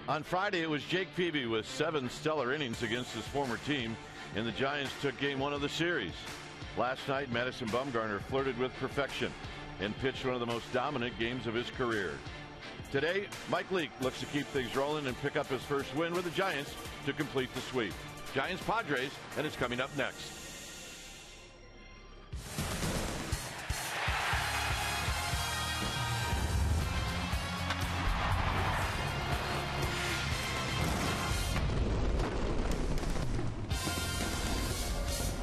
On Friday, it was Jake Peavy with 7 stellar innings against his former team, and the Giants took game 1 of the series. Last night, Madison Bumgarner flirted with perfection and pitched one of the most dominant games of his career. Today, Mike Leake looks to keep things rolling and pick up his first win with the Giants to complete the sweep. Giants Padres, and it's coming up next.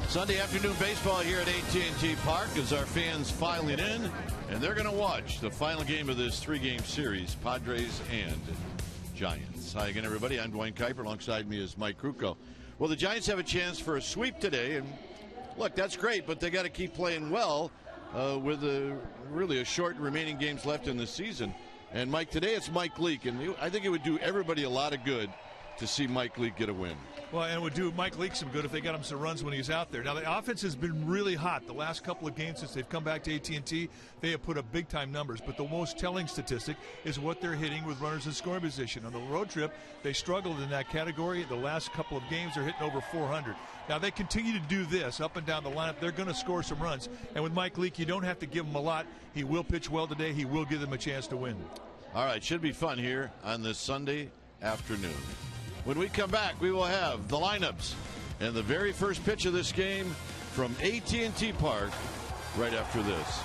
Sunday afternoon baseball here at AT&T Park as our fans filing in, and they're going to watch the final game of this 3-game series, Padres and Giants. Hi again, everybody. I'm Dwayne Kuiper. Alongside me is Mike Krukow. Well, the Giants have a chance for a sweep today, and look, that's great, but they got to keep playing well with really a short remaining games left in the season. And Mike, today it's Mike Leake, and I think it would do everybody a lot of good to see Mike Leake get a win. Well, and it would do Mike Leake some good if they got him some runs when he's out there. Now, the offense has been really hot the last couple of games since they've come back to AT&T. They have put up big-time numbers, but the most telling statistic is what they're hitting with runners in scoring position. On the road trip, they struggled in that category. The last couple of games, they're hitting over 400. Now, they continue to do this up and down the lineup. They're going to score some runs. And with Mike Leake, you don't have to give him a lot. He will pitch well today. He will give them a chance to win. All right, should be fun here on this Sunday afternoon. When we come back, we will have the lineups and the very first pitch of this game from AT&T Park right after this.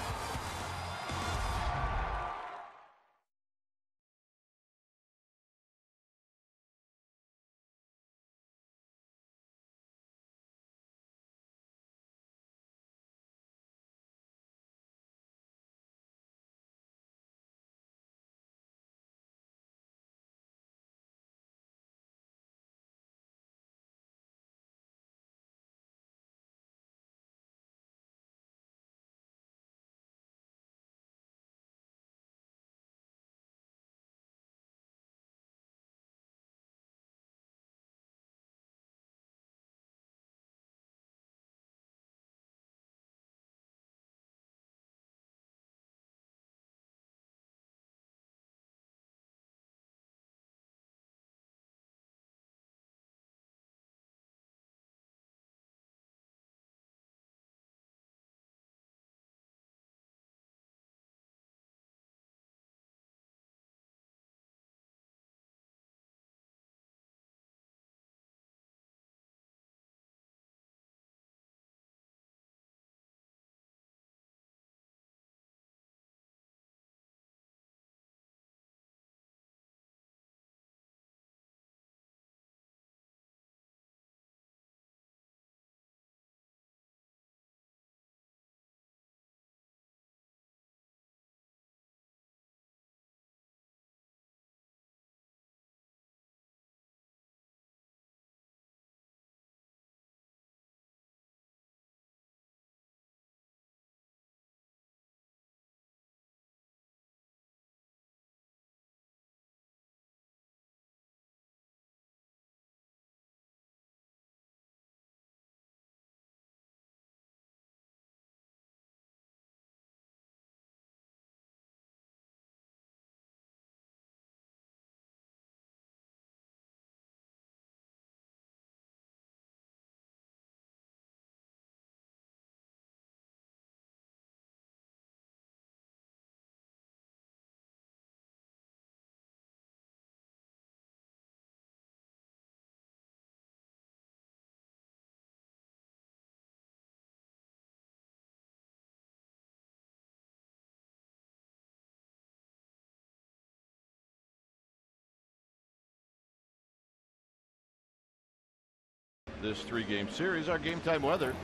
This 3-game series. Our game time weather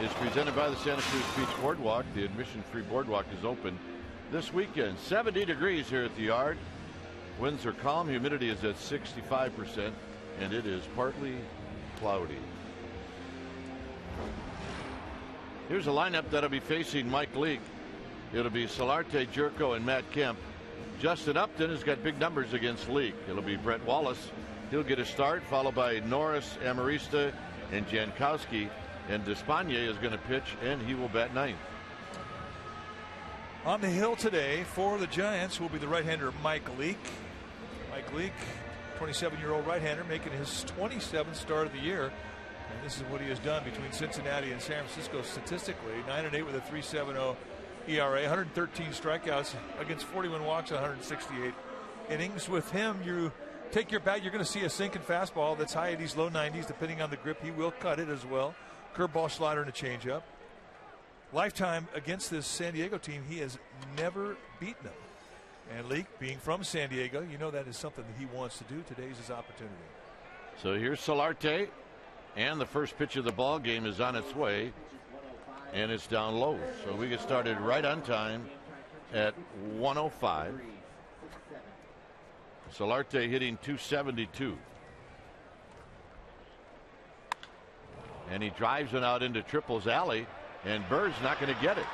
is presented by the Santa Cruz Beach Boardwalk. The admission-free boardwalk is open this weekend. 70 degrees here at the yard. Winds are calm. Humidity is at 65%, and it is partly cloudy. Here's a lineup that'll be facing Mike Leake. It'll be Solarte, Jerko, and Matt Kemp. Justin Upton has got big numbers against Leake. It'll be Brett Wallace. He'll get a start, followed by Norris, Amarista, and Jankowski. And Despaigne is going to pitch, and he will bat ninth. On the hill today for the Giants will be the right-hander Mike Leake. Mike Leake 27-year-old right-hander making his 27th start of the year. And this is what he has done between Cincinnati and San Francisco statistically. 9-8 with a 3.70 ERA, 113 strikeouts against 41 walks, 168 innings. With him, you take your bat, you're going to see a sinking fastball that's high 80s, low 90s, depending on the grip. He will cut it as well. Curveball, slider, and a changeup. Lifetime against this San Diego team, he has never beaten them. And Leake, being from San Diego, you know that is something that he wants to do. Today's his opportunity. So here's Solarte, and the first pitch of the ball game is on its way, and it's down low. So we get started right on time at 1:05. Solarte hitting .272. And he drives it out into Triple's alley, and Bird's not going to get it.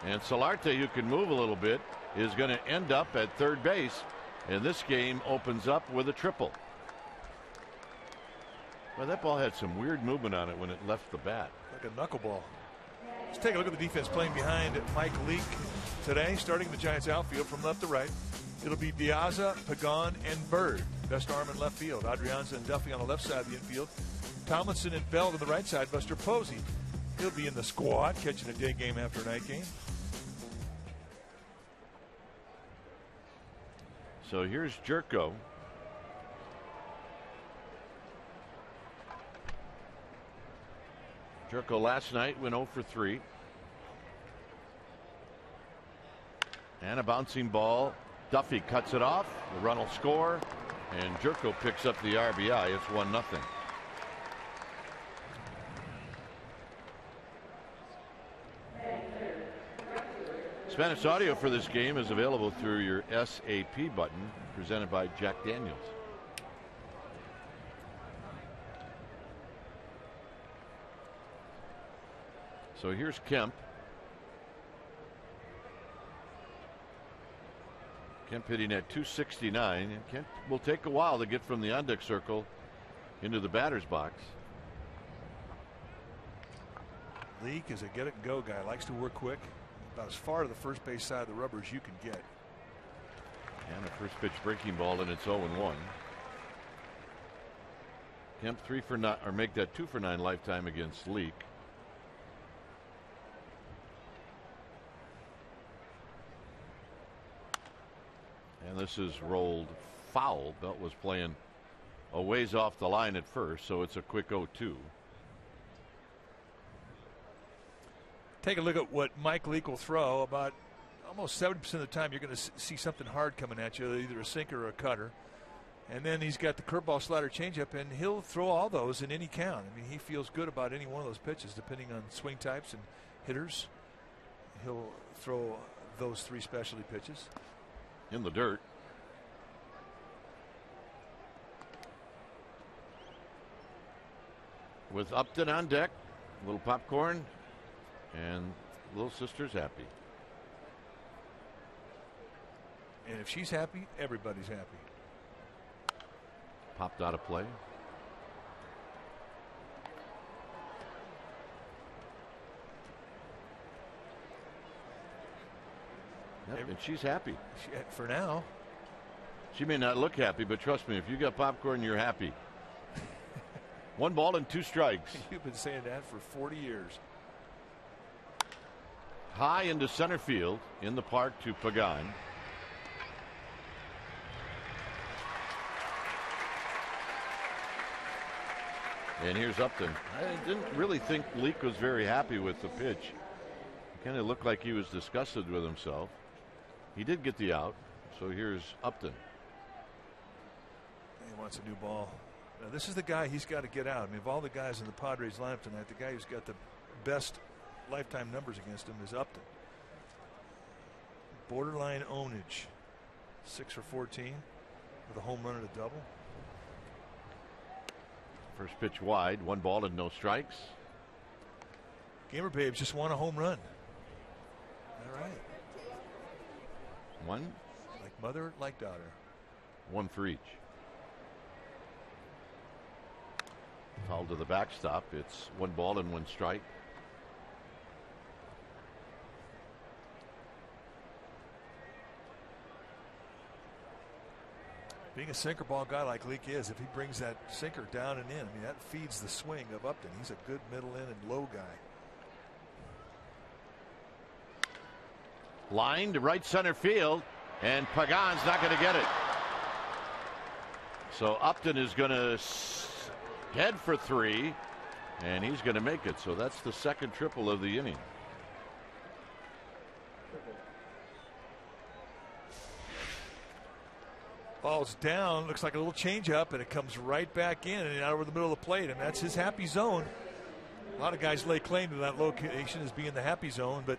And Solarte, who can move a little bit, is going to end up at third base, and this game opens up with a triple. Well, that ball had some weird movement on it when it left the bat. Like a knuckleball. Let's take a look at the defense playing behind Mike Leake today, starting the Giants outfield from left to right. It'll be Diaza, Pagan, and Bird. Best arm in left field. Adrianza and Duffy on the left side of the infield. Tomlinson and Bell to the right side. Buster Posey, he'll be in the squad, catching a day game after a night game. So here's Jerko. Jerko last night went 0 for 3. And a bouncing ball. Duffy cuts it off. The run will score. And Jerko picks up the RBI. It's 1-0. Spanish audio for this game is available through your SAP button, presented by Jack Daniels. So here's Kemp. Kemp hitting at .269, and Kemp will take a while to get from the on-deck circle into the batter's box. Leake is a get-it-and-go guy. Likes to work quick. About as far to the first base side of the rubber as you can get. And a first pitch breaking ball, and it's 0-1. Kemp 3 for 9, or make that 2 for 9 lifetime against Leake. And this is rolled foul. Belt was playing a ways off the line at first, so it's a quick 0-2. Take a look at what Mike Leake will throw. About almost 70% of the time you're going to see something hard coming at you, either a sinker or a cutter. And then he's got the curveball, slider, changeup, and he'll throw all those in any count. I mean, he feels good about any one of those pitches, depending on swing types and hitters. He'll throw those 3 specialty pitches. In the dirt. With Upton on deck, a little popcorn. And little sister's happy. And if she's happy, everybody's happy. Popped out of play. Yep, and she's happy. For now. She may not look happy, but trust me, if you got popcorn, you're happy. 1 ball and 2 strikes. You've been saying that for 40 years. High into center field in the park to Pagan. And here's Upton. I didn't really think Leake was very happy with the pitch. It kind of looked like he was disgusted with himself. He did get the out. So here's Upton. He wants a new ball. Now this is the guy he's got to get out. I mean, of all the guys in the Padres lineup tonight, the guy who's got the best lifetime numbers against him is Upton. Borderline ownage. 6 for 14 with a home run and a double. First pitch wide, 1 ball and no strikes. Gamer Babes just won a home run. All right. 1. Like mother, like daughter. 1 for each. Foul to the backstop. It's 1 ball and 1 strike. Being a sinker ball guy like Leake is, if he brings that sinker down and in, I mean, that feeds the swing of Upton. He's a good middle in and low guy. Line to right center field, and Pagan's not going to get it. So Upton is going to head for 3, and he's going to make it. So that's the second triple of the inning. Ball's down, looks like a little changeup, and it comes right back in and out over the middle of the plate, and that's his happy zone. A lot of guys lay claim to that location as being the happy zone, but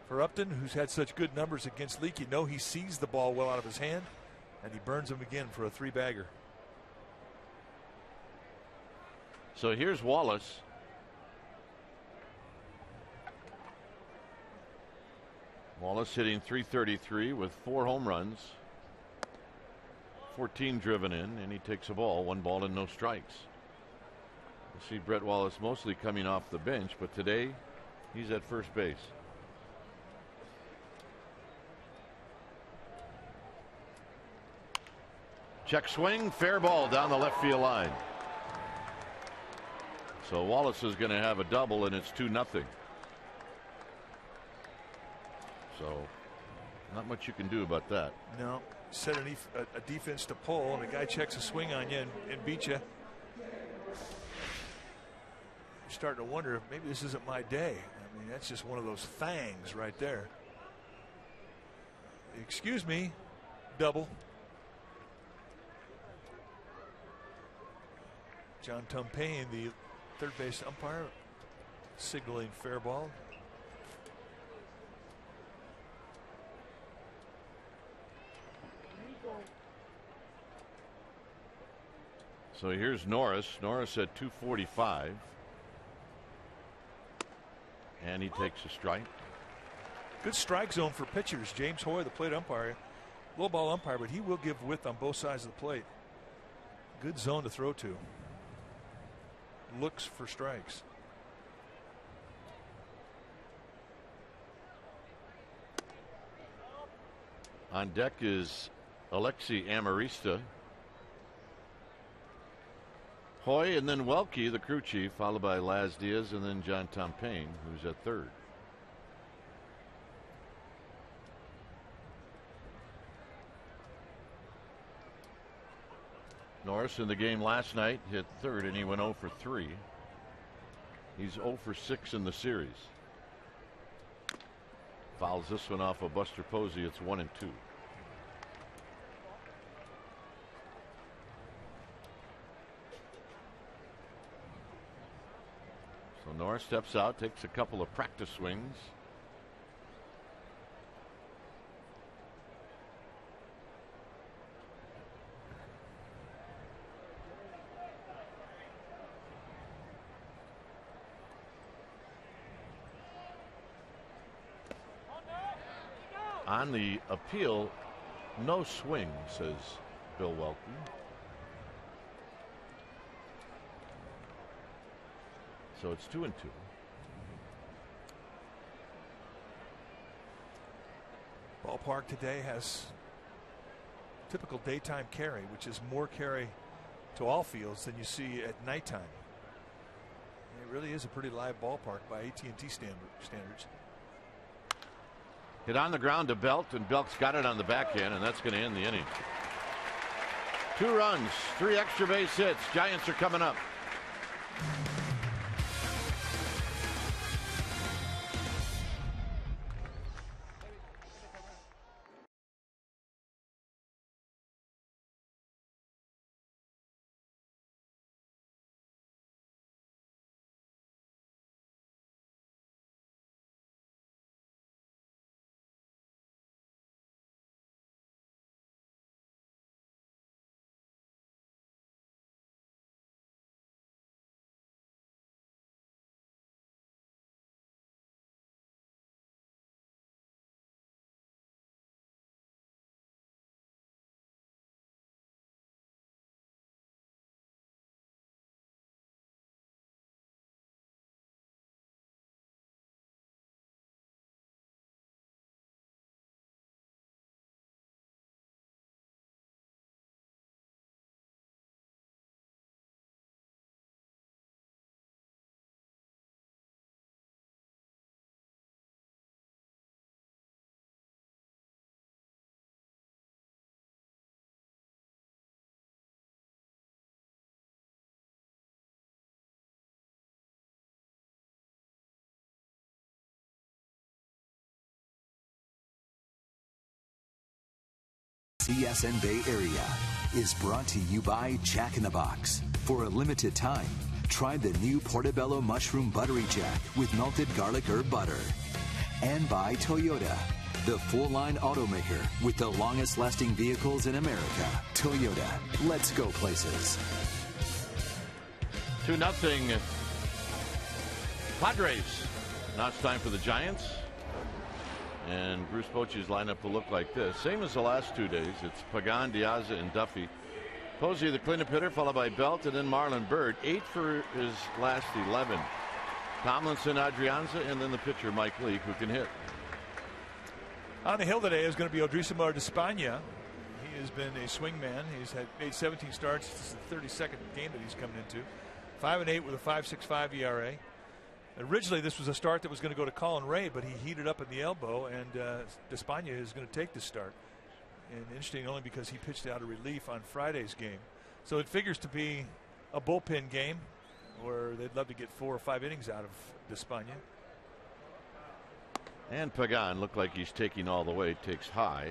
for Upton, who's had such good numbers against Leake, you know he sees the ball well out of his hand, and he burns him again for a 3-bagger. So here's Wallace. Wallace hitting .333 with 4 home runs. 14 driven in, and he takes a ball, 1 ball and no strikes. You see Brett Wallace mostly coming off the bench, but today he's at first base. Check swing, fair ball down the left field line. So Wallace is going to have a double, and it's 2-0. So not much you can do about that. No. Set a defense to pull, and a guy checks a swing on you and beat you. You're starting to wonder if maybe this isn't my day. I mean, that's just one of those fangs right there. Excuse me, double. John Tumpane, the third base umpire, signaling fair ball. So here's Norris. Norris at 245. And he takes a strike. Good strike zone for pitchers. James Hoy, the plate umpire, low ball umpire, but he will give width on both sides of the plate. Good zone to throw to. Looks for strikes. On deck is Alexi Amarista. Hoy and then Welke, the crew chief, followed by Laz Diaz and then John Tumpane, who's at third. Norris in the game last night hit third, and he went 0 for 3. He's 0 for 6 in the series. Fouls this one off of Buster Posey. It's 1-2. So Norris steps out, takes a couple of practice swings. On the appeal, no swing, says Bill Welke. So it's 2-2. Ballpark today has typical daytime carry, which is more carry to all fields than you see at nighttime. It really is a pretty live ballpark by AT&T standards. Hit on the ground to Belt, and Belt's got it on the backhand, and that's going to end the inning. 2 runs, 3 extra base hits. Giants are coming up. CSN Bay Area is brought to you by Jack in the Box. For a limited time, try the new Portobello Mushroom Buttery Jack with melted garlic herb butter. And by Toyota, the full-line automaker with the longest-lasting vehicles in America. Toyota, let's go places. 2-0 Padres. Now it's time for the Giants. And Bruce Bochy's lineup will look like this. Same as the last 2 days. It's Pagan, Diaza, and Duffy. Posey, the cleanup hitter, followed by Belt, and then Marlon Byrd. 8 for his last 11. Tomlinson, Adrianza, and then the pitcher, Mike Leake, who can hit. On the hill today is going to be Odrisamer Despaigne. He has been a swing man. He's made 17 starts. This is the 32nd game that he's coming into. 5-8 with a 5.65 ERA. Originally, this was a start that was going to go to Colin Ray, but he heated up in the elbow, and Despaigne is going to take this start. And interesting only because he pitched out of relief on Friday's game. So it figures to be a bullpen game where they'd love to get 4 or 5 innings out of Despaigne. And Pagan looked like he's taking all the way. Takes high.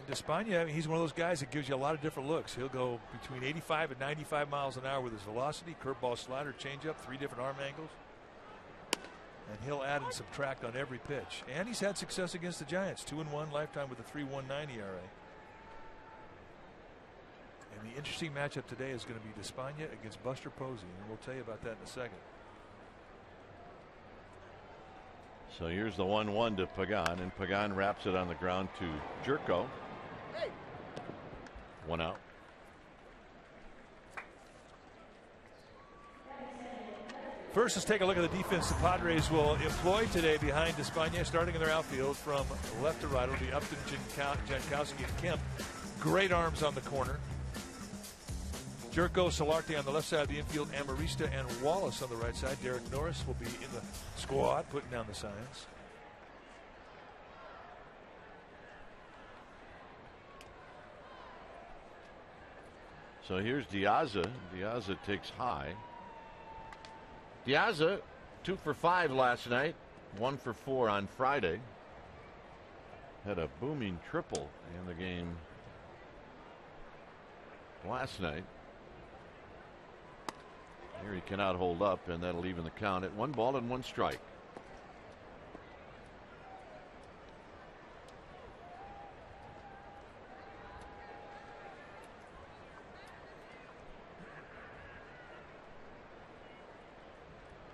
Despaigne, I mean, he's one of those guys that gives you a lot of different looks. He'll go between 85 and 95 miles an hour with his velocity, curveball, slider, changeup, 3 different arm angles. And he'll add and subtract on every pitch. And he's had success against the Giants. 2-1 lifetime with a 3.19 ERA. And the interesting matchup today is going to be Despaigne against Buster Posey. And we'll tell you about that in a second. So here's the 1-1 to Pagan, and Pagan wraps it on the ground to Jerko. 1 out. First, let's take a look at the defense the Padres will employ today behind Despaigne, starting in their outfield from left to right. It'll be Upton, Jankowski, and Kemp. Great arms on the corner. Jerko, Solarte on the left side of the infield, Amarista and Wallace on the right side. Derek Norris will be in the squad, putting down the signs. So here's Diaza. Diaza takes high. Diaza, 2 for 5 last night, 1 for 4 on Friday. Had a booming triple in the game last night. Here he cannot hold up, and that'll even the count at 1 ball and 1 strike.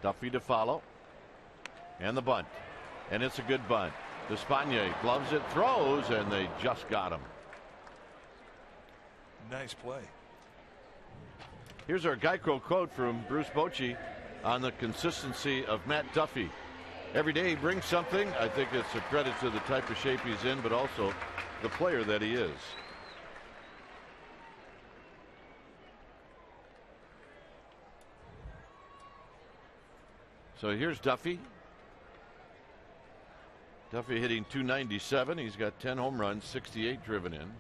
Duffy to follow. And the bunt. And it's a good bunt. Despaigne gloves it, throws, and they just got him. Nice play. Here's our Geico quote from Bruce Bochy on the consistency of Matt Duffy. Every day he brings something. I think it's a credit to the type of shape he's in, but also the player that he is. So here's Duffy. Duffy hitting .297. He's got 10 home runs, 68 driven in.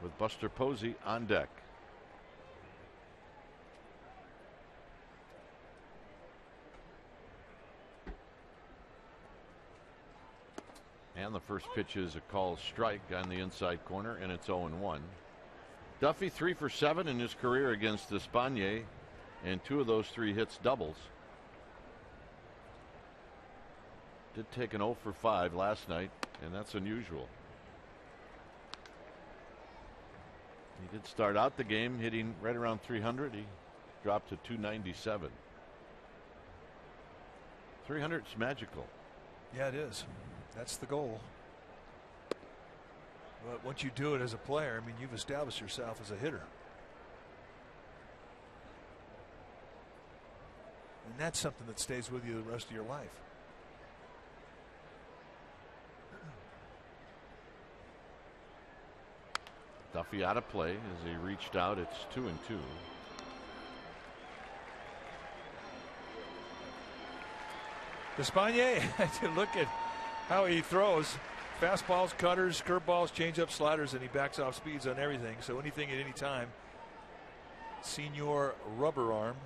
With Buster Posey on deck. And the first pitch is a called strike on the inside corner, and it's 0-1. Duffy 3 for 7 in his career against Despaigne, and 2 of those 3 hits doubles. Did take an 0 for 5 last night, and that's unusual. He did start out the game hitting right around 300. He dropped to 297. 300 is magical. Yeah, it is. That's the goal. But once you do it as a player, I mean, you've established yourself as a hitter. And that's something that stays with you the rest of your life. Duffy out of play as he reached out. It's 2-2. Despaigne, look at how he throws. Fastballs, cutters, curveballs, changeup, sliders, and he backs off speeds on everything. So anything at any time. Senior rubber arm.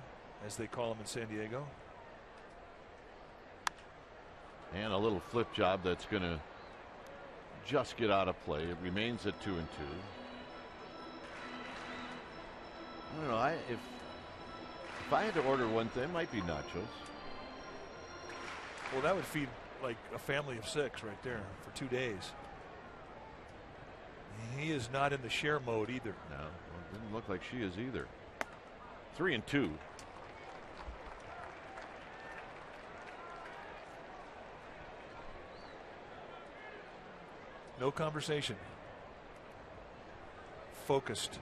as they call him in San Diego. And a little flip job that's going to just get out of play. It remains at 2-2. I don't know. If I had to order one thing, it might be nachos. Well, that would feed like a family of 6 right there for 2 days. He is not in the share mode either. No, well, it didn't look like she is either. 3-2. No conversation. Focused.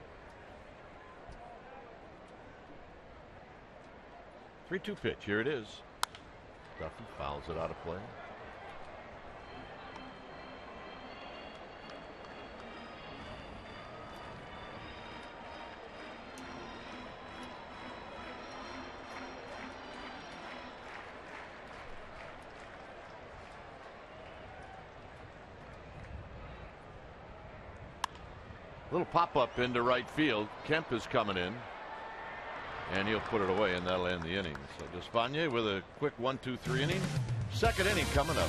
3-2 pitch. Here it is. Duffy fouls it out of play. Little pop-up into right field. Kemp is coming in. And he'll put it away, and that'll end the inning. So Despaigne with a quick 1-2-3 inning. Second inning coming up.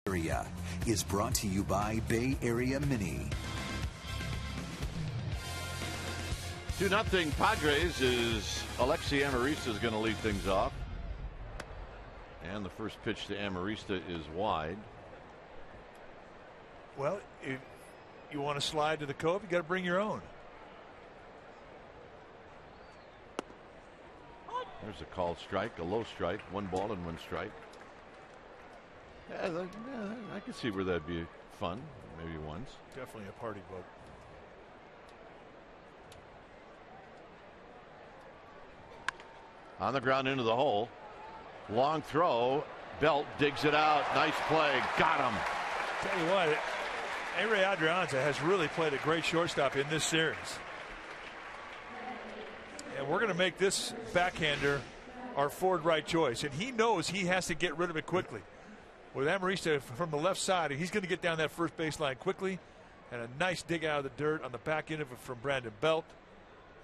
Area is brought to you by Bay Area Mini. 2-0 Padres is Alexi Amarista is going to lead things off. And the first pitch to Amarista is wide. Well, if you want to slide to the Cove, you got to bring your own. There's a called strike, a low strike, 1 ball and 1 strike. Yeah, I can see where that'd be fun, maybe once. Definitely a party boat. On the ground into the hole. Long throw. Belt digs it out. Nice play. Got him. Tell you what, A-Ray Adrianza has really played a great shortstop in this series. And we're going to make this backhander our forward right choice. And he knows he has to get rid of it quickly. With Amarista from the left side, he's going to get down that first baseline quickly. And a nice dig out of the dirt on the back end of it from Brandon Belt.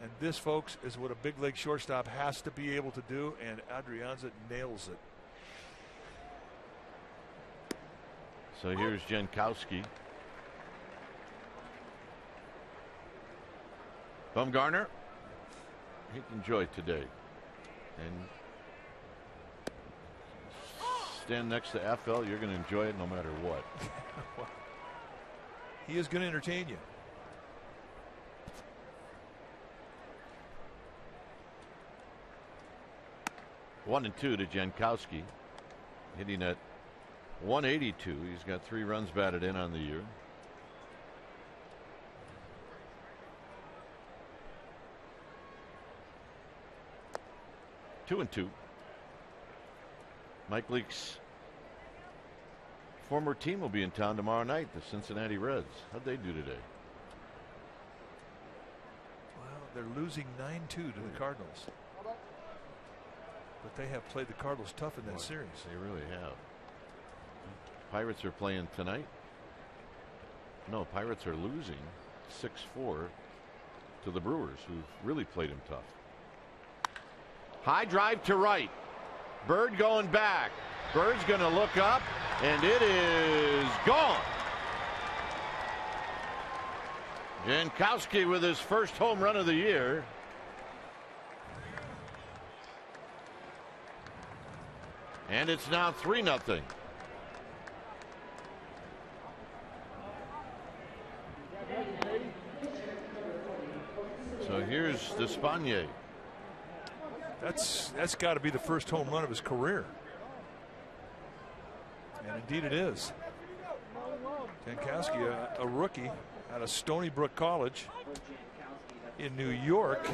And this, folks, is what a big league shortstop has to be able to do. And Adrianza nails it. So here's Jankowski. Bumgarner, he can enjoy it today. And stand next to FL, you're going to enjoy it no matter what. He is going to entertain you. One and 2 to Jankowski, hitting at 182. He's got 3 runs batted in on the year. 2-2. Mike Leake's former team will be in town tomorrow night, the Cincinnati Reds. How'd they do today? Well, they're losing 9-2 to the Cardinals. But they have played the Cardinals tough in that series. They really have. Pirates are playing tonight. No, Pirates are losing 6-4 to the Brewers, who've really played him tough. High drive to right. Bird going back. Bird's going to look up, and it is gone. Jankowski with his first home run of the year. And it's now 3-0. So here's Despaigne. That's got to be the first home run of his career. And indeed it is. Jankowski, a rookie out of Stony Brook College in New York,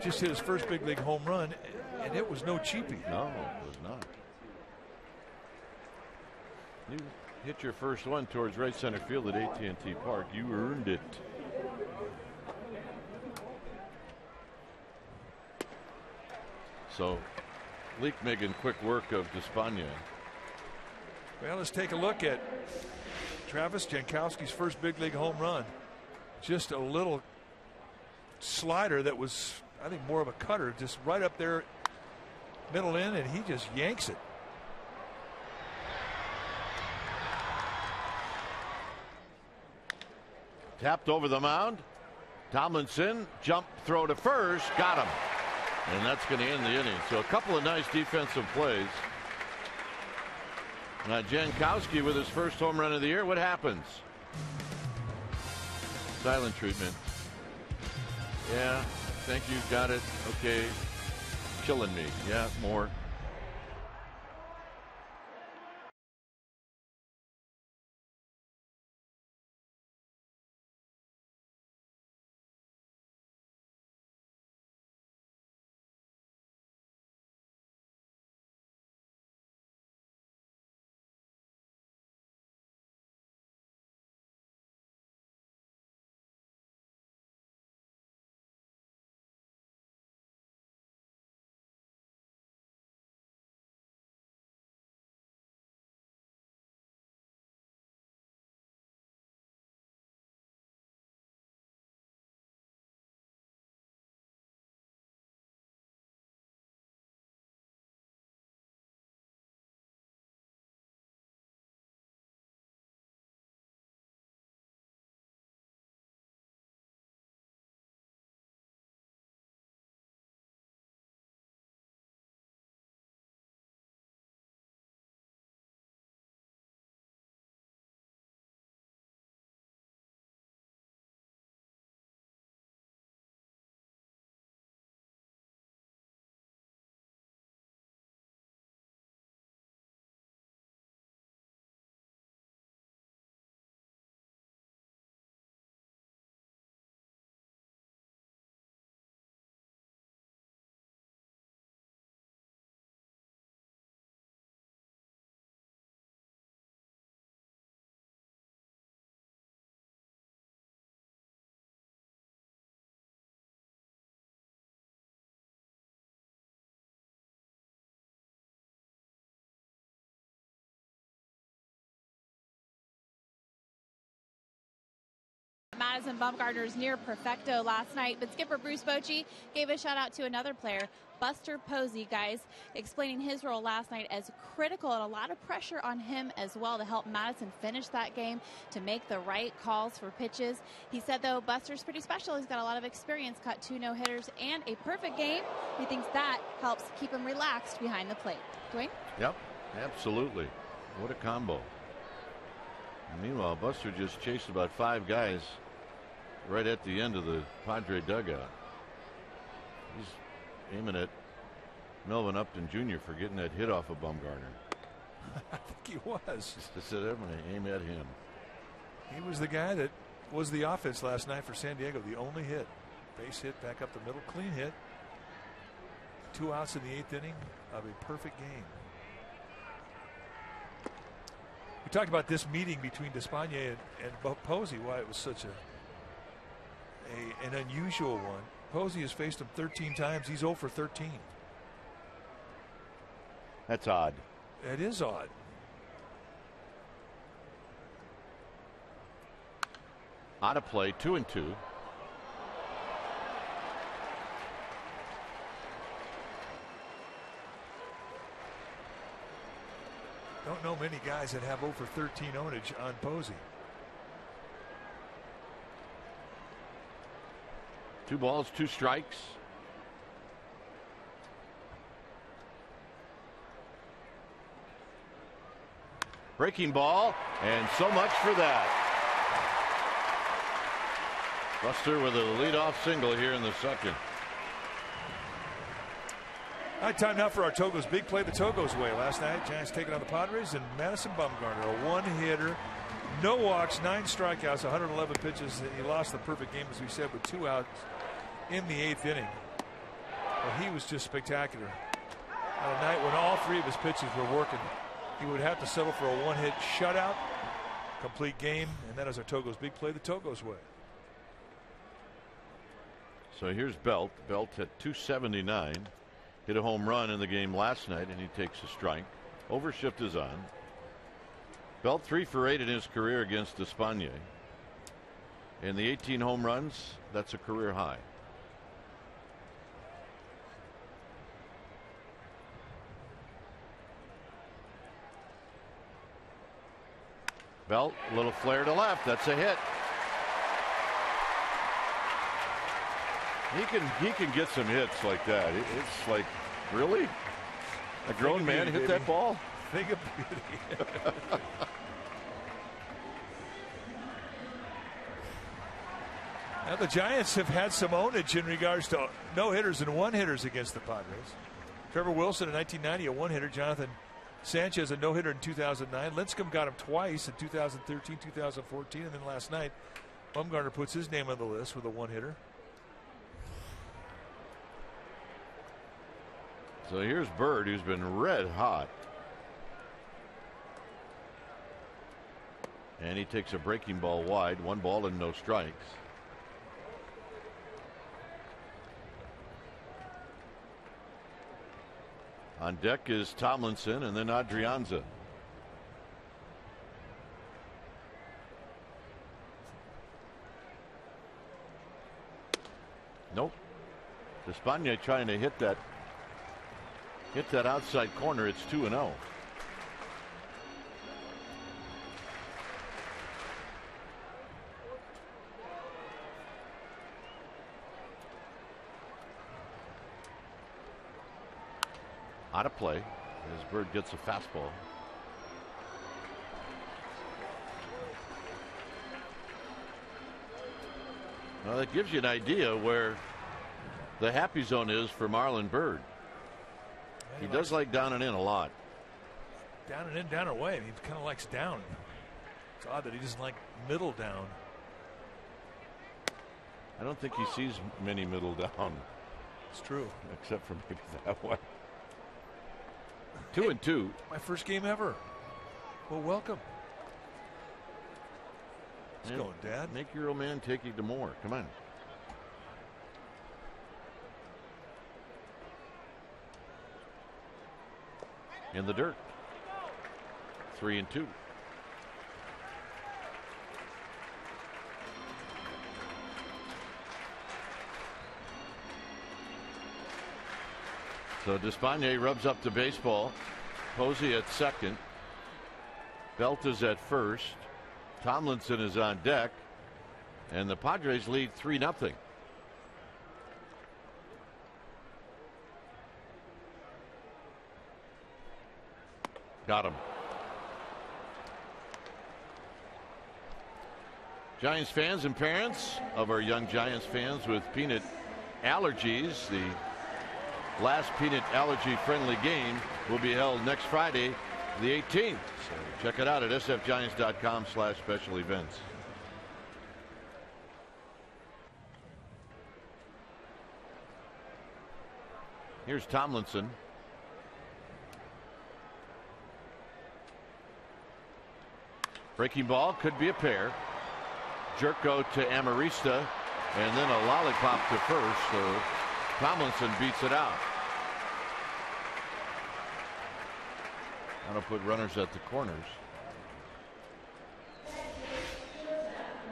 just hit his first big league home run, and it was no cheapie. No, it was not. You hit your first one towards right center field at AT&T Park. You earned it. So Leake making quick work of Despaigne. Well, let's take a look at Travis Jankowski's first big league home run. Just a little slider that was, I think, more of a cutter, just right up there, middle in, and he just yanks it. Tapped over the mound. Tomlinson, jump throw to first, got him. And that's going to end the inning. So a couple of nice defensive plays. Now Jankowski with his first home run of the year. What happens? Silent treatment. Yeah, thank you, got it. Okay. Killing me. Yeah, more. Madison Bumgarner's near perfecto last night, but skipper Bruce Bochy gave a shout out to another player, Buster Posey, guys, explaining his role last night as critical and a lot of pressure on him as well to help Madison finish that game, to make the right calls for pitches. He said, though, Buster's pretty special. He's got a lot of experience, caught 2 no-hitters and a perfect game. He thinks that helps keep him relaxed behind the plate. Dwayne? Yep, absolutely. What a combo. And meanwhile, Buster just chased about 5 guys right at the end of the Padre dugout. He's aiming at Melvin Upton Jr. for getting that hit off of Bumgarner. I think he was. I said, I'm going to aim at him. He was the guy that was the offense last night for San Diego, the only hit. Base hit back up the middle. Clean hit. 2 outs in the 8th inning of a perfect game. We talked about this meeting between Despaigne and Posey, why it was such an unusual one. Posey has faced him 13 times. He's 0 for 13. That's odd. It is odd. Out of play, 2-2. Don't know many guys that have over 13 ownage on Posey. 2 balls, 2 strikes. Breaking ball, and so much for that. Buster with a leadoff single here in the second. All right, time now for our Togo's Big Play the Togo's way. Last night, Giants taking on the Padres, and Madison Bumgarner, a one-hitter, no walks, 9 strikeouts, 111 pitches. He lost the perfect game, as we said, with 2 outs in the 8th inning. Well, he was just spectacular. On a night when all 3 of his pitches were working, he would have to settle for a one-hit shutout, complete game, and that is our Togo's Big Play the Togo's way. So here's Belt. Belt at 279. Hit a home run in the game last night, and he takes a strike. Overshift is on. Belt 3 for 8 in his career against Despaigne. And the 18 home runs, that's a career high. Belt, a little flare to left. That's a hit. He can get some hits like that. It's like, really? A grown man hit that ball? Think of beauty. Now the Giants have had some ownage in regards to no-hitters and one-hitters against the Padres. Trevor Wilson in 1990, a one-hitter. Jonathan Sanchez, a no-hitter in 2009. Lincecum got him twice in 2013, 2014, and then last night, Bumgarner puts his name on the list with a one-hitter. So here's Bird, who's been red hot. And he takes a breaking ball wide. 1 ball and no strikes. On deck is Tomlinson and then Adrianza. Nope. Despaigne trying to hit that outside corner. It's 2-0. Out of play as Bird gets a fastball. Well, that gives you an idea where the happy zone is for Marlon Bird. He does like down and in a lot. Down and in, down and away. He kind of likes down. It's odd that he doesn't like middle down. I don't think he sees many middle down. It's true. Except for maybe that one. 2-2. My first game ever. Well, welcome. Let's go, Dad. Make your old man take you to more. Come on. In the dirt. 3-2. So Despaigne rubs up the baseball. Posey at second. Belt is at first. Tomlinson is on deck. And the Padres lead 3-0. Got him. Giants fans and parents of our young Giants fans with peanut allergies, the last peanut allergy friendly game will be held next Friday, the 18th. So check it out at sfgiants.com/special events. Here's Tomlinson. Breaking ball, could be a pair. Jerk go to Amarista, and then a lollipop to first. So Tomlinson beats it out. That'll put runners at the corners.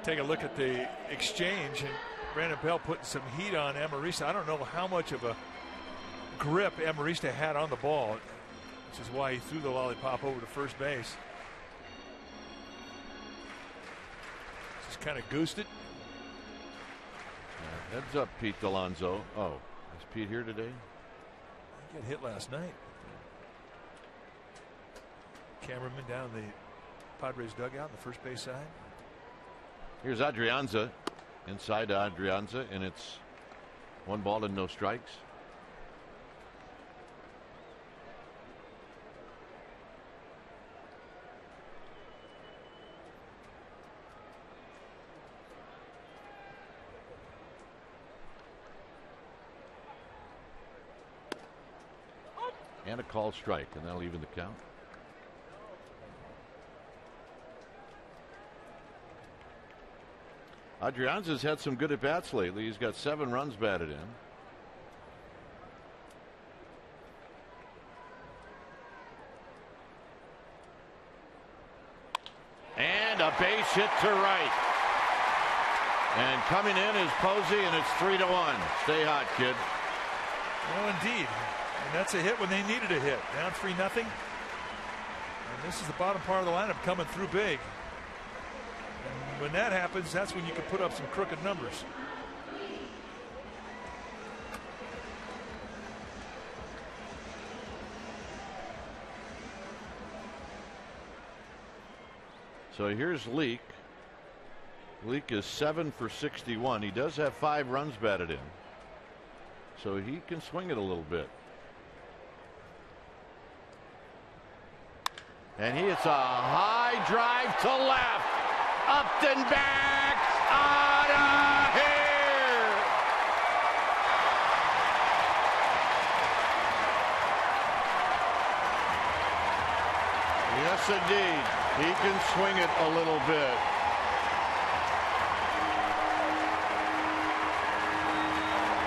Take a look at the exchange, and Brandon Bell putting some heat on Amarista. I don't know how much of a grip Amarista had on the ball, which is why he threw the lollipop over to first base. Just kind of goosed it. Heads up, Pete D'Alonso. Oh, is Pete here today? He got hit last night. Cameraman down the Padres dugout on the first base side. Here's Adrianza. Inside to Adrianza, and it's 1 ball and no strikes. And a called strike, and that'll even the count. Adrianza's had some good at-bats lately. He's got 7 runs batted in. And a base hit to right. And coming in is Posey, and it's 3-1. Stay hot, kid. Well, indeed. And that's a hit when they needed a hit. Down 3-0. And this is the bottom part of the lineup coming through big. And when that happens, that's when you can put up some crooked numbers. So here's Leake. Leake is 7 for 61. He does have 5 runs batted in, so he can swing it a little bit. And he hits a high drive to left. Up and back. Out of here. Yes, indeed. He can swing it a little bit.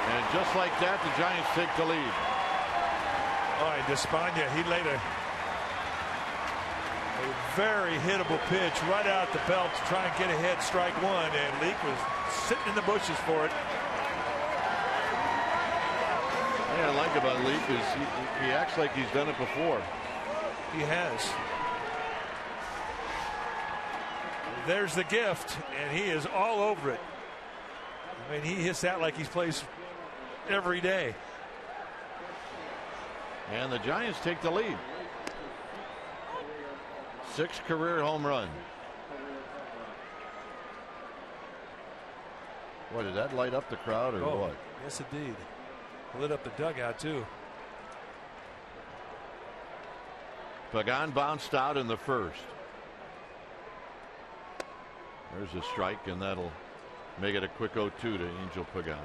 And just like that, the Giants take the lead. All right, Despaigne, he laid a very hittable pitch right out the belt to try and get ahead, strike 1, and Leake was sitting in the bushes for it. What I like about Leake is he acts like he's done it before. He has. There's the gift, and he is all over it. I mean, he hits that like he's plays every day. And the Giants take the lead. 6 career home run. What, did that light up the crowd or what? Yes, indeed. Lit up the dugout too. Pagan bounced out in the first. There's a strike, and that'll make it a quick 0-2 to Angel Pagan.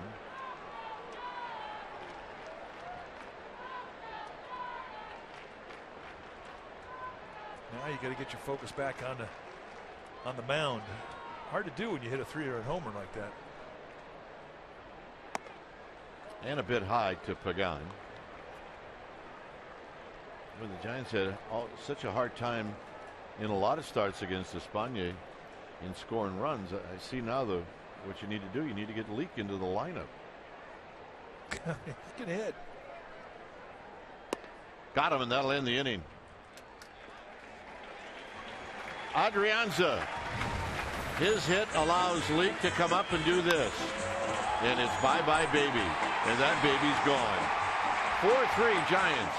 Now you got to get your focus back on the mound. Hard to do when you hit a 3-run homer like that. And a bit high to Pagan. Well, the Giants had such a hard time in a lot of starts against Despaigne in scoring runs. I see now what you need to do. You need to get Leake into the lineup. He can hit. Got him, and that'll end the inning. Adrianza, his hit allows Leake to come up and do this, and it's bye-bye baby, and that baby's gone. 4-3 Giants.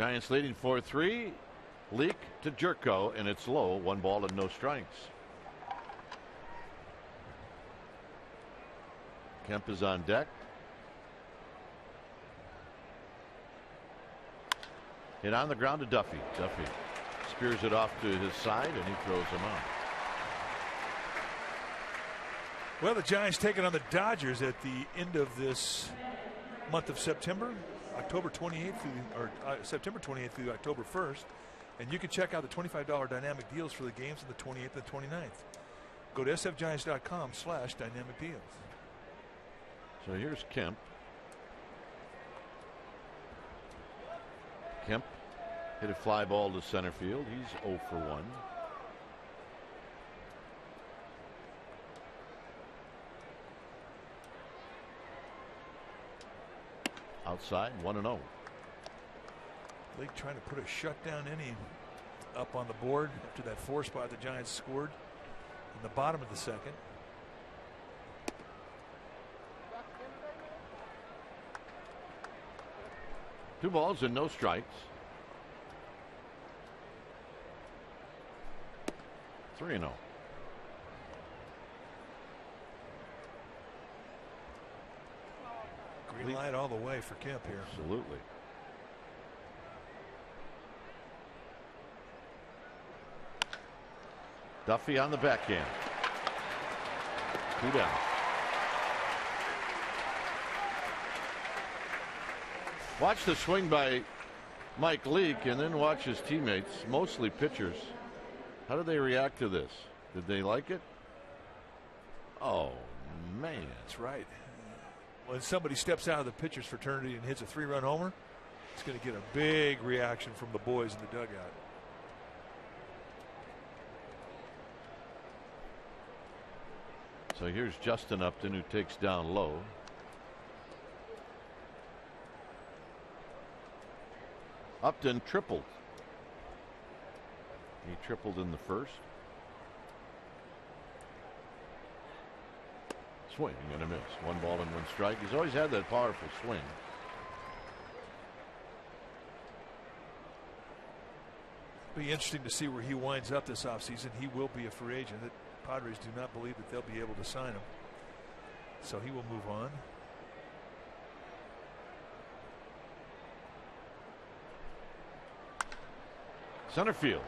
Giants leading 4-3. Leak to Jerko, and it's low. 1 ball and no strikes. Kemp is on deck. Hit on the ground to Duffy. Duffy spears it off to his side, and he throws him out. Well, the Giants taking on the Dodgers at the end of this month of September, October 28th through, September 28th through October 1st. And you can check out the $25 dynamic deals for the games on the 28th and 29th. Go to sfgiants.com/dynamic deals. So here's Kemp. Kemp hit a fly ball to center field. He's 0 for 1. Outside, 1-0. League trying to put a shutdown inning up on the board after that 4 spot the Giants scored in the bottom of the second. Two balls and no strikes. 3-0. Green light all the way for Kemp here. Absolutely. Duffy on the backhand. 2 down. Watch the swing by Mike Leake, and then watch his teammates, mostly pitchers. How did they react to this? Did they like it? Oh, man. That's right. When somebody steps out of the pitcher's fraternity and hits a 3-run homer, it's going to get a big reaction from the boys in the dugout. So here's Justin Upton, who takes down low. Upton tripled. He tripled in the first. Swing and a miss. 1 ball and 1 strike. He's always had that powerful swing. Be interesting to see where he winds up this offseason. He will be a free agent. The Padres do not believe that they'll be able to sign him, so he will move on. Center field.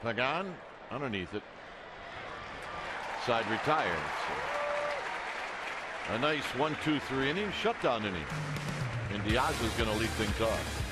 Pagan underneath it. Side retired. A nice 1-2-3 inning shutdown inning. And Diaz is going to lead things off.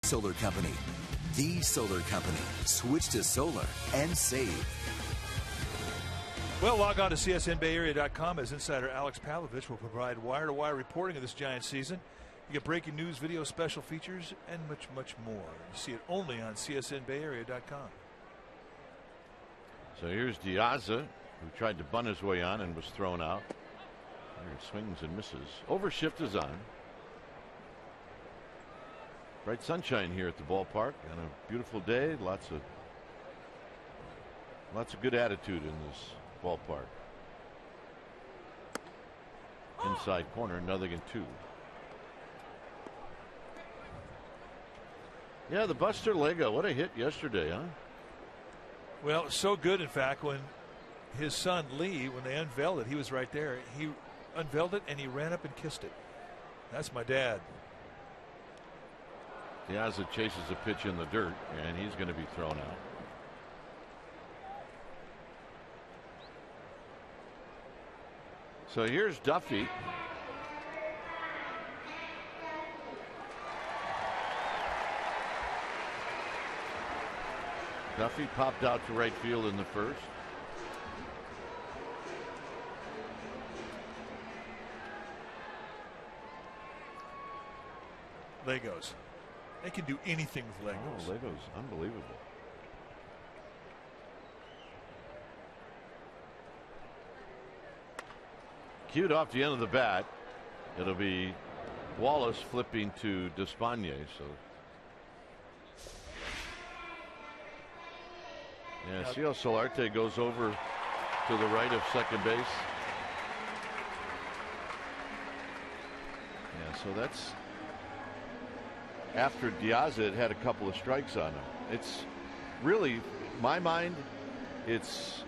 Solar Company. The solar company. Switch to solar and save. Well, log on to csnbayarea.com as insider Alex Pavlovich will provide wire-to-wire reporting of this Giants season. You get breaking news, video, special features, and much, much more. You see it only on csnbayarea.com. So here's Diaza, who tried to bunt his way on and was thrown out. There he swings and misses. Overshift is on. Bright sunshine here at the ballpark on a beautiful day. Lots of good attitude in this ballpark. Inside corner, nothing in 2. Yeah, the Buster Lego, what a hit yesterday, huh? Well, so good, in fact, when his son Lee, when they unveiled it, he was right there. He unveiled it and he ran up and kissed it. That's my dad. Diaza chases a pitch in the dirt, and he's going to be thrown out. So here's Duffy. Duffy popped out to right field in the first. Legos. They can do anything with Legos. Oh, Legos, unbelievable. Cued off the end of the bat. It'll be Wallace flipping to Despagne. So yeah, Ciel Solarte goes over to the right of second base. Yeah, so that's after Diaza had a couple of strikes on him. It's really, my mind, it's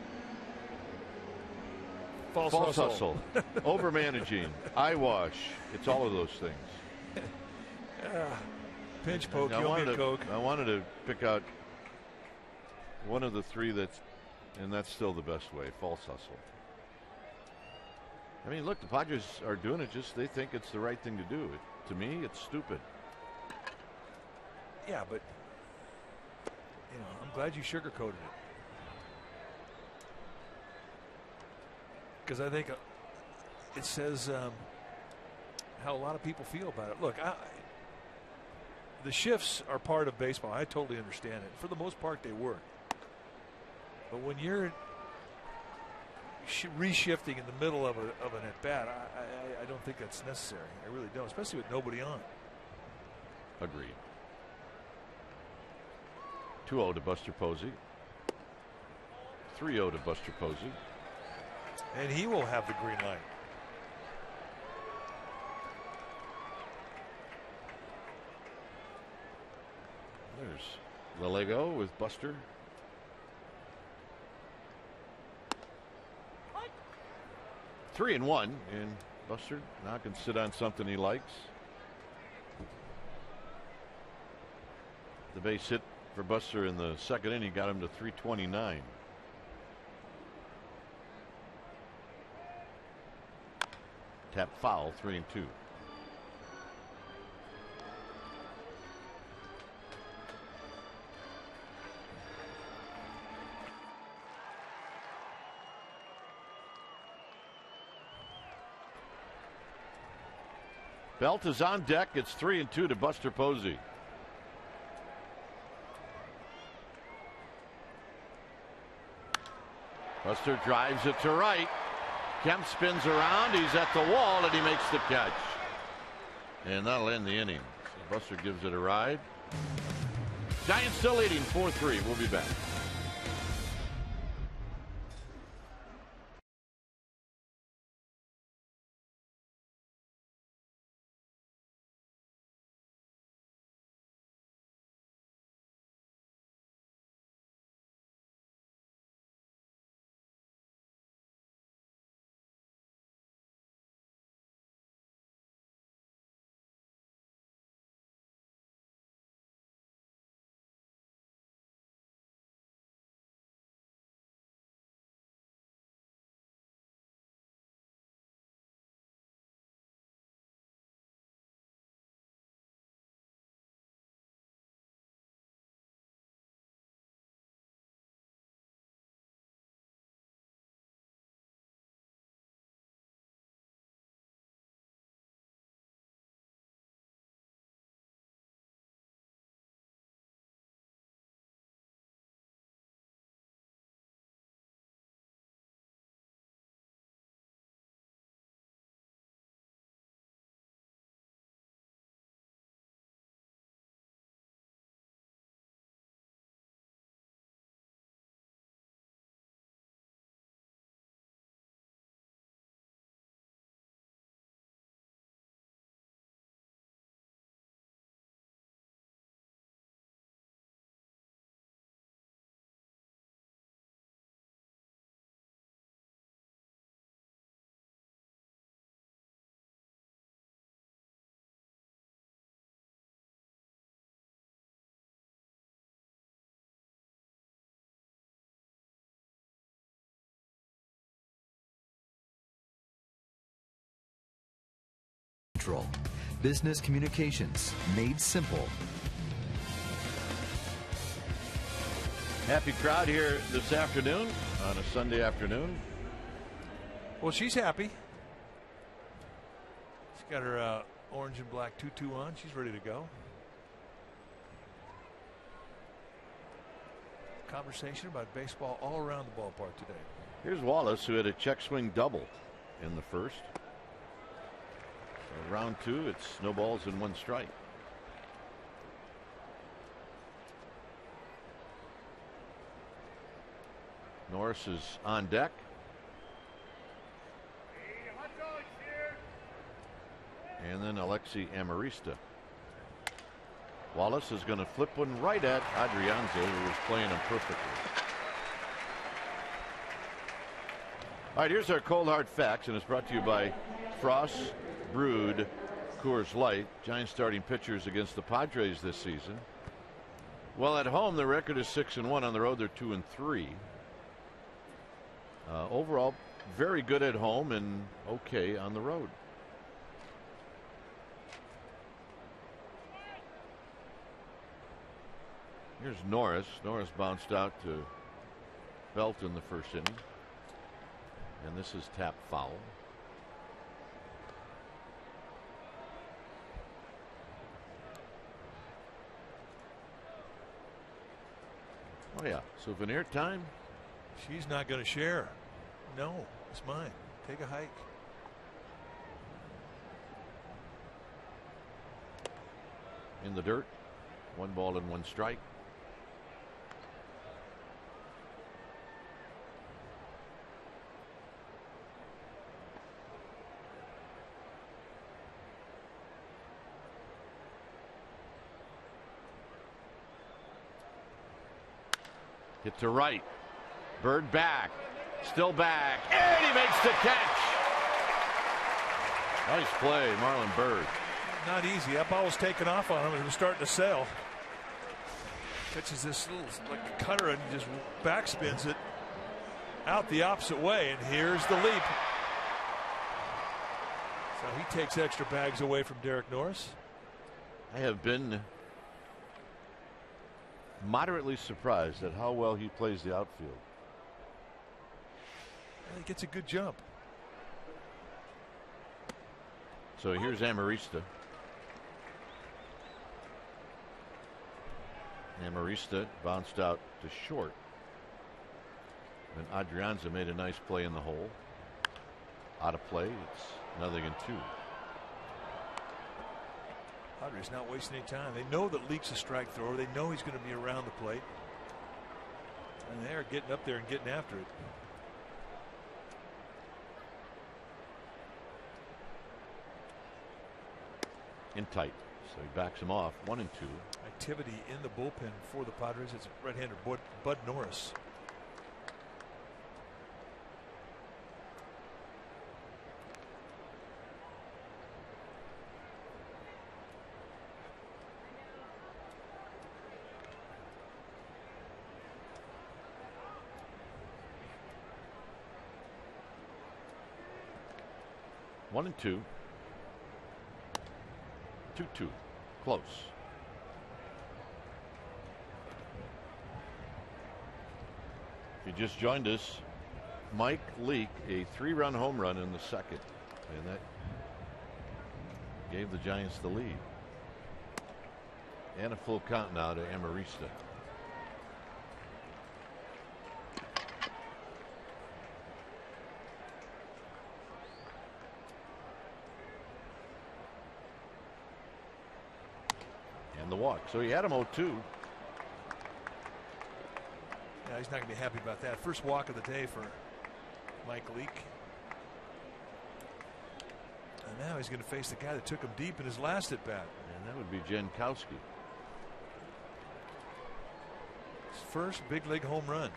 false hustle. Over managing, eyewash. It's all of those things. Pinch poke, I wanted Coke. I wanted to pick out one of the 3 and that's still the best way. False hustle. I mean, look, the Padres are doing it just they think it's the right thing to do. To me, it's stupid. Yeah, but I'm glad you sugarcoated it, because I think it says how a lot of people feel about it. Look, the shifts are part of baseball. I totally understand it. For the most part, they work. But when you're reshifting in the middle of an at bat, I don't think that's necessary. I really don't, especially with nobody on. Agreed. 2-0 to Buster Posey. 3-0 to Buster Posey. And he will have the green light. There's the Lego with Buster. Three and 1, and Buster now can sit on something he likes. The base hit for Buster in the second inning got him to 329. Tap foul, 3-2. Belt is on deck. It's 3-2 to Buster Posey. Buster drives it to right. Kemp spins around. He's at the wall and he makes the catch. And that'll end the inning. So Buster gives it a ride. Giants still leading 4-3. We'll be back. Central. Business communications made simple. Happy crowd here this afternoon on a Sunday afternoon. Well, she's happy. She's got her orange and black tutu on. She's ready to go. Conversation about baseball all around the ballpark today. Here's Wallace, who had a check swing double in the first. So round two, it's no balls and one strike. Norris is on deck. And then Alexi Amarista. Wallace is going to flip one right at Adrianza, who was playing him perfectly. All right, here's our cold hard facts, and it's brought to you by Frost Brewed Coors Light. Giants starting pitchers against the Padres this season. Well, at home the record is 6-1. On the road they're 2-3. Overall, very good at home and okay on the road. Here's Norris. Norris bounced out to Belt in the first inning. And this is tap foul. Oh yeah, souvenir time. She's not going to share. No, it's mine. Take a hike. In the dirt. 1 ball and 1 strike. Hit to right. Bird back. Still back. And he makes the catch. Nice play, Marlon Bird. Not easy. That ball was taken off on him. It was starting to sail. Catches this little like a cutter and just backspins it out the opposite way. And here's the leap. So he takes extra bags away from Derek Norris. I have been moderately surprised at how well he plays the outfield. Well, he gets a good jump. So here's Amarista. Amarista bounced out to short. And Adrianza made a nice play in the hole. Out of play. It's 0-2. Padres not wasting any time. They know that Leake's a strike thrower. They know he's going to be around the plate. And they're getting up there and getting after it. In tight. So he backs him off. 1-2. Activity in the bullpen for the Padres. It's right-hander Bud Norris. One and two. 2-2. Close. If you just joined us, Mike Leake, a 3-run home run in the second, and that gave the Giants the lead. And a full count now to Amarista. And the walk. So he had him 0-2. Yeah, he's not going to be happy about that. First walk of the day for Mike Leake. And now he's going to face the guy that took him deep in his last at bat. And that would be Jankowski. His first big league home run.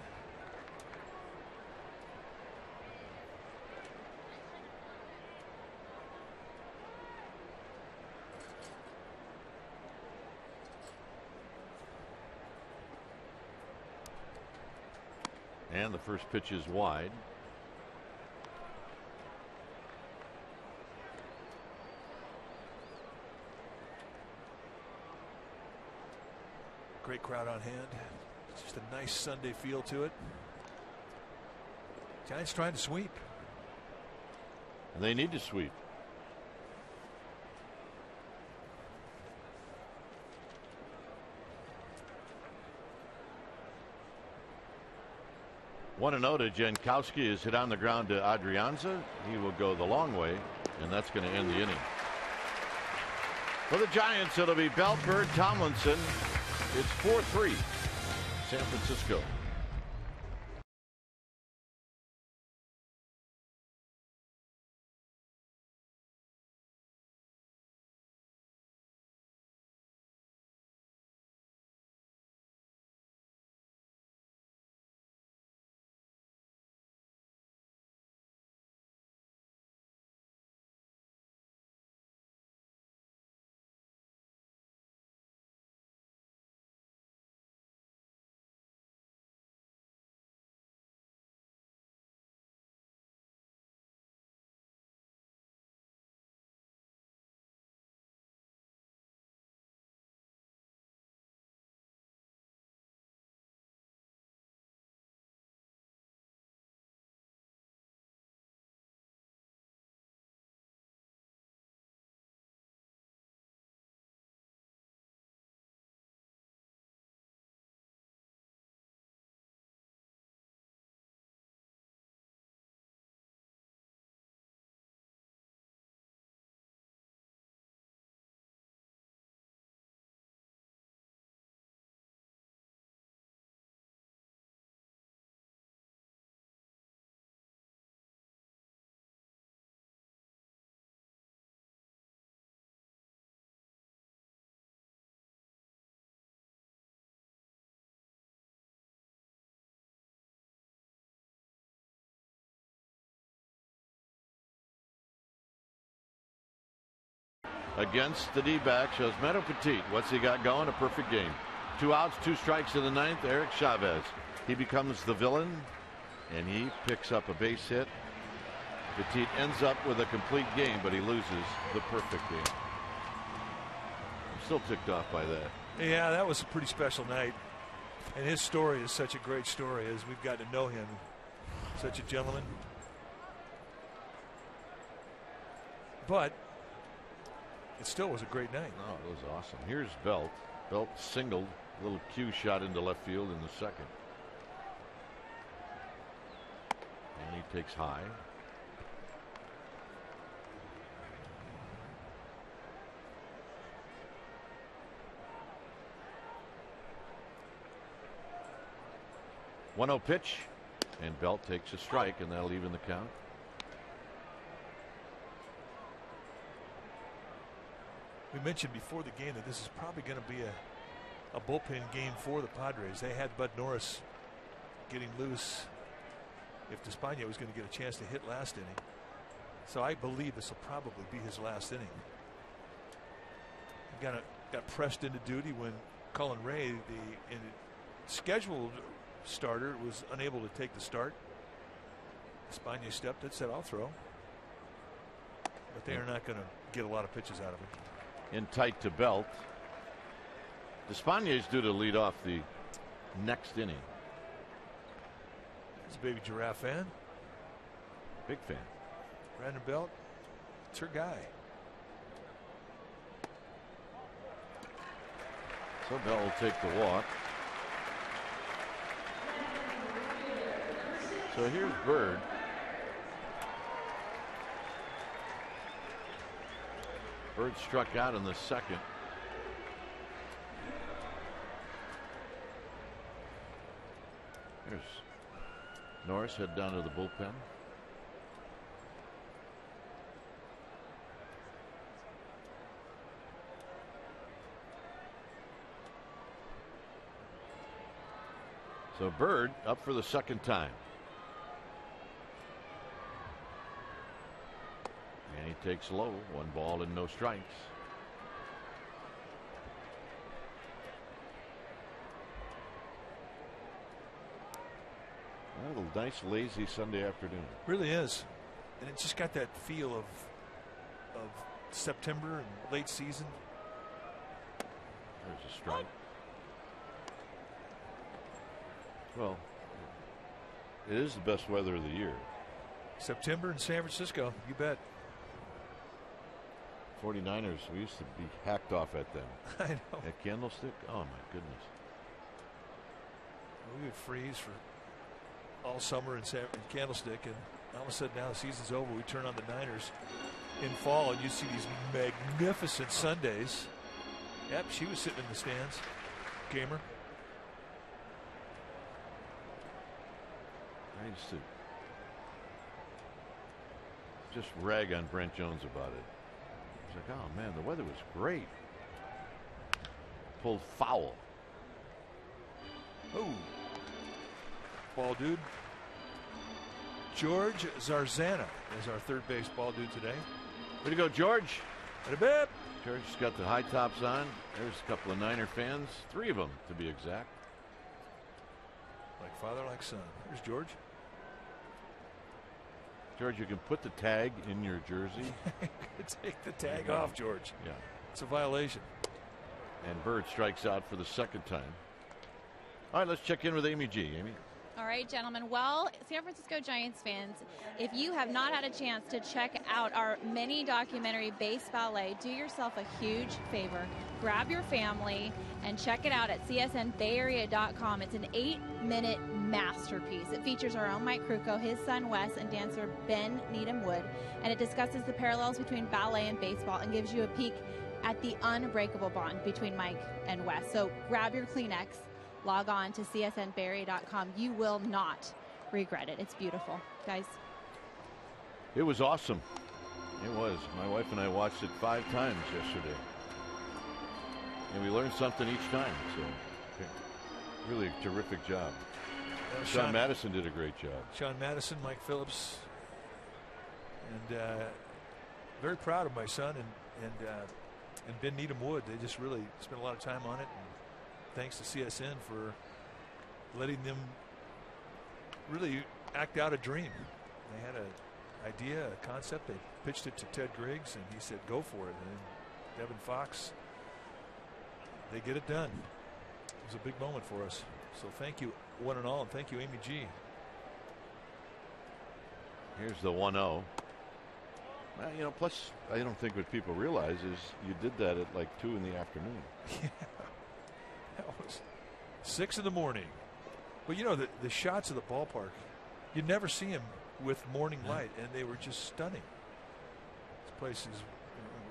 And the first pitch is wide. crowd on hand. It's just a nice Sunday feel to it. Giants trying to sweep. And they need to sweep. One and oh to Jankowski is hit on the ground to Adrianza. He will go the long way, and that's going to end the inning. For the Giants, it'll be Belt, Bird, Tomlinson. It's 4-3 San Francisco. Against the D-backs, Osmedo Petit. What's he got going? A perfect game. 2 outs, 2 strikes in the ninth. Eric Chavez. He becomes the villain, and he picks up a base hit. Petit ends up with a complete game, but he loses the perfect game. I'm still ticked off by that. Yeah, that was a pretty special night. And his story is such a great story as we've got to know him. Such a gentleman. But it still was a great night. Oh, it was awesome. Here's Belt. Belt singled. Little cue shot into left field in the second. And he takes high. One-0 pitch, and Belt takes a strike, and that'll even the count. We mentioned before the game that this is probably going to be a bullpen game for the Padres. They had Bud Norris getting loose if Despaigne was going to get a chance to hit last inning. So I believe this will probably be his last inning. He got pressed into duty when Colin Ray, the scheduled starter, was unable to take the start. Despaigne stepped in, said, "I'll throw." But they are not going to get a lot of pitches out of him. In tight to Belt. Despaigne is due to lead off the next inning. He's a baby Giraffe fan. Big fan. Brandon Belt, it's her guy. So Belt will take the walk. So here's Bird. Bird struck out in the second. There's Norris, head down to the bullpen. So Bird up for the second time. And he takes low. 1 ball and no strikes. Well, a nice lazy Sunday afternoon. Really is. And it just got that feel of September and late season. There's a strike. Well, it is the best weather of the year. September in San Francisco, you bet. 49ers, we used to be hacked off at them. I know. At Candlestick? Oh, my goodness. We would freeze for all summer in Candlestick, and all of a sudden now the season's over. We turn on the Niners in fall, and you see these magnificent Sundays. Yep, she was sitting in the stands. Gamer. I used to just rag on Brent Jones about it. He's like, oh, man, the weather was great. Pulled foul. Oh. Ball dude. George Zarzana is our third base ball dude today. Way to go, George. Right a bit. George's got the high tops on. There's a couple of Niner fans. 3 of them, to be exact. Like father, like son. Here's George. George, you can put the tag in your jersey. Take the tag off, George. Yeah. It's a violation. And Bird strikes out for the second time. All right, let's check in with Amy G. Amy? All right, gentlemen. Well, San Francisco Giants fans, if you have not had a chance to check out our mini documentary Base Ballet, do yourself a huge favor. Grab your family and check it out at csnbayarea.com. It's an 8-minute masterpiece. It features our own Mike Krukow, his son Wes, and dancer Ben Needham Wood, and it discusses the parallels between ballet and baseball and gives you a peek at the unbreakable bond between Mike and Wes. So grab your Kleenex. Log on to csnbayarea.com. You will not regret it. It's beautiful, guys. It was awesome. It was. My wife and I watched it 5 times yesterday. And we learned something each time. So, really a terrific job. Sean Madison did a great job. Sean Madison, Mike Phillips. And very proud of my son and Ben Needham Wood. They just really spent a lot of time on it. And thanks to CSN for letting them really act out a dream. They had an idea, a concept. They pitched it to Ted Griggs, and he said, go for it. And Devin Fox, they get it done. It was a big moment for us. So thank you, one and all, and thank you, Amy G. Here's the 1-0. Well, you know, plus, I don't think what people realize is you did that at like 2 in the afternoon. Yeah. That was 6 in the morning. But you know, the shots of the ballpark, you never see them with morning light, and they were just stunning. This place is,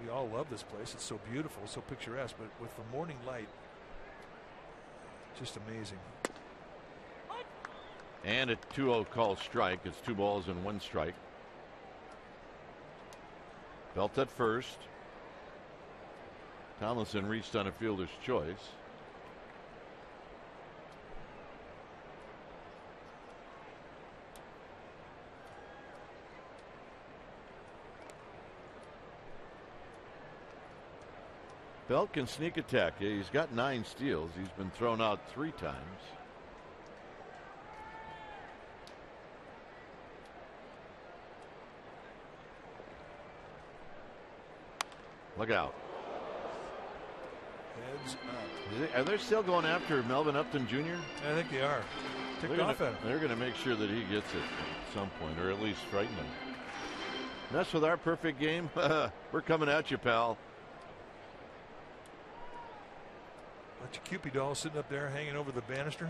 we all love this place. It's so beautiful, so picturesque, but with the morning light, just amazing. And a 2-0 call strike. It's 2 balls and 1 strike. Belt at first. Tomlinson reached on a fielder's choice. Belt can sneak attack. Yeah, he's got 9 steals. He's been thrown out 3 times. Look out. Heads up. Are they still going after Melvin Upton Jr.? I think they are. Ticked off at him. They're going to make sure that he gets it at some point, or at least frighten him. Mess with our perfect game? We're coming at you, pal. Bunch of Cupid dolls sitting up there hanging over the banister.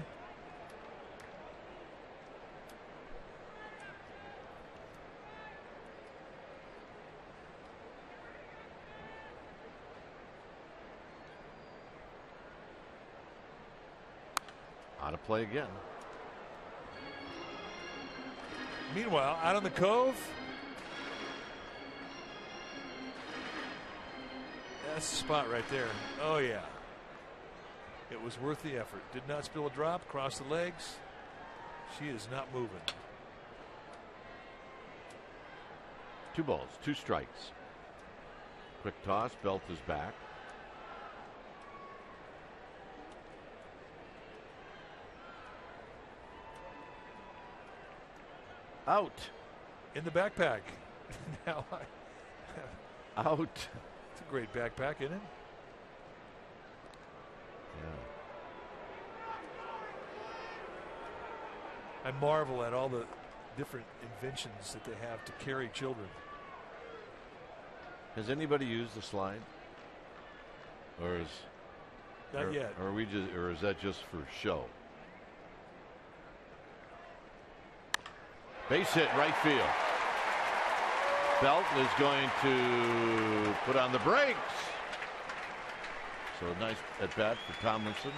On to play again. Meanwhile, out on the Cove, that's the spot right there. Oh yeah, it was worth the effort. Did not spill a drop. Crossed the legs. She is not moving. 2 balls, 2 strikes. Quick toss. Belt is back. Out. In the backpack. Now Out. It's a great backpack, isn't it? Yeah. I marvel at all the different inventions that they have to carry children. Has anybody used the slide? Or is not yet? Or is that just for show? Base hit, right field. Belt is going to put on the brakes. So nice at bat for Tomlinson.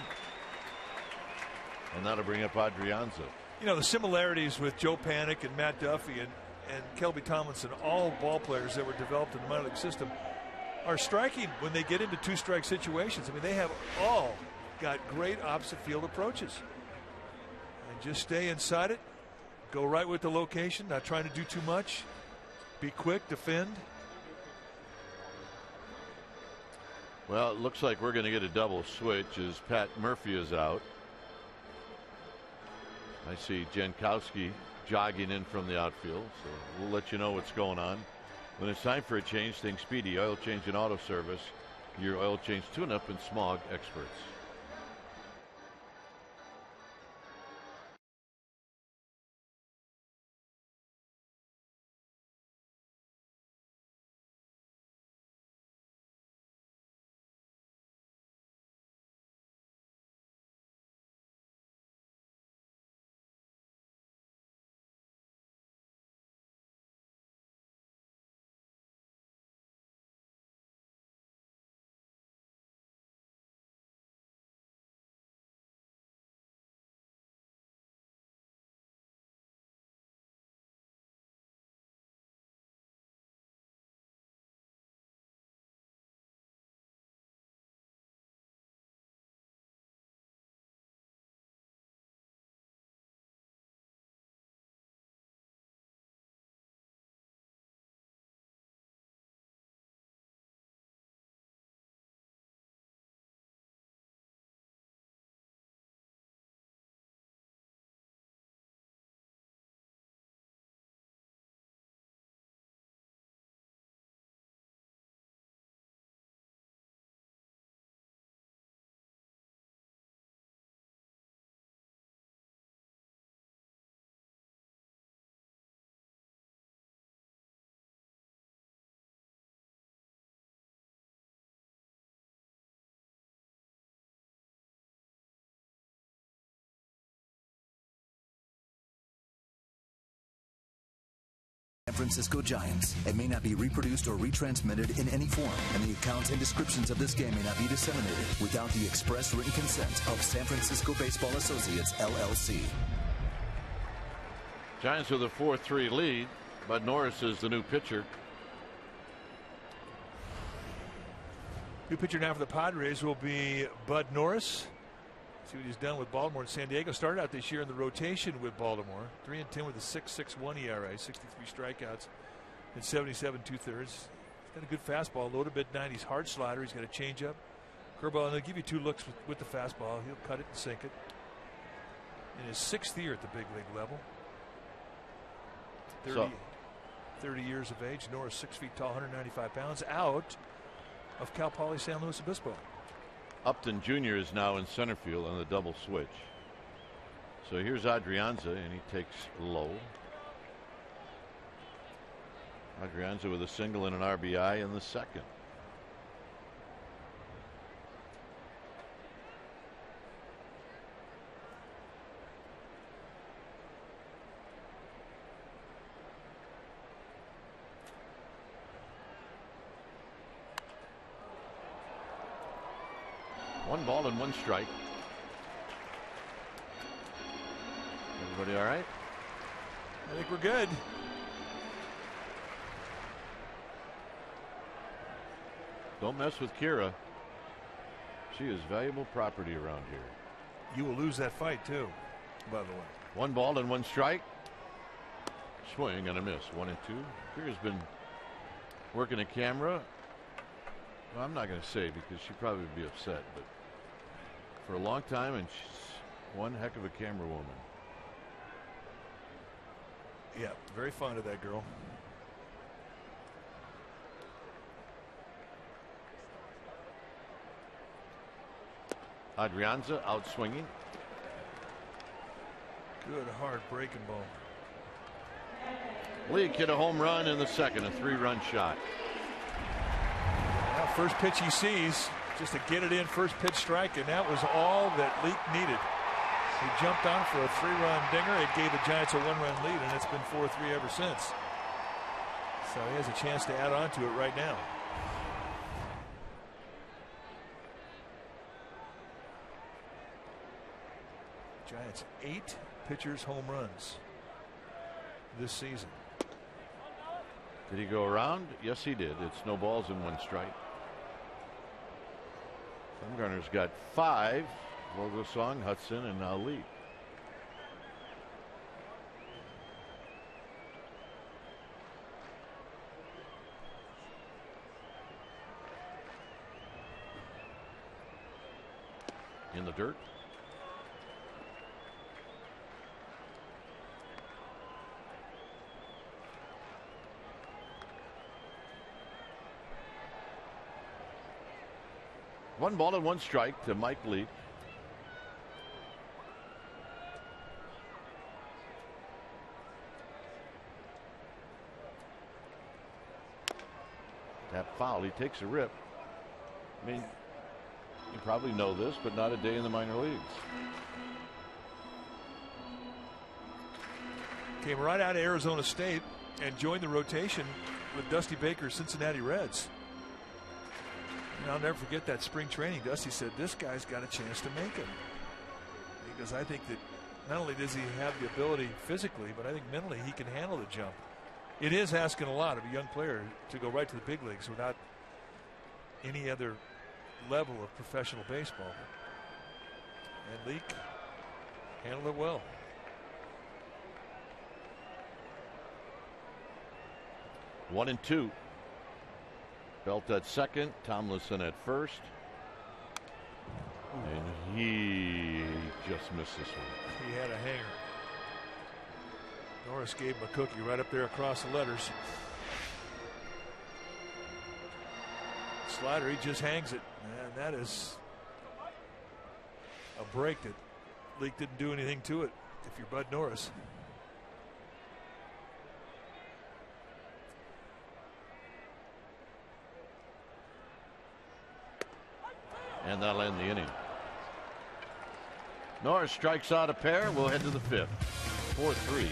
And that'll bring up Adrianza. You know, the similarities with Joe Panik and Matt Duffy and Kelby Tomlinson, all ball players that were developed in the minor league system, are striking when they get into two-strike situations. I mean, they have all got great opposite field approaches. And just stay inside it, go right with the location, not trying to do too much, be quick, defend. Well, it looks like we're going to get a double switch as Pat Murphy is out. I see Jankowski jogging in from the outfield, so we'll let you know what's going on. When it's time for a change, think Speedy Oil Change and Auto Service, your oil change tune-up and smog experts. San Francisco Giants. It may not be reproduced or retransmitted in any form, and the accounts and descriptions of this game may not be disseminated without the express written consent of San Francisco Baseball Associates, LLC. Giants with a 4-3 lead, but Norris is the new pitcher. New pitcher now for the Padres will be Bud Norris. See what he's done with Baltimore and San Diego. Started out this year in the rotation with Baltimore. 3-10 with a 6.61 ERA, 63 strikeouts, and 77 2/3. He's got a good fastball, low to mid 90s, hard slider. He's got a changeup, curveball, and they'll give you two looks with the fastball. He'll cut it and sink it. In his 6th year at the big league level. 30 years of age. Norris 6 feet tall, 195 pounds. Out of Cal Poly San Luis Obispo. Upton Jr. is now in center field on the double switch. So here's Adrianza, and he takes low. Adrianza with a single and an RBI in the 2nd. One ball and one strike. Everybody all right? I think we're good. Don't mess with Kira. She is valuable property around here. You will lose that fight too, by the way. One ball and one strike. Swing and a miss. 1-2. Kira's been working a camera. Well, I'm not going to say because she'd probably be upset, but for a long time, and she's one heck of a camera woman. Yeah, very fond of that girl. Adrianza out swinging. Good hard breaking ball. Leake hit a home run in the second, a 3-run shot. Now first pitch he sees, just to get it in, first pitch strike, and that was all that Leake needed. He jumped on for a 3-run dinger. It gave the Giants a 1-run lead, and it's been 4-3 ever since. So he has a chance to add on to it right now. Giants 8 pitchers home runs this season. Did he go around? Yes, he did. It's no balls and 1 strike. Bumgarner's got 5. Vogelsong, Hudson, and now Leake. In the dirt. One ball and 1 strike to Mike Leake. That foul, he takes a rip. I mean, you probably know this, but not a day in the minor leagues. Came right out of Arizona State and joined the rotation with Dusty Baker's Cincinnati Reds. And I'll never forget that spring training. Dusty said, this guy's got a chance to make it. Because I think that not only does he have the ability physically, but I think mentally he can handle the jump. It is asking a lot of a young player to go right to the big leagues without any other level of professional baseball. And Leake handled it well. One and 2. Belt at second, Tomlinson at first. And he just missed this one. He had a hanger. Norris gave him a cookie right up there across the letters. Slider, he just hangs it. And that is a break that Leake didn't do anything to it if you're Bud Norris. And that'll end the inning. Norris strikes out a pair. We'll head to the 5th. 4-3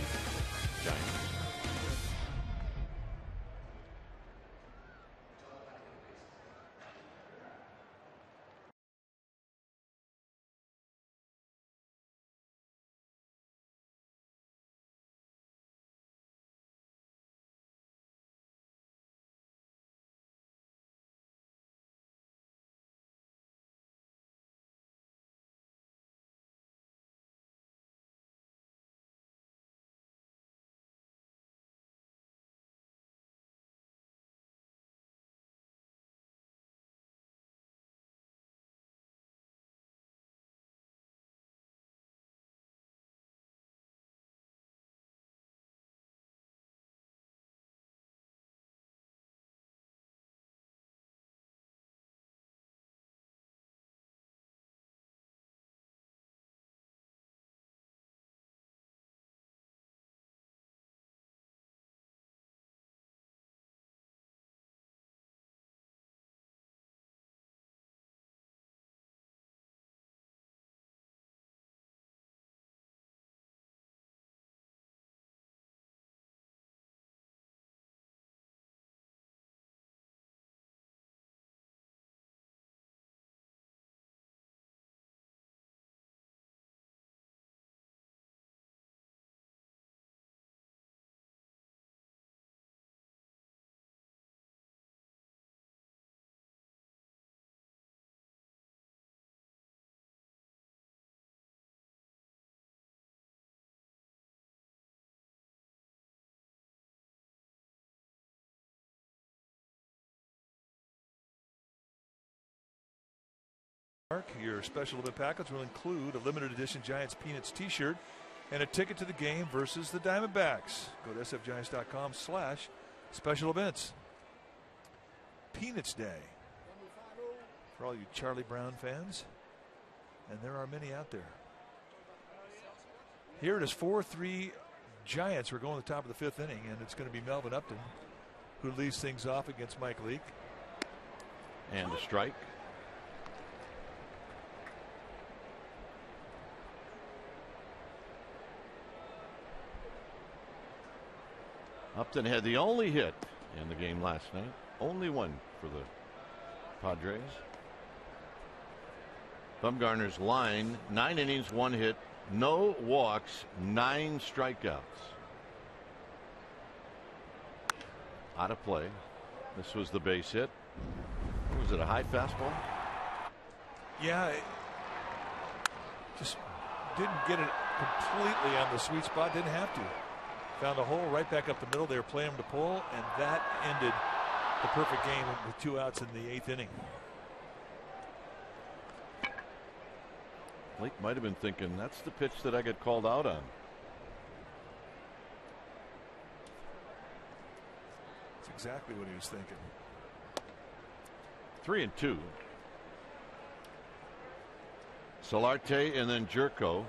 Giants. Your special event package will include a limited edition Giants Peanuts t-shirt and a ticket to the game versus the Diamondbacks. Go to sfgiants.com/special events. Peanuts Day for all you Charlie Brown fans, and there are many out there. Here it is 4-3 Giants. We're going to the top of the 5th inning, and it's going to be Melvin Upton who leads things off against Mike Leake. And a strike. Upton had the only hit in the game last night. Only one for the Padres. Bumgarner's line, 9 innings, 1 hit, no walks, 9 strikeouts. Out of play. This was the base hit. Was it a high fastball? Yeah, just didn't get it completely on the sweet spot. Didn't have to. Found a hole right back up the middle. They were playing him to pull, and that ended the perfect game with 2 outs in the 8th inning. Blake might have been thinking, that's the pitch that I get called out on. That's exactly what he was thinking. 3-2. Solarte and then Jerko.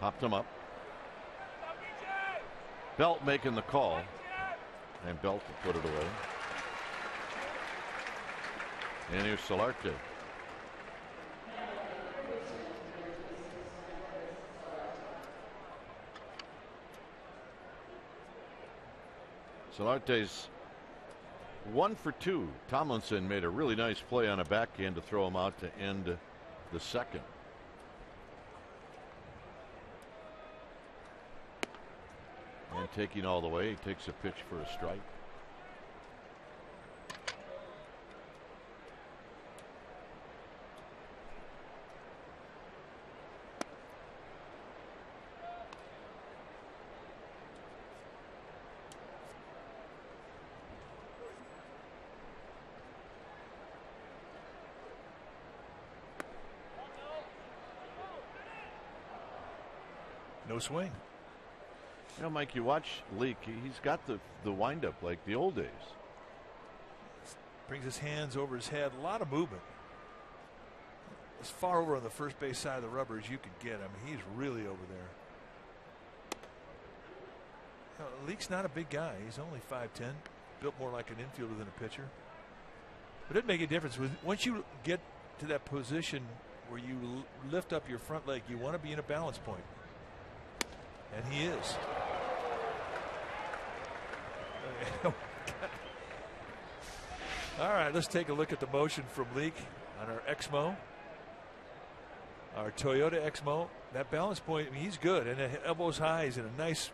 Popped him up. Belt making the call, and Belt to put it away. And here's Solarte. Solarte's 1 for 2. Tomlinson made a really nice play on a backhand to throw him out to end the 2nd. And taking all the way, he takes a pitch for a strike. No swing. You know, Mike, you watch Leake, he's got the windup like the old days. Brings his hands over his head, a lot of movement. As far over on the first base side of the rubber as you could get him. He's really over there. You know, Leake's not a big guy. He's only 5'10", built more like an infielder than a pitcher. But it'd make a difference. Once you get to that position where you lift up your front leg, you want to be in a balance point. And he is. All right, let's take a look at the motion from Leake on our Exmo. Our Toyota Exmo. That balance point, I mean, he's good. And elbows high. He's in a nice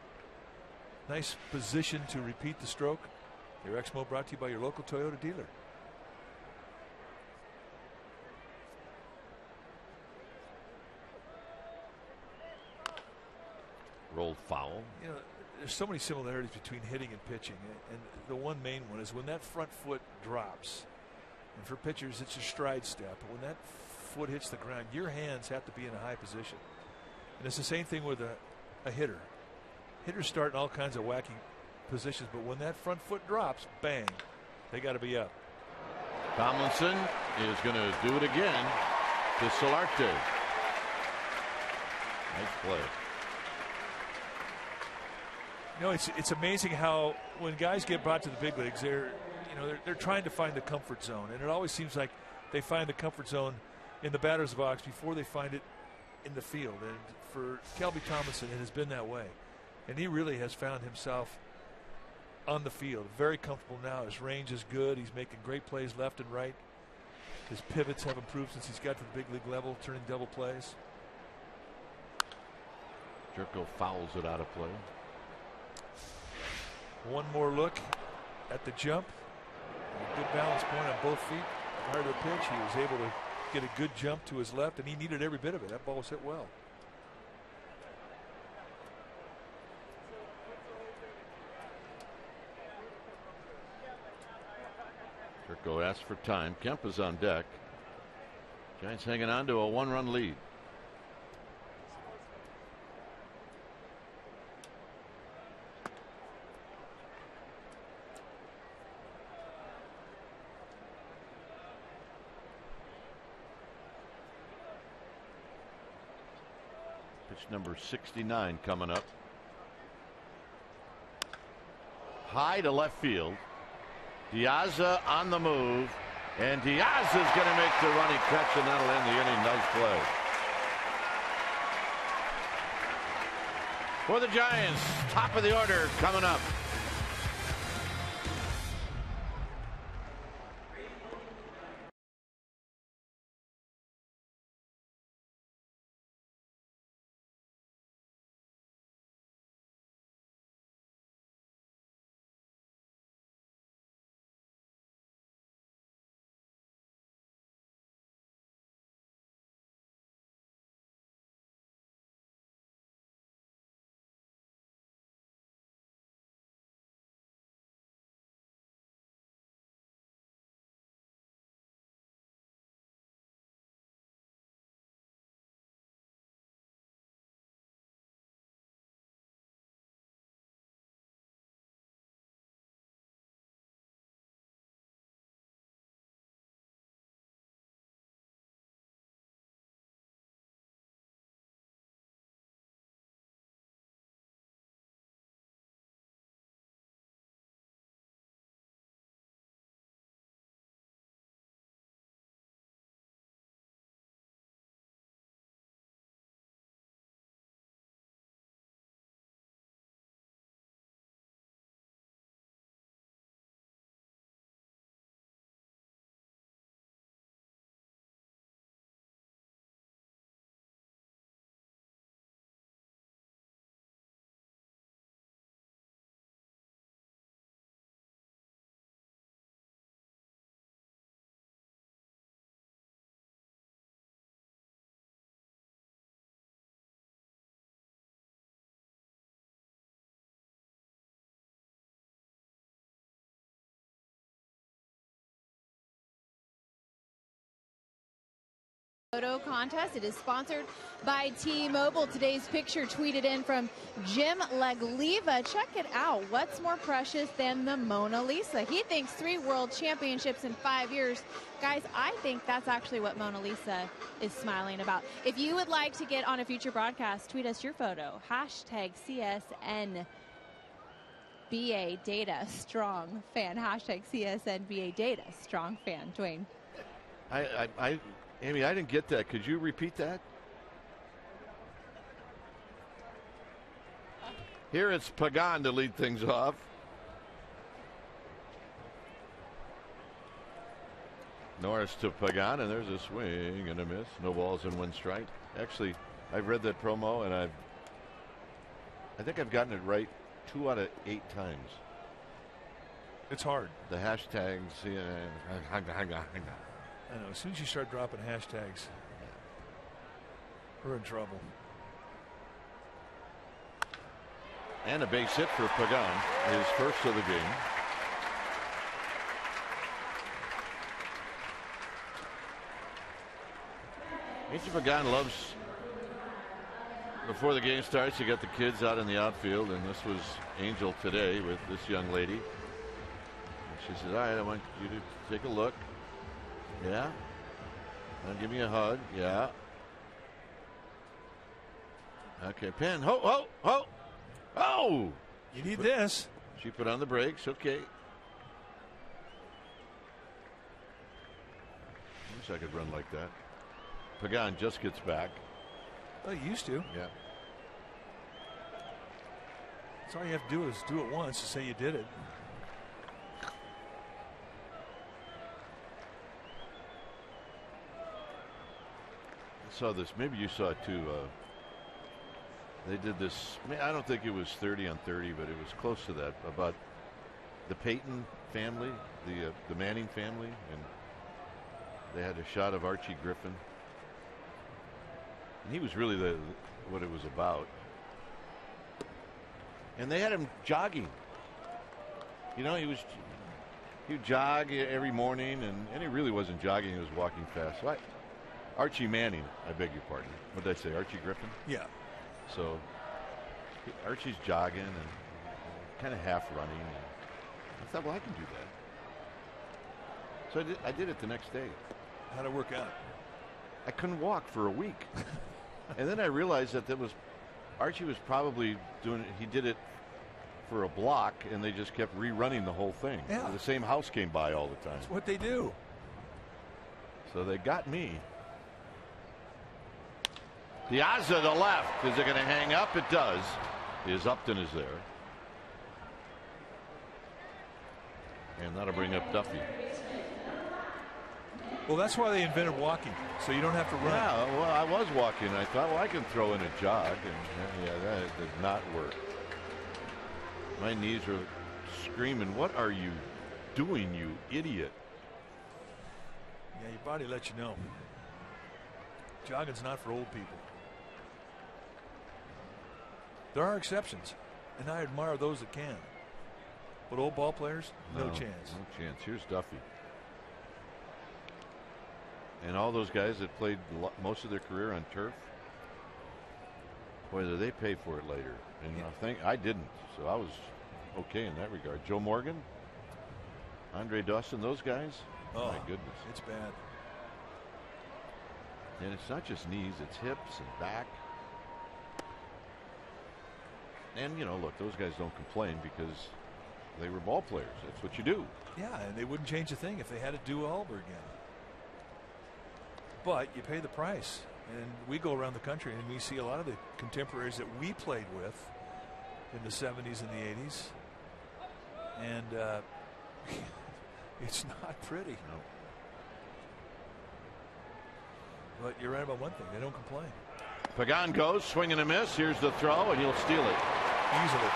position to repeat the stroke. Your Exmo brought to you by your local Toyota dealer. Rolled foul. You know, there's so many similarities between hitting and pitching, and the one main one is when that front foot drops. And for pitchers, it's a stride step. But when that foot hits the ground, your hands have to be in a high position. And it's the same thing with a hitter. Hitters start in all kinds of wacky positions, but when that front foot drops, bang, they got to be up. Tomlinson is going to do it again to Solarte. Nice play. You know, it's amazing how when guys get brought to the big leagues, they're trying to find the comfort zone, and it always seems like they find the comfort zone in the batter's box before they find it in the field. And for Kelby Tomlinson, it has been that way, and he really has found himself on the field. Very comfortable now. His range is good. He's making great plays left and right. His pivots have improved since he's got to the big league level, turning double plays. Jerko fouls it out of play. One more look at the jump. A good balance point on both feet. Prior to the pitch, he was able to get a good jump to his left, and he needed every bit of it. That ball was hit well. Jerko asks for time. Kemp is on deck. Giants hanging on to a 1-run lead. number 69 coming up. High to left field. Diaz on the move. And Diaz is going to make the running catch, and that'll end the inning. Nice play. For the Giants, top of the order coming up. Photo contest. It is sponsored by T-Mobile. Today's picture tweeted in from Jim Legliva. Check it out. What's more precious than the Mona Lisa? He thinks 3 world championships in 5 years. Guys, I think that's actually what Mona Lisa is smiling about. If you would like to get on a future broadcast, tweet us your photo. Hashtag CSNBA Data Strong Fan. Hashtag CSNBA Data Strong Fan. Dwayne. Amy, I didn't get that. Could you repeat that? Here it's Pagan to lead things off. Norris to Pagan, and there's a swing and a miss. No balls and 1 strike. Actually, I've read that promo, and I think I've gotten it right 2 out of 8 times. It's hard. The hashtags. I know. As soon as you start dropping hashtags, we're in trouble. And a base hit for Pagan, his first of the game. Angel Pagan loves, before the game starts, you got the kids out in the outfield, and this was Angel today with this young lady. And she said, all right, I want you to take a look. Yeah. Give me a hug. Yeah. Okay, Penn. Ho, ho, ho. Oh! You need this. She put on the brakes. Okay. I wish I could run like that. Pagan just gets back. Oh, you used to. Yeah. That's all you have to do is do it once to say you did it. Saw this, maybe you saw it too. They did this, I don't think it was 30 on 30, but it was close to that, about the Peyton family, the Manning family, and they had a shot of Archie Griffin, and he was really what it was about. And they had him jogging. You know, he would jog every morning, and he really wasn't jogging, he was walking fast. So Archie Manning, I beg your pardon. What did I say, Archie Griffin? Yeah. So Archie's jogging and kind of half running. And I thought, well, I can do that. So I did it the next day. How'd it work out? I couldn't walk for a week. And then I realized that was Archie was probably doing it. He did it for a block, and they just kept rerunning the whole thing. Yeah. The same house came by all the time. That's what they do. So they got me. Piazza to left. Is it going to hang up? It does. Is Upton is there. And that'll bring up Duffy. Well, that's why they invented walking, so you don't have to run. Yeah, well, I was walking. I thought, well, I can throw in a jog. And yeah, that did not work. My knees are screaming, what are you doing, you idiot? Yeah, your body lets you know. Jogging's not for old people. There are exceptions, and I admire those that can. But old ball players, no chance. No chance. Here's Duffy. And all those guys that played most of their career on turf, boy, they pay for it later. And I think I didn't, so I was okay in that regard. Joe Morgan, Andre Dawson, those guys. Oh, my goodness. It's bad. And it's not just knees, it's hips and back. And, you know, look, those guys don't complain because they were ball players. That's what you do. Yeah, and they wouldn't change a thing if they had to do it all over again. But you pay the price. And we go around the country and we see a lot of the contemporaries that we played with in the 70s and the 80s. And it's not pretty. No. But you're right about one thing. They don't complain. Pagan goes, swing and a miss. Here's the throw, and he'll steal it. Easily.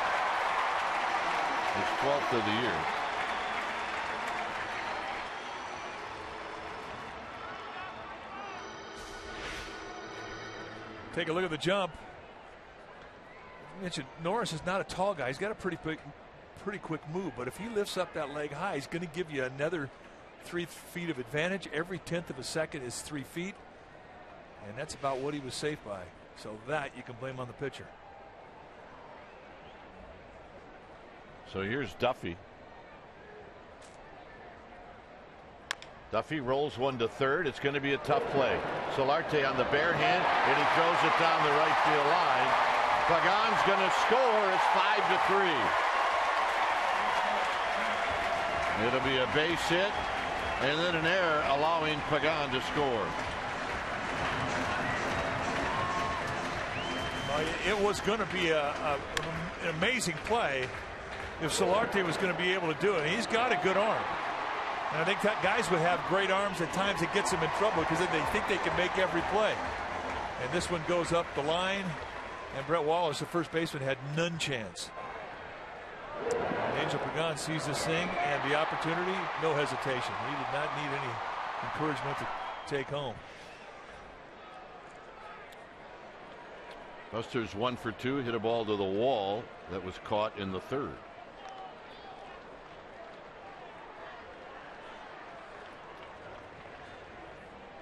His 12th of the year. Take a look at the jump. I mentioned Norris is not a tall guy. He's got a pretty quick move, but if he lifts up that leg high, he's going to give you another 3 feet of advantage. Every 1/10 of a second is 3 feet, and that's about what he was safe by. So that you can blame on the pitcher. So here's Duffy. Duffy rolls one to third. It's going to be a tough play. Solarte on the bare hand, and he throws it down the right field line. Pagan's going to score. It's 5-3. It'll be a base hit, and then an error allowing Pagan to score. It was going to be an amazing play if Solarte was going to be able to do it. He's got a good arm. And I think that guys would have great arms at times. It gets them in trouble because then they think they can make every play. And this one goes up the line. And Brett Wallace, the first baseman, had none chance. And Angel Pagan sees this thing and the opportunity, no hesitation. He did not need any encouragement to take home. Buster's 1 for 2, hit a ball to the wall that was caught in the third.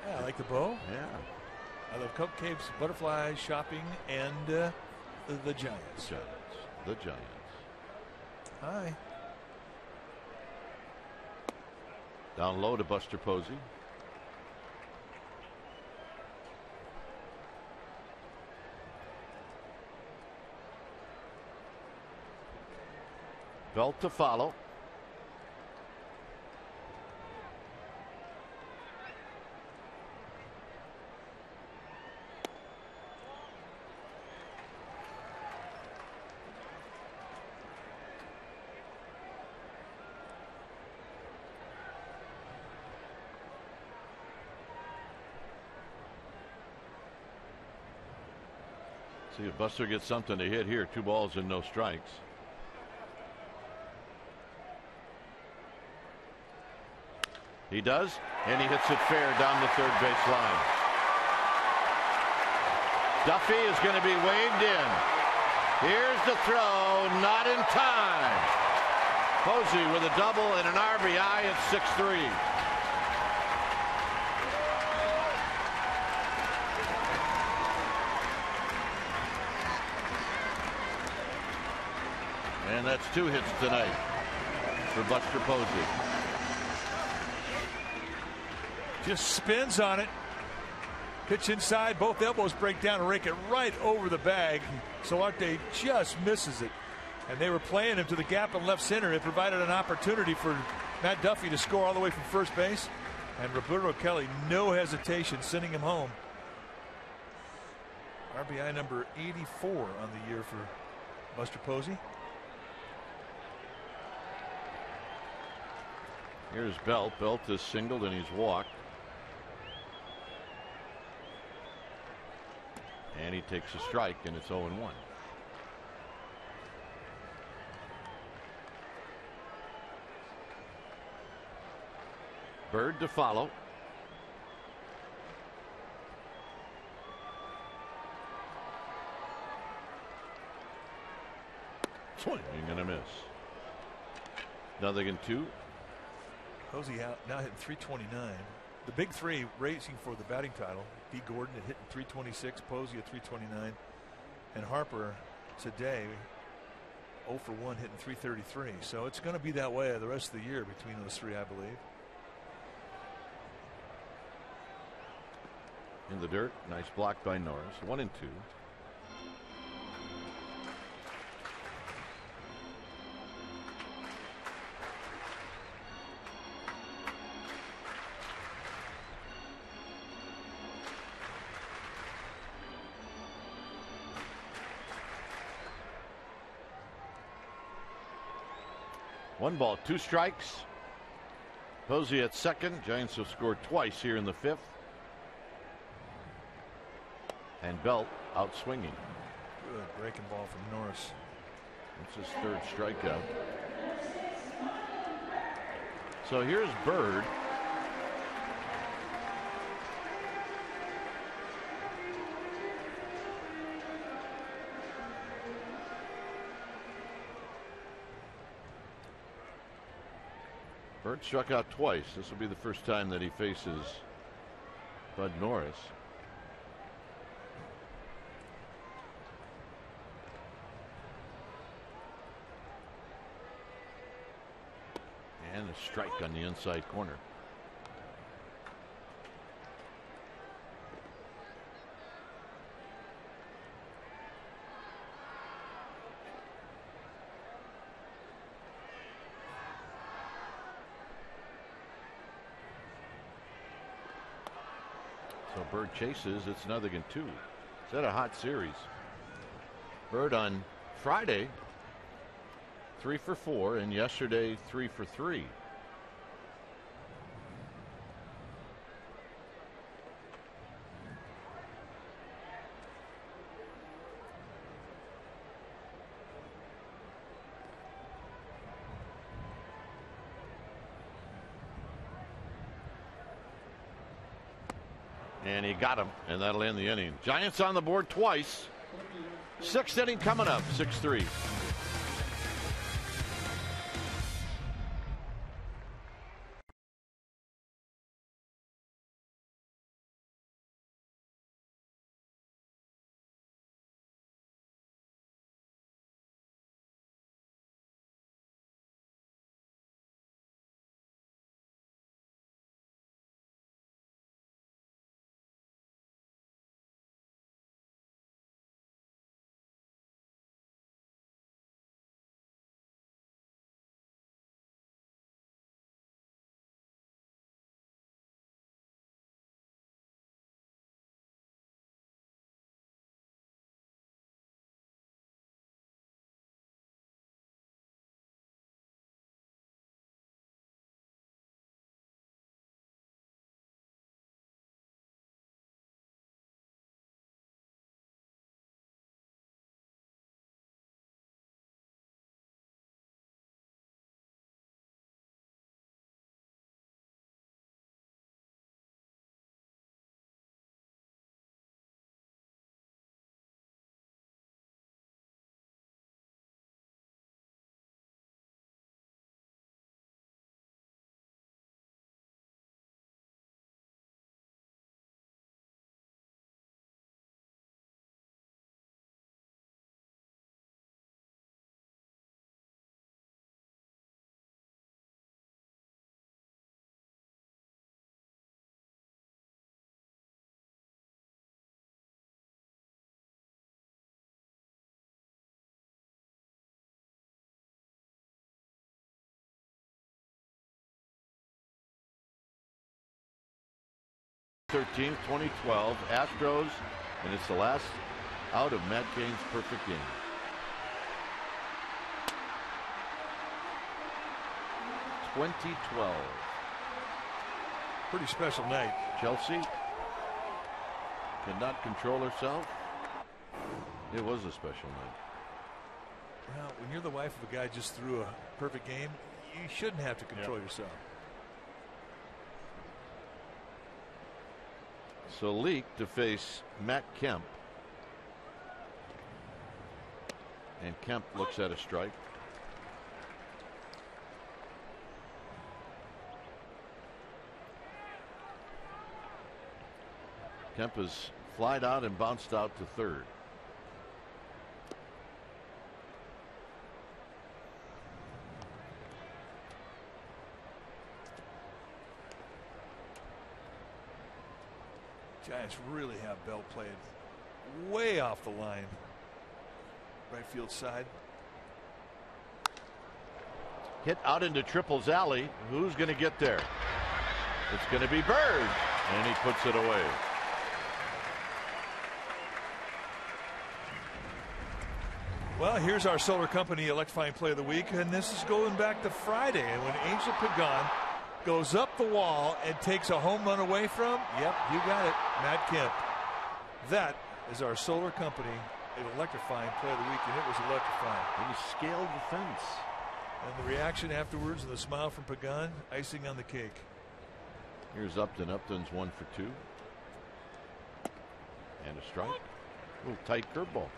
Yeah, I like the bow. Yeah. I love cupcakes, butterflies, shopping, and the Giants. The Giants. Hi. Down low to Buster Posey. Belt to follow. See if Buster gets something to hit here. 2 balls and no strikes. He does, and he hits it fair down the third base line. Duffy is going to be waved in. Here's the throw, not in time. Posey with a double and an RBI at 6-3. And that's 2 hits tonight for Buster Posey. Just spins on it. Pitch inside, both elbows break down and rake it right over the bag. Solarte just misses it. And they were playing him to the gap in left center. It provided an opportunity for Matt Duffy to score all the way from first base. And Roberto Kelly, no hesitation, sending him home. RBI number 84 on the year for Buster Posey. Here's Belt. Belt is singled and he's walked. And he takes a strike, and it's 0-1. Bird to follow. Swing and a miss. 0-2. Posey out now hitting 329. The big three racing for the batting title. B. Gordon at hitting 326, Posey at 329, and Harper today 0 for 1 hitting 333. So it's going to be that way the rest of the year between those three, I believe. In the dirt, nice block by Norris. 1-2. One ball, two strikes. Posey at second. Giants have scored twice here in the fifth. And Belt out swinging. Good breaking ball from Norris. It's his third strikeout. So here's Bird. Bird struck out twice. This will be the first time that he faces Bud Norris. And a strike on the inside corner. So Bird chases. It's 0-2. Is that a hot series? Bird on Friday 3 for 4, and yesterday 3 for 3. And he got him, and that'll end the inning. Giants on the board twice. Sixth inning coming up, 6-3. 13th, 2012, Astros, and it's the last out of Matt Cain's perfect game. (2012). Pretty special night. Chelsea cannot control herself. It was a special night. Well, when you're the wife of a guy just threw a perfect game, you shouldn't have to control yourself. So Leake to face Matt Kemp. And Kemp looks at a strike. Kemp has flied out and bounced out to third. Giants really have Bell played way off the line. Right field side. Hit out into Triple's alley. Who's going to get there? It's going to be Bird. And he puts it away. Well, here's our Solar Company electrifying play of the week, and this is going back to Friday when Angel Pagan goes up the wall and takes a home run away from, yep, you got it, Matt Kemp. That is our Solar Company electrifying play of the week, and it was electrifying. He scaled the fence. And the reaction afterwards and the smile from Pagan, icing on the cake. Here's Upton. Upton's 1 for 2. And a strike. A little tight curveball.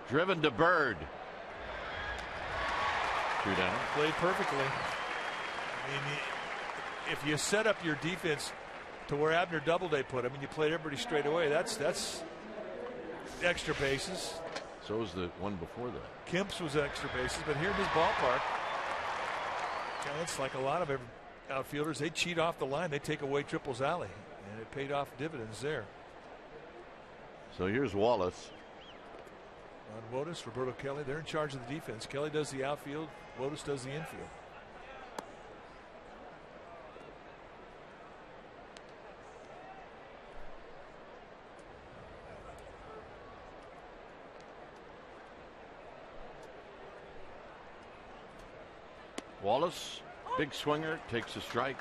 Driven to Bird. 2 down. Played perfectly. I mean, if you set up your defense to where Abner Doubleday put him and you played everybody straight away, that's extra bases. So was the one before that. Kemp's was extra bases, but here in this ballpark, Giants, like a lot of outfielders, they cheat off the line. They take away Triple's alley, and it paid off dividends there. So here's Wallace. On Wotus, Roberto Kelly, they're in charge of the defense. Kelly does the outfield, Wotus does the infield. Wallace, big swinger, takes a strike.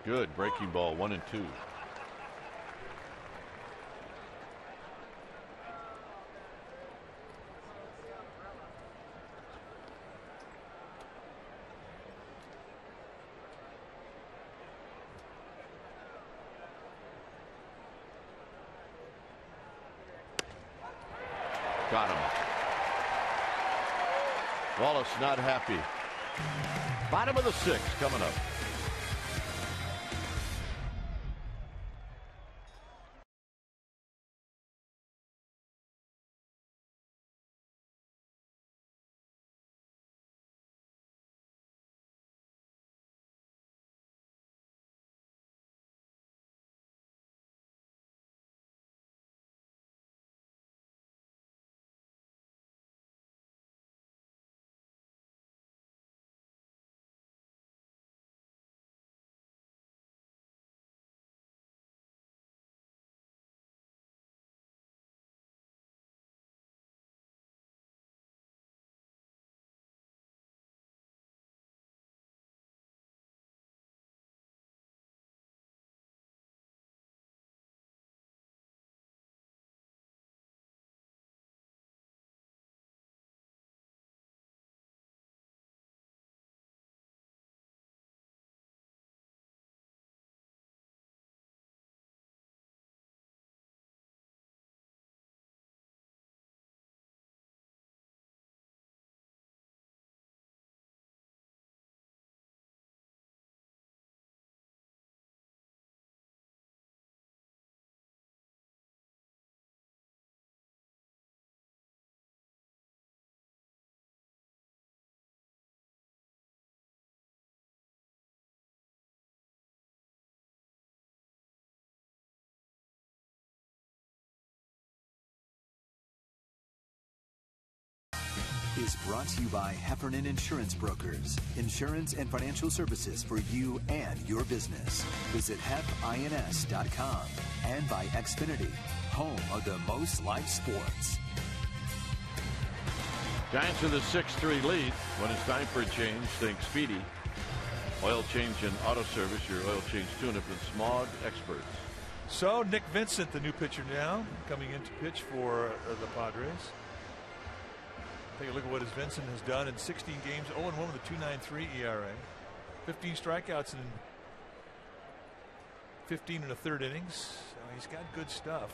Good breaking ball, 1 and 2. Got him. Wallace not happy. Bottom of the 6th coming up. is brought to you by Heffernan Insurance Brokers. Insurance and financial services for you and your business. Visit hefins.com. And by Xfinity, home of the most live sports. Giants with a 6-3 lead. When it's time for a change, think Speedy. Oil change and auto service, your oil change tune-up and smog experts. So Nick Vincent, the new pitcher now, coming in to pitch for the Padres. Take a look at what Vincent has done in 16 games. 0-1 with a 2.93 ERA. 15 strikeouts in 15 and a third innings. So he's got good stuff.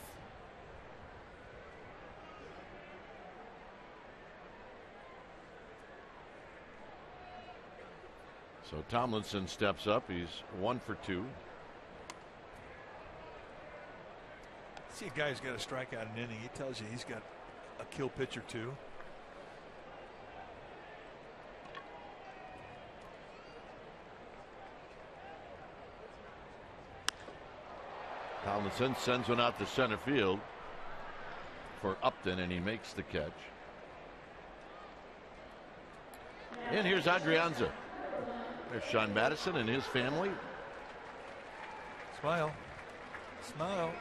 So Tomlinson steps up. He's 1 for 2. See a guy who's got a strikeout an inning. He tells you he's got a kill pitch or two. Tomlinson sends one out to center field for Upton, and he makes the catch. And here's Adrianza. There's Sean Madison and his family. Smile. Smile.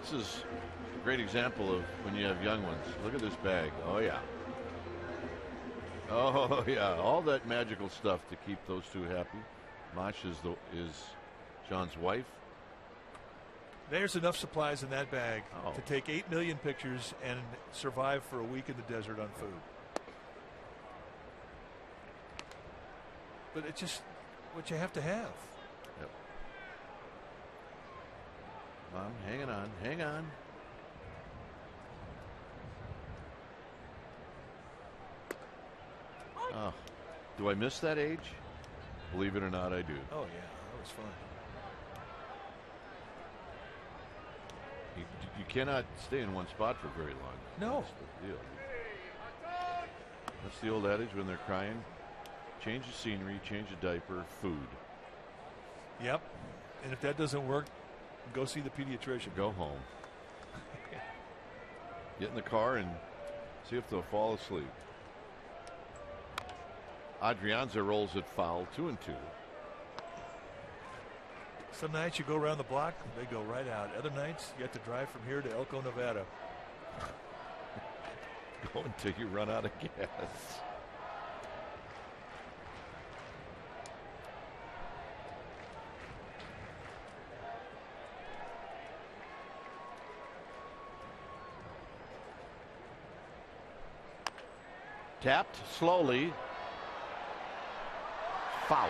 This is a great example of when you have young ones. Look at this bag. Oh, yeah. Oh, yeah. All that magical stuff to keep those two happy. Mosh is John's wife. There's enough supplies in that bag to take 8 million pictures and survive for a week in the desert on food. But it's just what you have to have. Yep. Mom, hanging on, hang on. Oh, do I miss that age? Believe it or not, I do. Oh yeah, that was fun. You cannot stay in one spot for very long. No. That's the deal. That's the old adage when they're crying. Change the scenery, change the diaper, food. Yep. And if that doesn't work, go see the pediatrician. Go home. Get in the car and see if they'll fall asleep. Adrianza rolls it foul, 2-2. Some nights you go around the block, they go right out. Other nights you have to drive from here to Elko, Nevada. Go until you run out of gas. Tapped slowly. Foul.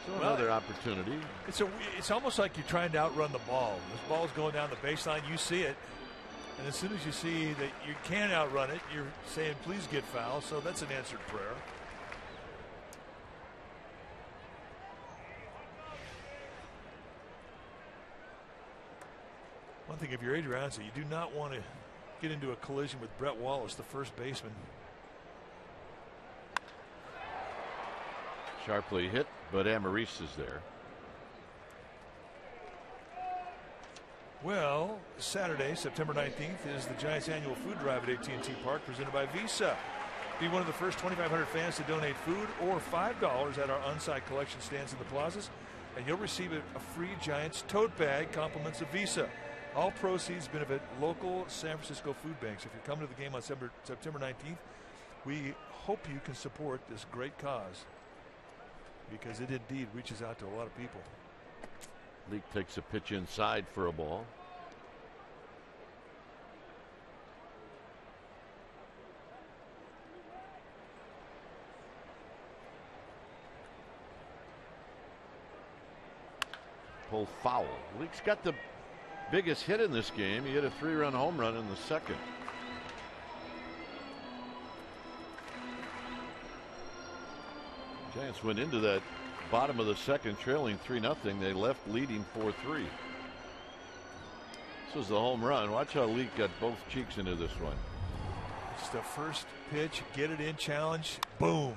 So another opportunity. It's almost like you're trying to outrun the ball. This ball's going down the baseline. You see it. And as soon as you see that you can't outrun it, you're saying, please get foul. So that's an answered prayer. One thing, if you're Adrianza, you do not want to get into a collision with Brett Wallace, the first baseman. Sharply hit, but Amaris is there. Well, Saturday, September 19th, is the Giants' annual food drive at AT&T Park, presented by Visa. Be one of the first 2,500 fans to donate food or $5 at our on-site collection stands in the plazas, and you'll receive a free Giants tote bag, compliments of Visa. All proceeds benefit local San Francisco food banks. If you're coming to the game on September 19th, we hope you can support this great cause, because it indeed reaches out to a lot of people. Leak takes a pitch inside for a ball. Pull foul. Leak's got the biggest hit in this game. He hit a 3-run home run in the second. Giants went into that bottom of the second trailing 3-0. They left leading 4-3. This was the home run. Watch how Leak got both cheeks into this one. It's the first pitch, get it in, challenge, boom.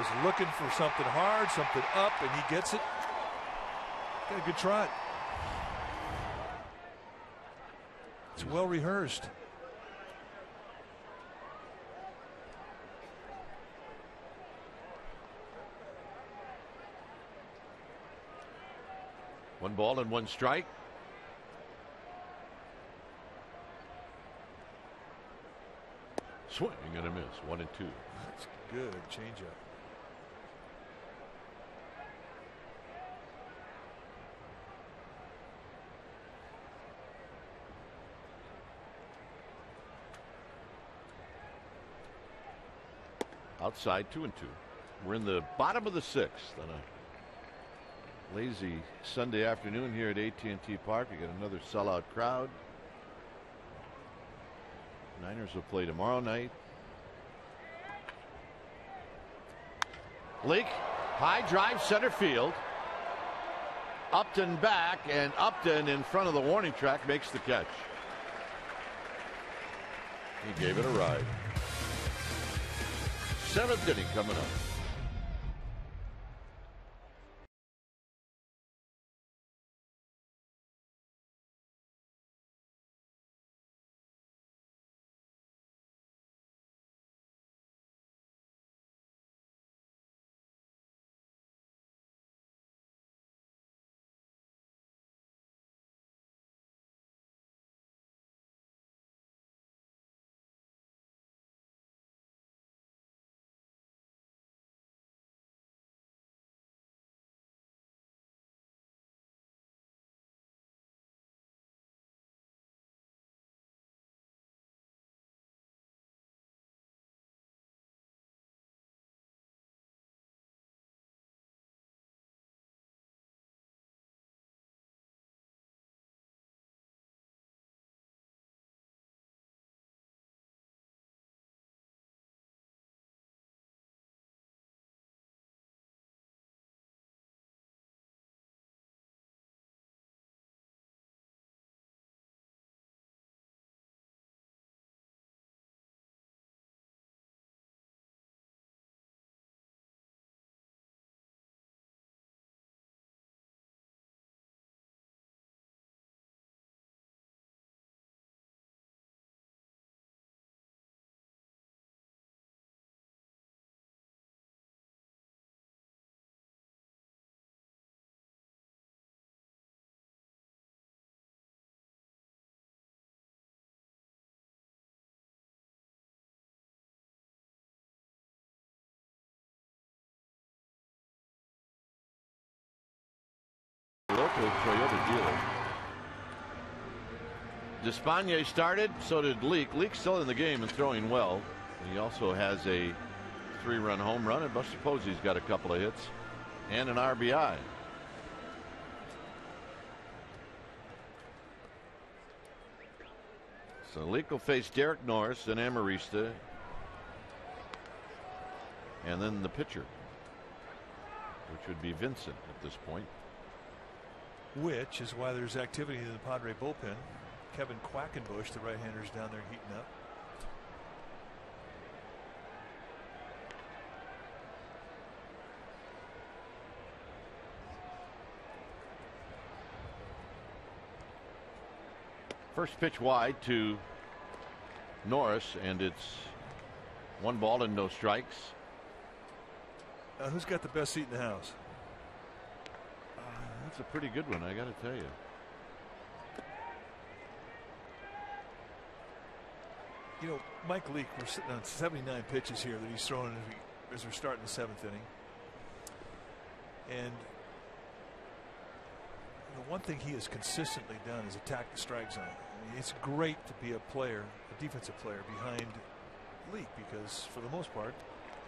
was looking for something hard, something up, and he gets it. Got a good trot. It's well rehearsed. One ball and one strike. Swing and a miss. 1-2. That's good changeup. Outside 2-2. We're in the bottom of the sixth on a lazy Sunday afternoon here at AT&T Park. We got another sellout crowd. Niners will play tomorrow night. Leak, high drive center field. Upton back, and Upton in front of the warning track makes the catch. He gave it a ride. Seventh inning coming up. Local Toyota dealer. Despaigne started, so did Leak. Leak's still in the game and throwing well. He also has a 3-run home run, and Buster Posey's got a couple of hits and an RBI. So Leak will face Derek Norris and Amarista, and then the pitcher, which would be Vincent at this point. Which is why there's activity in the Padre bullpen. Kevin Quackenbush, the right-hander's down there heating up. First pitch wide to Norris, and it's 1 ball and no strikes. Who's got the best seat in the house? That's a pretty good one, I got to tell you. You know, Mike Leake, we're sitting on 79 pitches here that he's throwing as we're starting the 7th inning. And the one thing he has consistently done is attack the strike zone. I mean, it's great to be a player, a defensive player behind Leake, because for the most part,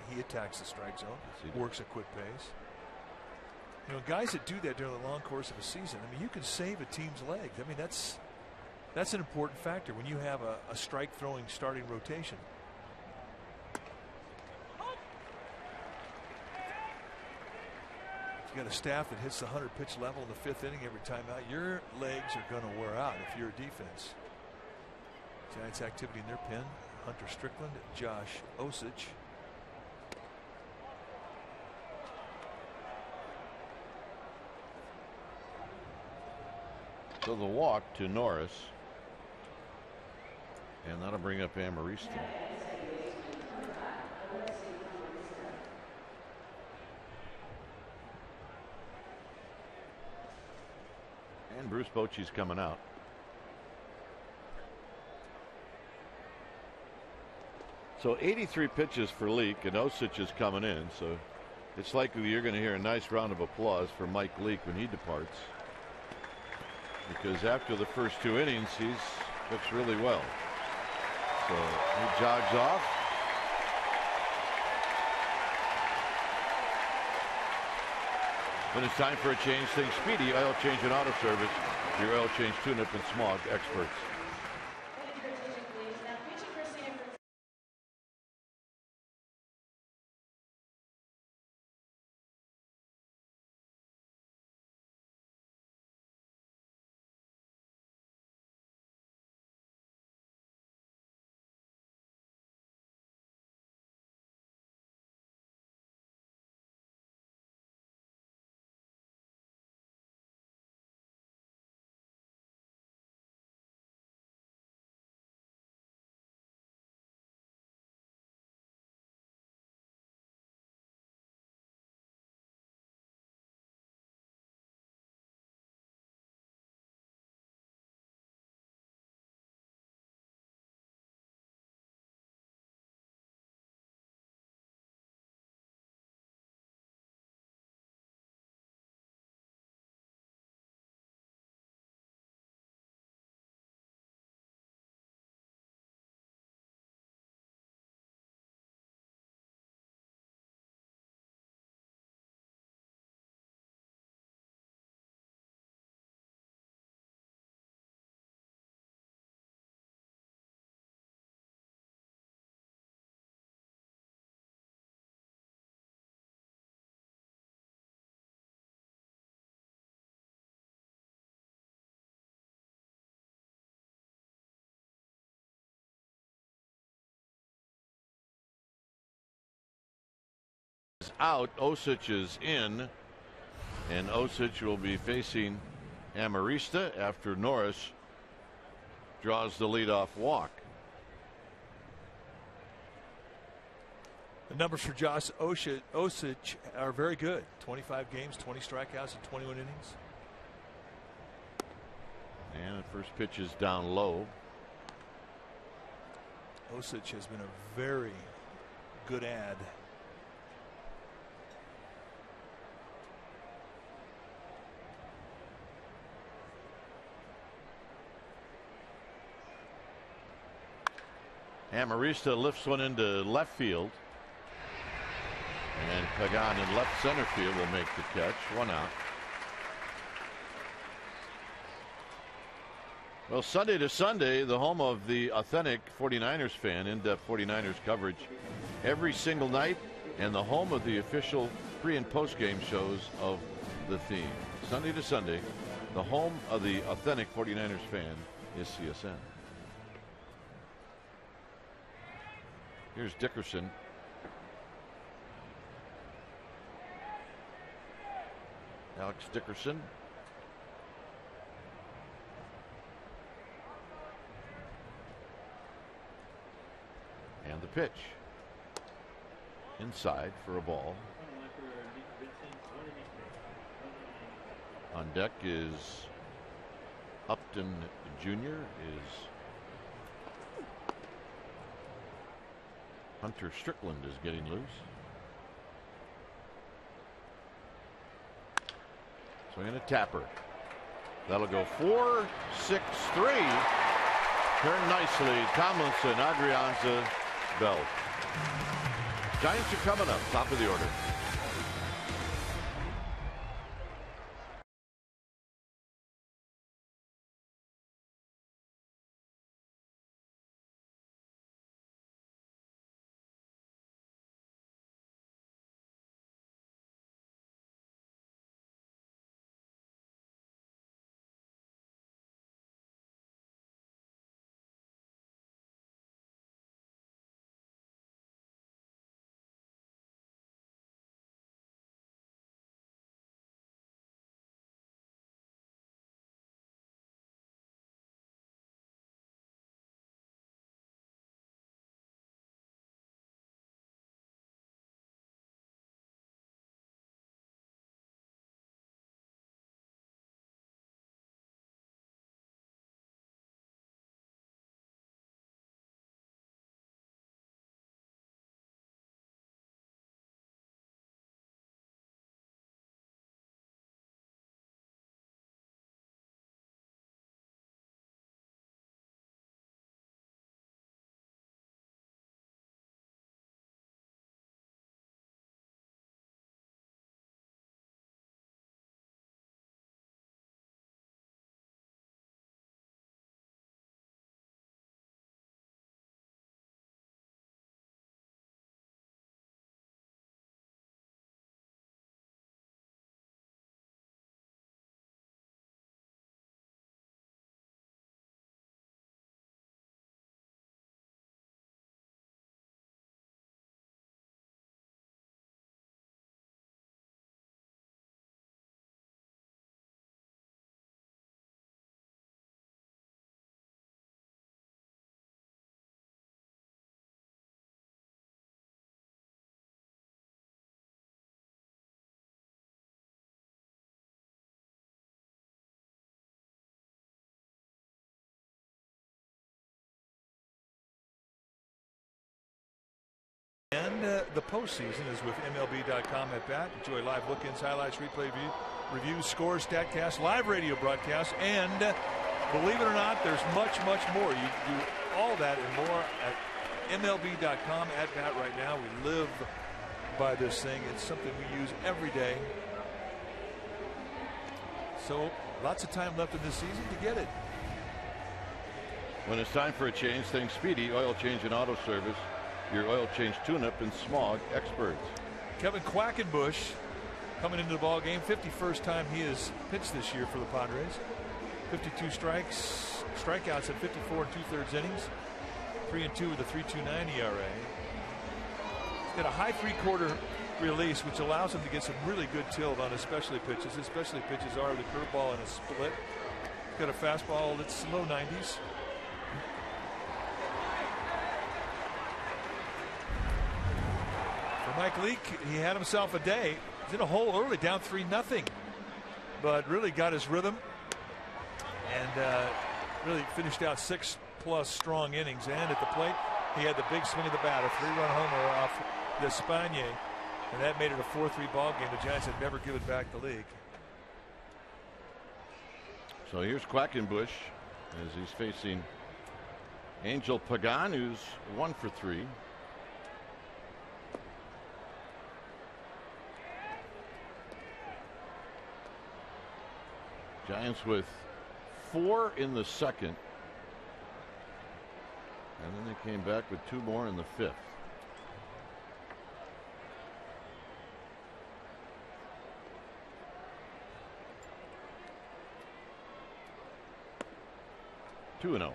he attacks the strike zone, works a quick pace. You know, guys that do that during the long course of a season, I mean, you can save a team's legs. I mean, that's an important factor when you have a strike throwing starting rotation. If you got a staff that hits the 100 pitch level in the 5th inning every time out, your legs are going to wear out if you're a defense. Giants activity in their pen. Hunter Strickland, Josh Osich. So the walk to Norris. And that'll bring up Amarista. And Bruce Bochy's coming out. So 83 pitches for Leake, and Osich is coming in. So it's likely you're going to hear a nice round of applause for Mike Leake when he departs. Because after the first 2 innings, he's pitched really well. So he jogs off. When it's time for a change, think Speedy Oil Change and Auto Service. Your oil change, tune-up, and smog experts. Out, Osich is in, and Osich will be facing Amarista after Norris draws the leadoff walk. The numbers for Josh Osich are very good. 25 games, 20 strikeouts, and 21 innings. And the first pitch is down low. Osich has been a very good ad. Amarista lifts one into left field. And Pagan in left center field will make the catch. 1 out. Well, Sunday to Sunday, the home of the authentic 49ers fan, in-depth 49ers coverage every single night, and the home of the official pre- and post-game shows of the theme. Sunday to Sunday, the home of the authentic 49ers fan is CSN. Here's Dickerson. Alex Dickerson. And the pitch. Inside for a ball. On deck is Upton Jr. Hunter Strickland is getting loose. Swinging a tapper. That'll go 4-6-3. Turned nicely. Tomlinson, Adrianza, Bell. Giants are coming up, top of the order. the postseason is with MLB.com at bat. Enjoy live look-ins, highlights, replay reviews, scores, StatCast, live radio broadcasts, and believe it or not, there's much, much more. You do all that and more at MLB.com at bat right now. We live by this thing. It's something we use every day. So lots of time left in this season to get it. When it's time for a change, think Speedy Oil Change and Auto Service. Your oil change tune-up and smog experts. Kevin Quackenbush coming into the ball game. 51st time he has pitched this year for the Padres. 52 strikeouts at 54 2/3 innings. 3-2 with a 3.29 ERA. He's got a high three-quarter release, which allows him to get some really good tilt on his specialty pitches. His specialty pitches are the curveball and a split. He's got a fastball that's low 90s. Mike Leake, he had himself a day. He's in a hole early, down 3-0, but really got his rhythm and really finished out 6+ strong innings. And at the plate, he had the big swing of the bat, a 3-run homer off Despagne, and that made it a 4-3 ball game. The Giants had never given back the league. So here's Quackenbush as he's facing Angel Pagan, who's 1 for 3. Giants with 4 in the second, and then they came back with 2 more in the 5th. Two and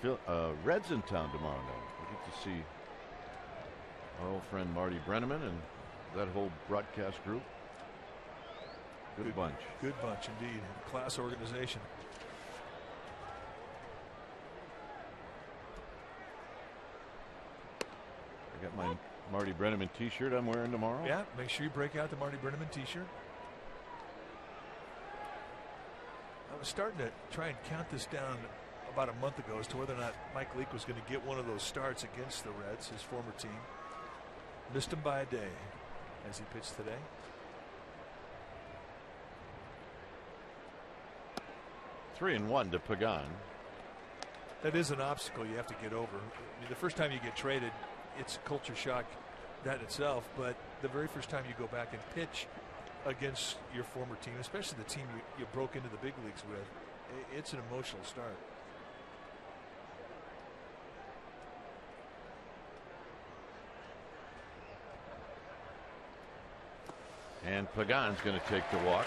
0. Reds in town tomorrow night. We get to see our old friend Marty Brenneman and that whole broadcast group. Good bunch. Good bunch indeed. Class organization. I got my Marty Brenneman t-shirt I'm wearing tomorrow. Yeah, make sure you break out the Marty Brenneman t-shirt. I was starting to try and count this down about a month ago as to whether or not Mike Leake was going to get one of those starts against the Reds, his former team. Missed him by a day as he pitched today. 3-1 to Pagan. That is an obstacle you have to get over. I mean, the first time you get traded, it's a culture shock that in itself, but the very first time you go back and pitch against your former team, especially the team you broke into the big leagues with, it's an emotional start. And Pagan's going to take the walk.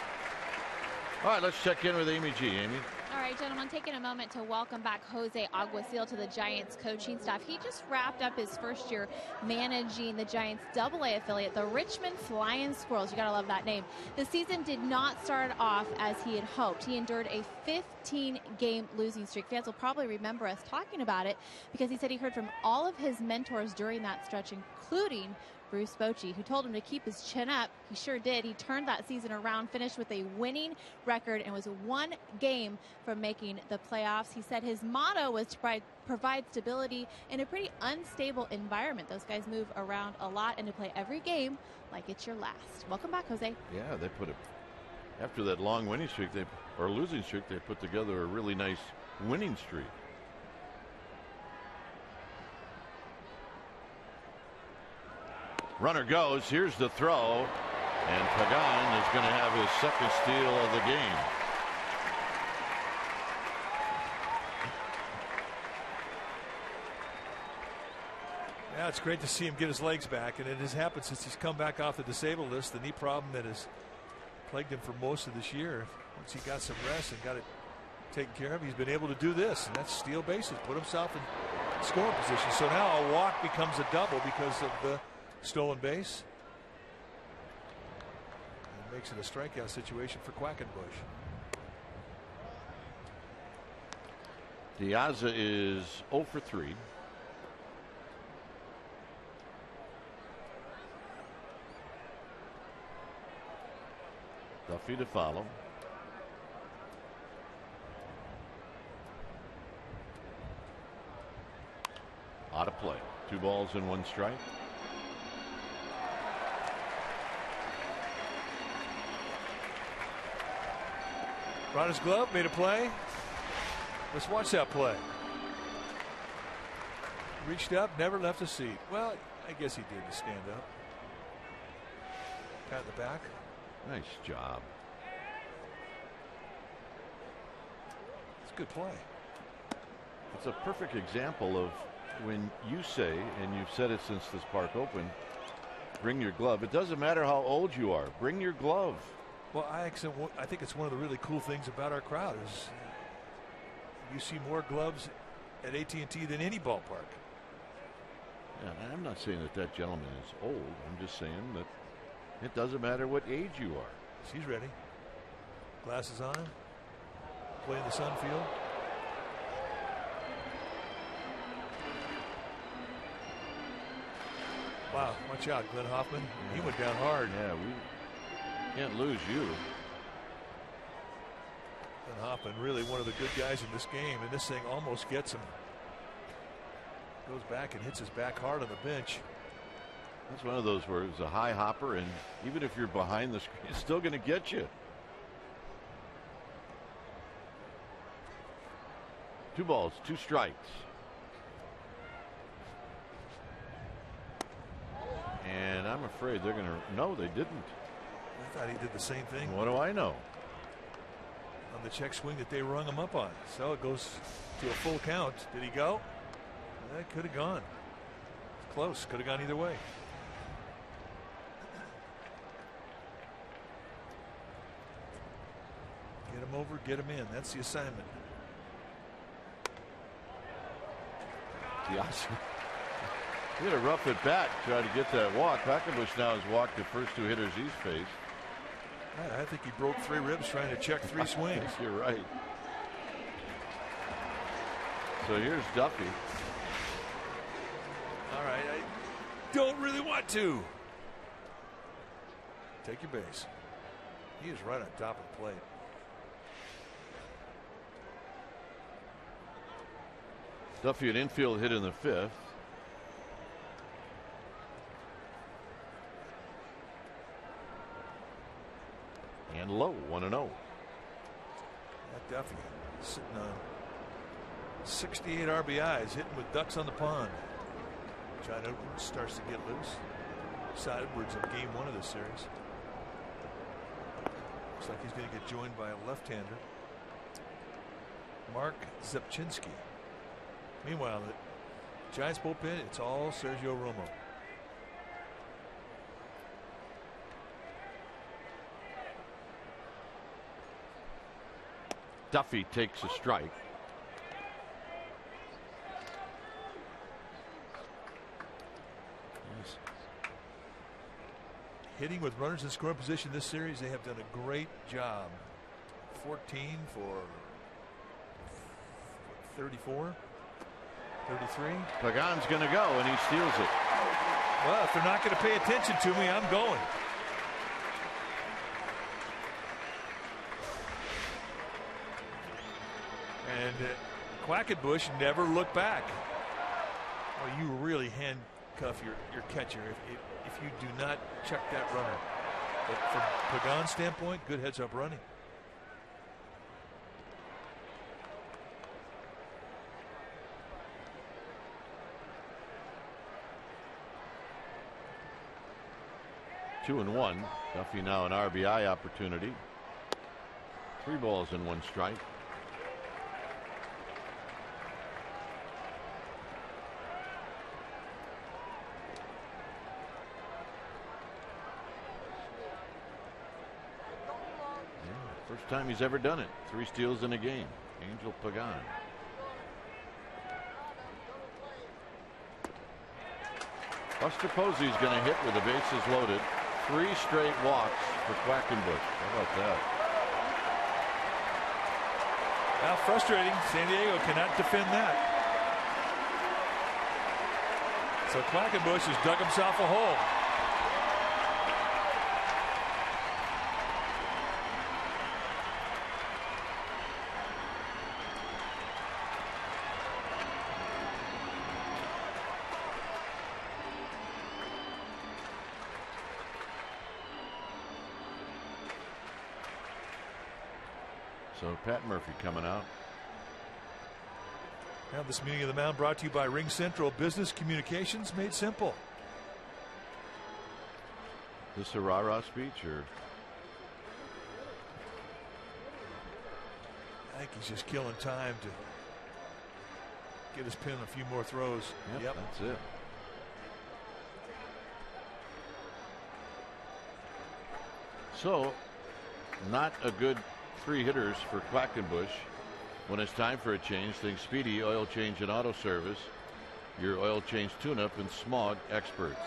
All right, let's check in with Amy G. Amy. All right, gentlemen, taking a moment to welcome back Jose Aguasil to the Giants coaching staff. He just wrapped up his first year managing the Giants AA affiliate, the Richmond Flying Squirrels. You got to love that name. The season did not start off as he had hoped. He endured a 15-game losing streak. Fans will probably remember us talking about it because he said he heard from all of his mentors during that stretch, including Bruce Bochy, who told him to keep his chin up. He sure did. He turned that season around, finished with a winning record, and was 1 game from making the playoffs. He said his motto was to provide stability in a pretty unstable environment. Those guys move around a lot, and to play every game like it's your last. Welcome back, Jose. Yeah, they put it after that long winning streak, or losing streak. They put together a really nice winning streak. Runner goes. Here's the throw. And Pagan is going to have his second steal of the game. Yeah, it's great to see him get his legs back. And it has happened since he's come back off the disabled list. The knee problem that has plagued him for most of this year. Once he got some rest and got it taken care of, he's been able to do this. And that's steal bases. Put himself in scoring position. So now a walk becomes a double because of the stolen base. It makes it a strikeout situation for Quackenbush. Diaza is 0 for 3. Duffy to follow. Out of play. 2 balls and 1 strike. Brought his glove, made a play. Let's watch that play. Reached up, never left a seat. Well, I guess he did to stand up. Pat in the back. Nice job. It's a good play. It's a perfect example of when you say, and you've said it since this park opened, bring your glove. It doesn't matter how old you are. Bring your glove. Well, I think it's one of the really cool things about our crowd is you see more gloves at AT&T than any ballpark. Yeah, I'm not saying that that gentleman is old. I'm just saying that it doesn't matter what age you are. She's ready. Glasses on. Play in the sun field. Wow, watch out, Glenn Hoffman. Yeah. He went down hard. Yeah, we can't lose you. Glenn Hoffman, really one of the good guys in this game, and this thing almost gets him. Goes back and hits his back hard on the bench. That's one of those where it's a high hopper, and even if you're behind the screen, it's still going to get you. 2 balls, 2 strikes. And I'm afraid they're going to. No, they didn't. I thought he did the same thing. What do I know? On the check swing that they rung him up on. So it goes to a full count. Did he go? That could have gone. Close. Could have gone either way. Get him over, get him in. That's the assignment. Yes. He had a rough at bat, trying to get that walk. Quackenbush now has walked the first 2 hitters he's faced. I think he broke 3 ribs trying to check 3 swings. You're right. So here's Duffy. All right, I don't really want to. Take your base. He is right on top of the plate. Duffy, an infield hit in the 5th. And low, 1-0. That Duffy sitting on 68 RBIs, hitting with ducks on the pond. John Edwards starts to get loose. Edwards in game 1 of this series. Looks like he's going to get joined by a left-hander, Mark Zepchinski. Meanwhile, the Giants bullpen, it's all Sergio Romo. Duffy takes a strike. Yes. Hitting with runners in scoring position this series, they have done a great job. 14 for 34, 33. Pagan's going to go, and he steals it. Well, if they're not going to pay attention to me, I'm going. And Quackenbush never looked back. Well, you really handcuff your catcher if you do not check that runner. But from Pagan's standpoint, good heads-up running. Two and 1. Duffy now an RBI opportunity. 3 balls and 1 strike. First time he's ever done it. 3 steals in a game. Angel Pagan. Buster Posey's going to hit with the bases loaded. 3 straight walks for Quackenbush. How about that? How frustrating. San Diego cannot defend that. So Quackenbush has dug himself a hole. So Pat Murphy coming out. Now this meeting of the mound brought to you by Ring Central Business Communications made simple. Is this a rah-rah speech or? I think he's just killing time to get his pin a few more throws. Yep. That's it. So, not a good 3 hitters for Quackenbush. When it's time for a change, think Speedy Oil Change and Auto Service, your oil change tune-up and smog experts.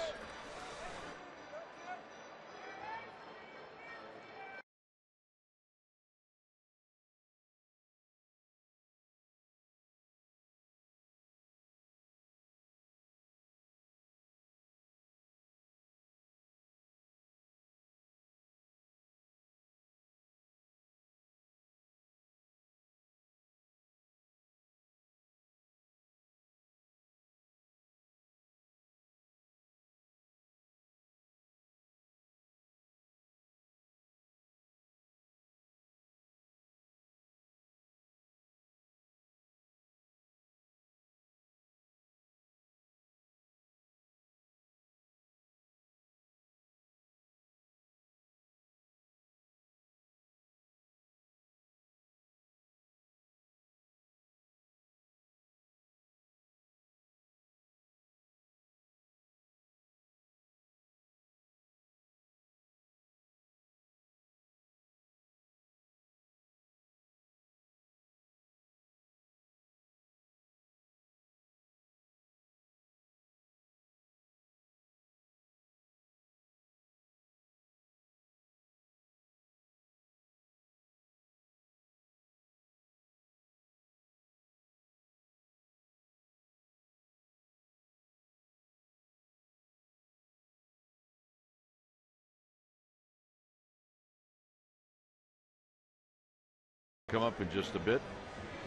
Come up in just a bit.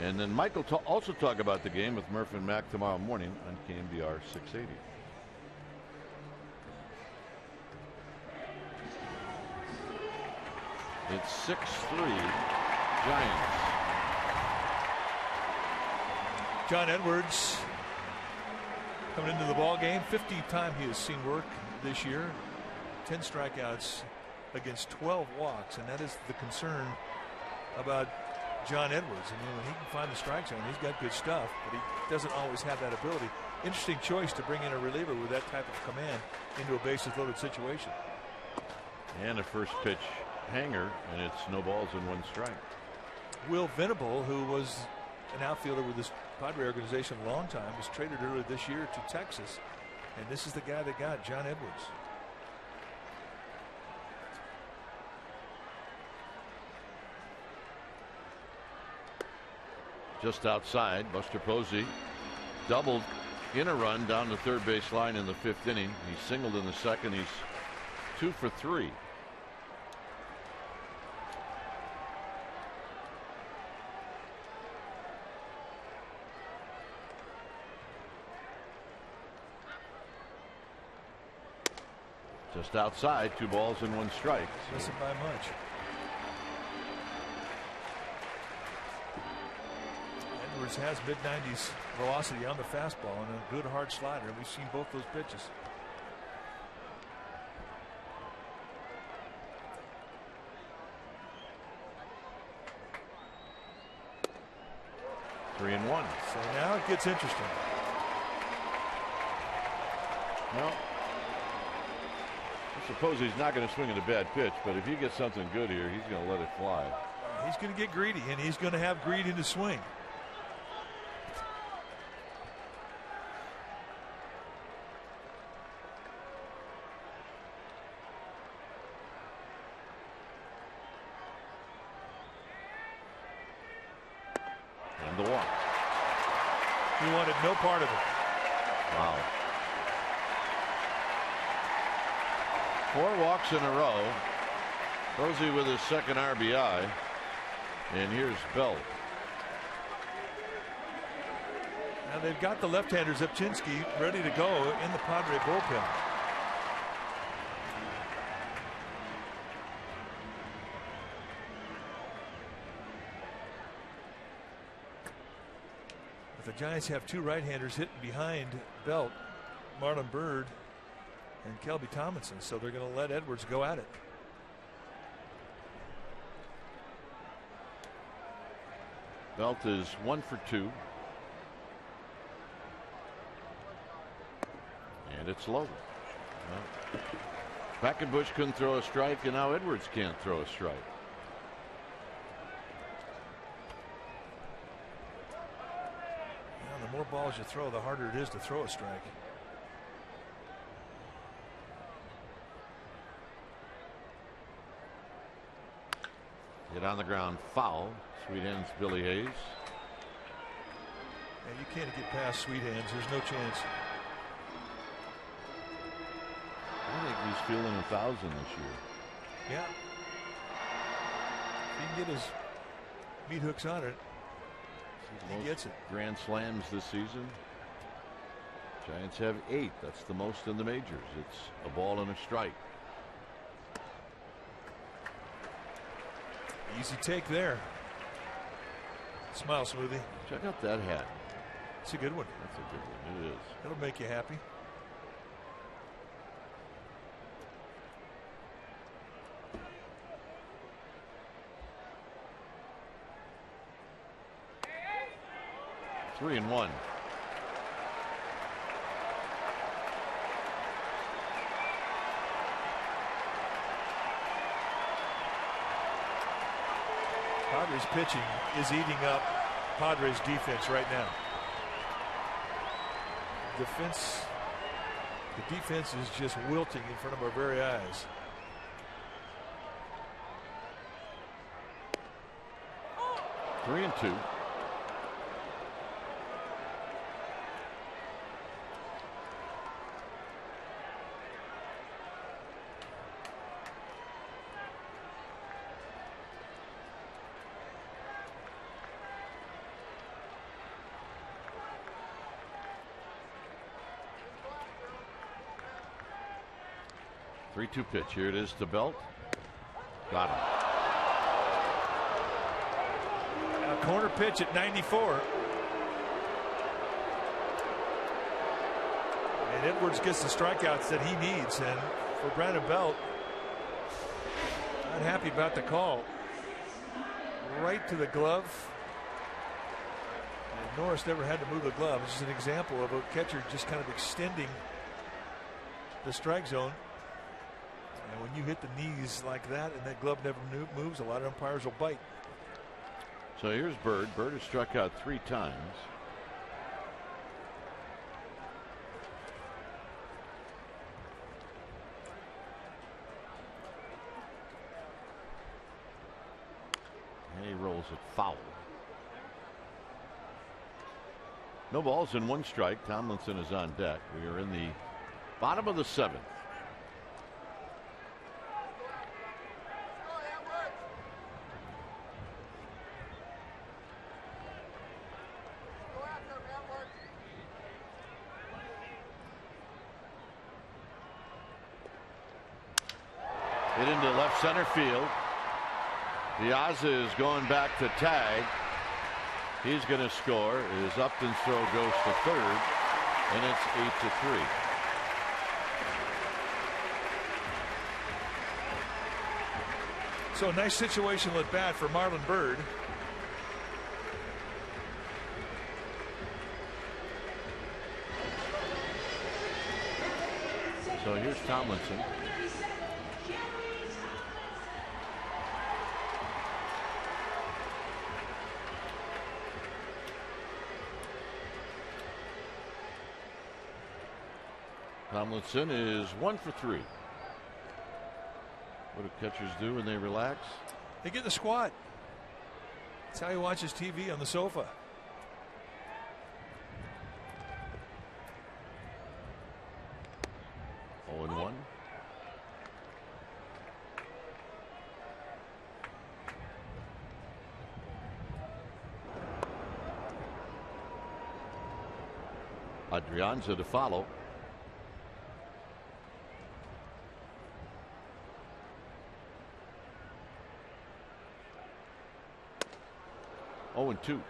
And then Michael also talk about the game with Murph and Mac tomorrow morning on KMBR 680. It's 6-3 Giants. John Edwards coming into the ball game. 50th time he has seen work this year. 10 strikeouts against 12 walks, and that is the concern about John Edwards. I mean, when he can find the strike zone, he's got good stuff, but he doesn't always have that ability. Interesting choice to bring in a reliever with that type of command into a bases loaded situation. And a first pitch hanger, and it's no balls and 1 strike. Will Venable, who was an outfielder with this Padre organization a long time, was traded earlier this year to Texas, and this is the guy that got John Edwards. Just outside, Buster Posey doubled in a run down the third base line in the 5th inning. He singled in the 2nd. He's 2 for 3. Just outside, 2 balls and 1 strike. Doesn't by much. Edwards has mid-90s velocity on the fastball and a good hard slider. We've seen both those pitches. Three and 1. So now it gets interesting. Well, I suppose he's not going to swing at a bad pitch, but if he gets something good here, he's going to let it fly. He's going to get greedy, and he's going to have greed in his swing. And the walk. He wanted no part of it. Wow. 4 walks in a row. Posey with his 2nd RBI. And here's Bell. Now they've got the left-hander Zepchinski ready to go in the Padre bullpen. But the Giants have two right-handers hitting behind Belt, Marlon Byrd and Kelby Tomlinson, so they're going to let Edwards go at it. Belt is 1 for 2. And it's low. Well, Quackenbush couldn't throw a strike, and now Edwards can't throw a strike. Well, the more balls you throw, the harder it is to throw a strike. Hit on the ground, foul. Sweet hands, Billy Hayes. Yeah, you can't get past Sweet Hands. There's no chance. I think he's feeling 1,000 this year. Yeah. If he can get his meat hooks on it, he gets it. Grand slams this season. Giants have 8. That's the most in the majors. It's a ball and a strike. Easy take there. Smile, Smoothie. Check out that hat. It's a good one. That's a good one. It is. It'll make you happy. Three and one. Padres pitching is eating up Padres defense right now. The defense is just wilting in front of our very eyes. Three and two. Three-two pitch. Here it is to Belt. Got him. A corner pitch at 94. And Edwards gets the strikeouts that he needs. And for Brandon Belt, not happy about the call. Right to the glove. And Norris never had to move the glove. This is an example of a catcher just kind of extending the strike zone. And when you hit the knees like that and that glove never moves, a lot of umpires will bite. So here's Bird. Bird has struck out 3 times. And he rolls it foul. No balls and 1 strike. Tomlinson is on deck. We are in the bottom of the 7th. Hit into left center field. Piazza is going back to tag. He's going to score. His Upton's throw goes to third, and it's 8-3. So a nice situational at bat for Marlon Byrd. So here's Tomlinson. Tomlinson is 1 for 3. What do catchers do when they relax? They get in the squat. That's how he watches TV on the sofa. Oh, and 1. Adrianza to follow. Oh, and 2.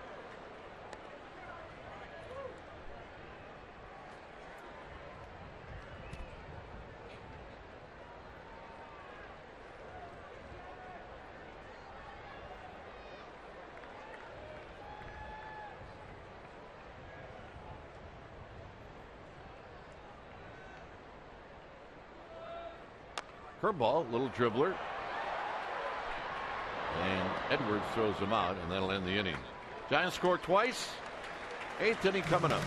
Curveball, little dribbler. And Edwards throws him out, and that'll end the innings. Giants score twice. 8th inning coming up.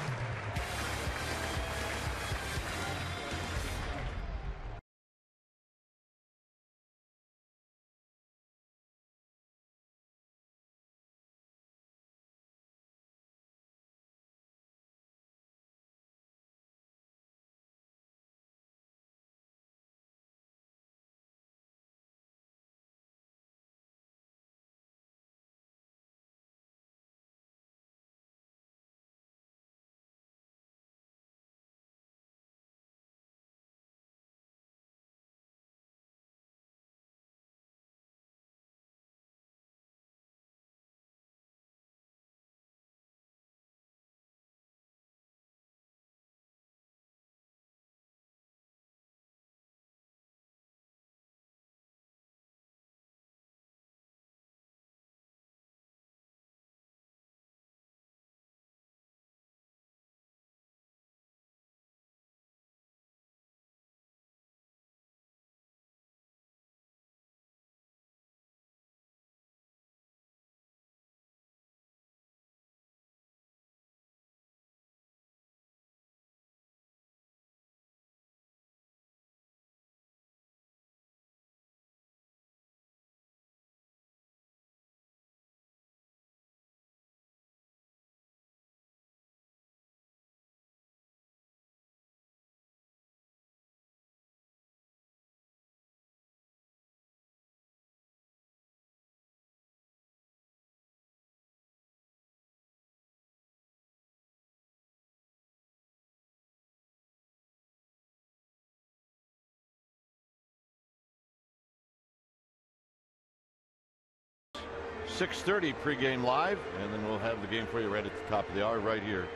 .6:30 pregame live, and then we'll have the game for you right at the top of the hour right here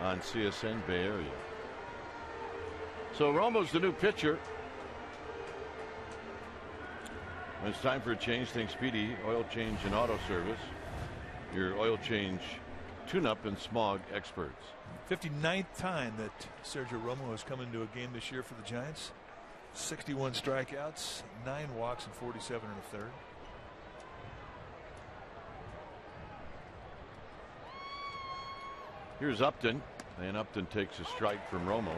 on CSN Bay Area. So Romo's the new pitcher. When it's time for a change, think Speedy Oil Change and Auto Service. Your oil change tune-up and smog experts. 59th time that Sergio Romo has come into a game this year for the Giants. 61 strikeouts, 9 walks, and 47 in the third. Here's Upton, and Upton takes a strike from Romo.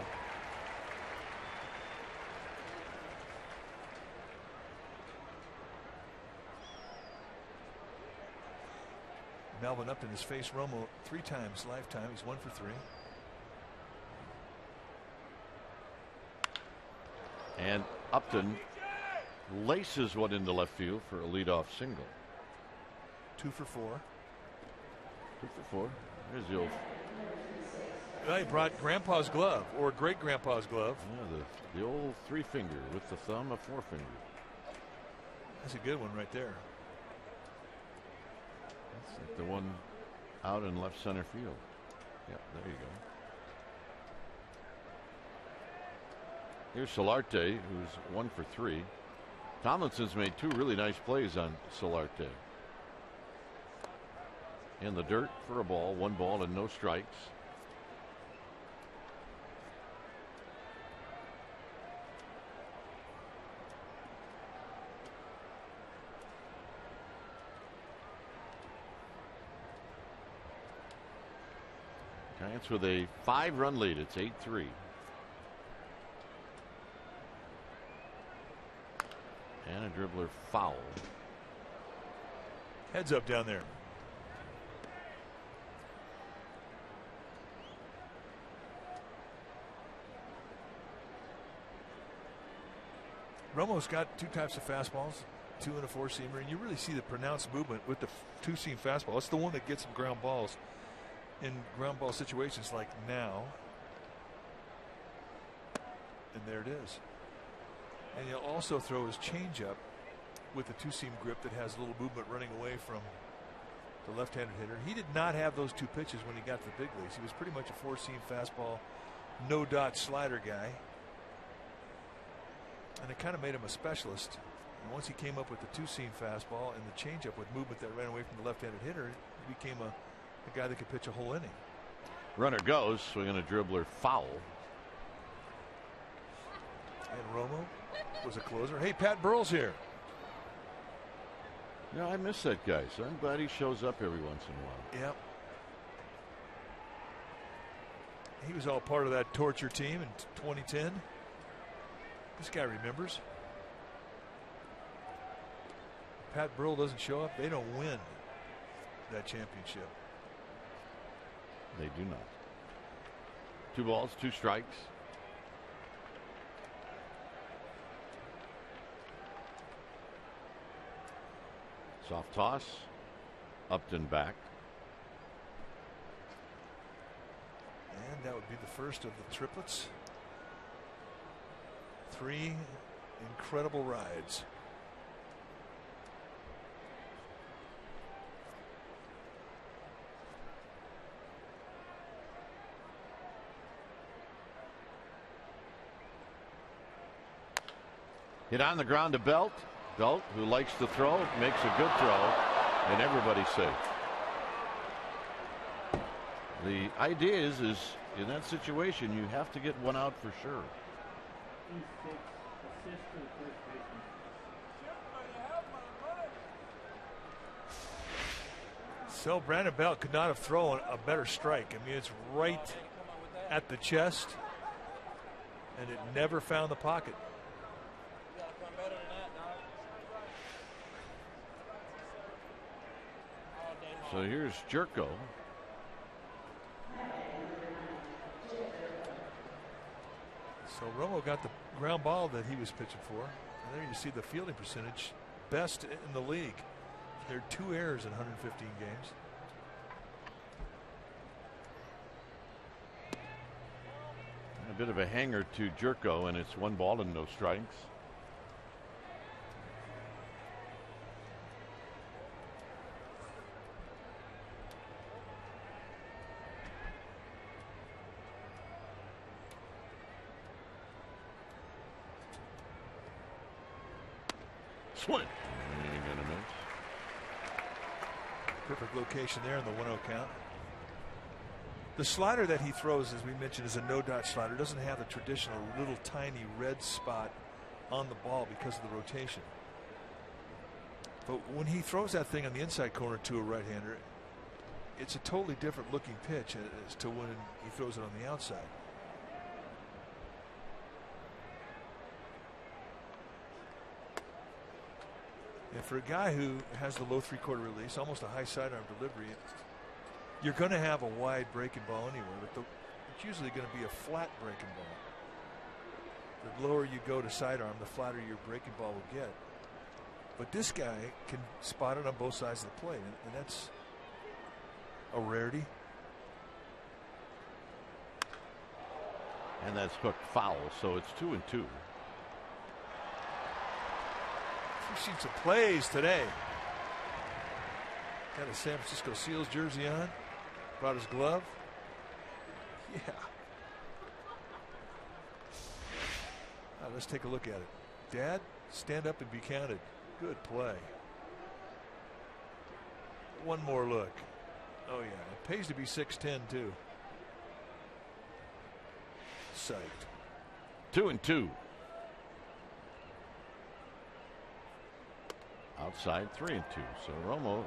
Melvin Upton has faced Romo 3 times lifetime. He's 1 for 3. And Upton laces one into left field for a leadoff single. 2 for 4. 2 for 4. There's the old. Well, he brought Grandpa's glove, or great Grandpa's glove. Yeah, the old 3-finger with the thumb, a 4-finger. That's a good one right there. That's like the one out in left center field. Yep, there you go. Here's Solarte, who's 1 for 3. Tomlinson's made 2 really nice plays on Solarte. In the dirt for a ball, 1 ball and no strikes. Giants with a 5-run lead. It's 8-3. And a dribbler foul. Heads up down there. Romo's got 2 types of fastballs, 2 and a 4-seamer, and you really see the pronounced movement with the 2-seam fastball. It's the one that gets him ground balls in ground ball situations like now. And there it is. And he'll also throw his changeup with the 2-seam grip that has a little movement running away from the left-handed hitter. He did not have those 2 pitches when he got to the big leagues. He was pretty much a 4-seam fastball, no-dot slider guy. And it kind of made him a specialist. And once he came up with the 2-seam fastball and the changeup with movement that ran away from the left-handed hitter, he became a guy that could pitch a whole inning. Runner goes, swinging a dribbler foul. And Romo was a closer. Hey, Pat Burrell's here. Yeah, I miss that guy, so I'm glad he shows up every once in a while. Yep. He was all part of that torture team in 2010. This guy remembers. Pat Burrell doesn't show up, they don't win that championship. They do not. 2 balls, 2 strikes. Soft toss. Upton back. And that would be the first of the triplets. 3 incredible rides. Hit on the ground to Belt. Belt, who likes to throw, makes a good throw, and everybody's safe. The idea is in that situation, you have to get one out for sure. So Brandon Belt could not have thrown a better strike. I mean, it's right at the chest, and it never found the pocket. So here's Jerko. So Romo got the ground ball that he was pitching for. And there you see the fielding percentage, best in the league. There are 2 errors in 115 games. A bit of a hanger to Jerko, and it's 1 ball and no strikes. Swing. Ain't gonna miss. Perfect location there in the 1-0 count. The slider that he throws, as we mentioned, is a no-dot slider. Doesn't have the traditional little tiny red spot on the ball because of the rotation. But when he throws that thing on the inside corner to a right-hander, it's a totally different looking pitch as to when he throws it on the outside. And for a guy who has the low 3/4 release, almost a high sidearm delivery, you're going to have a wide breaking ball anywhere, but it's usually going to be a flat breaking ball. The lower you go to sidearm, the flatter your breaking ball will get. But this guy can spot it on both sides of the plate, and that's a rarity. And that's hooked foul, so it's 2-2. We've seen some plays today. Got a San Francisco Seals jersey on. Brought his glove. Yeah. Let's take a look at it. Dad, stand up and be counted. Good play. One more look. Oh, yeah. It pays to be 6'10", too. Psyched. 2-2. Outside 3-2. So Romo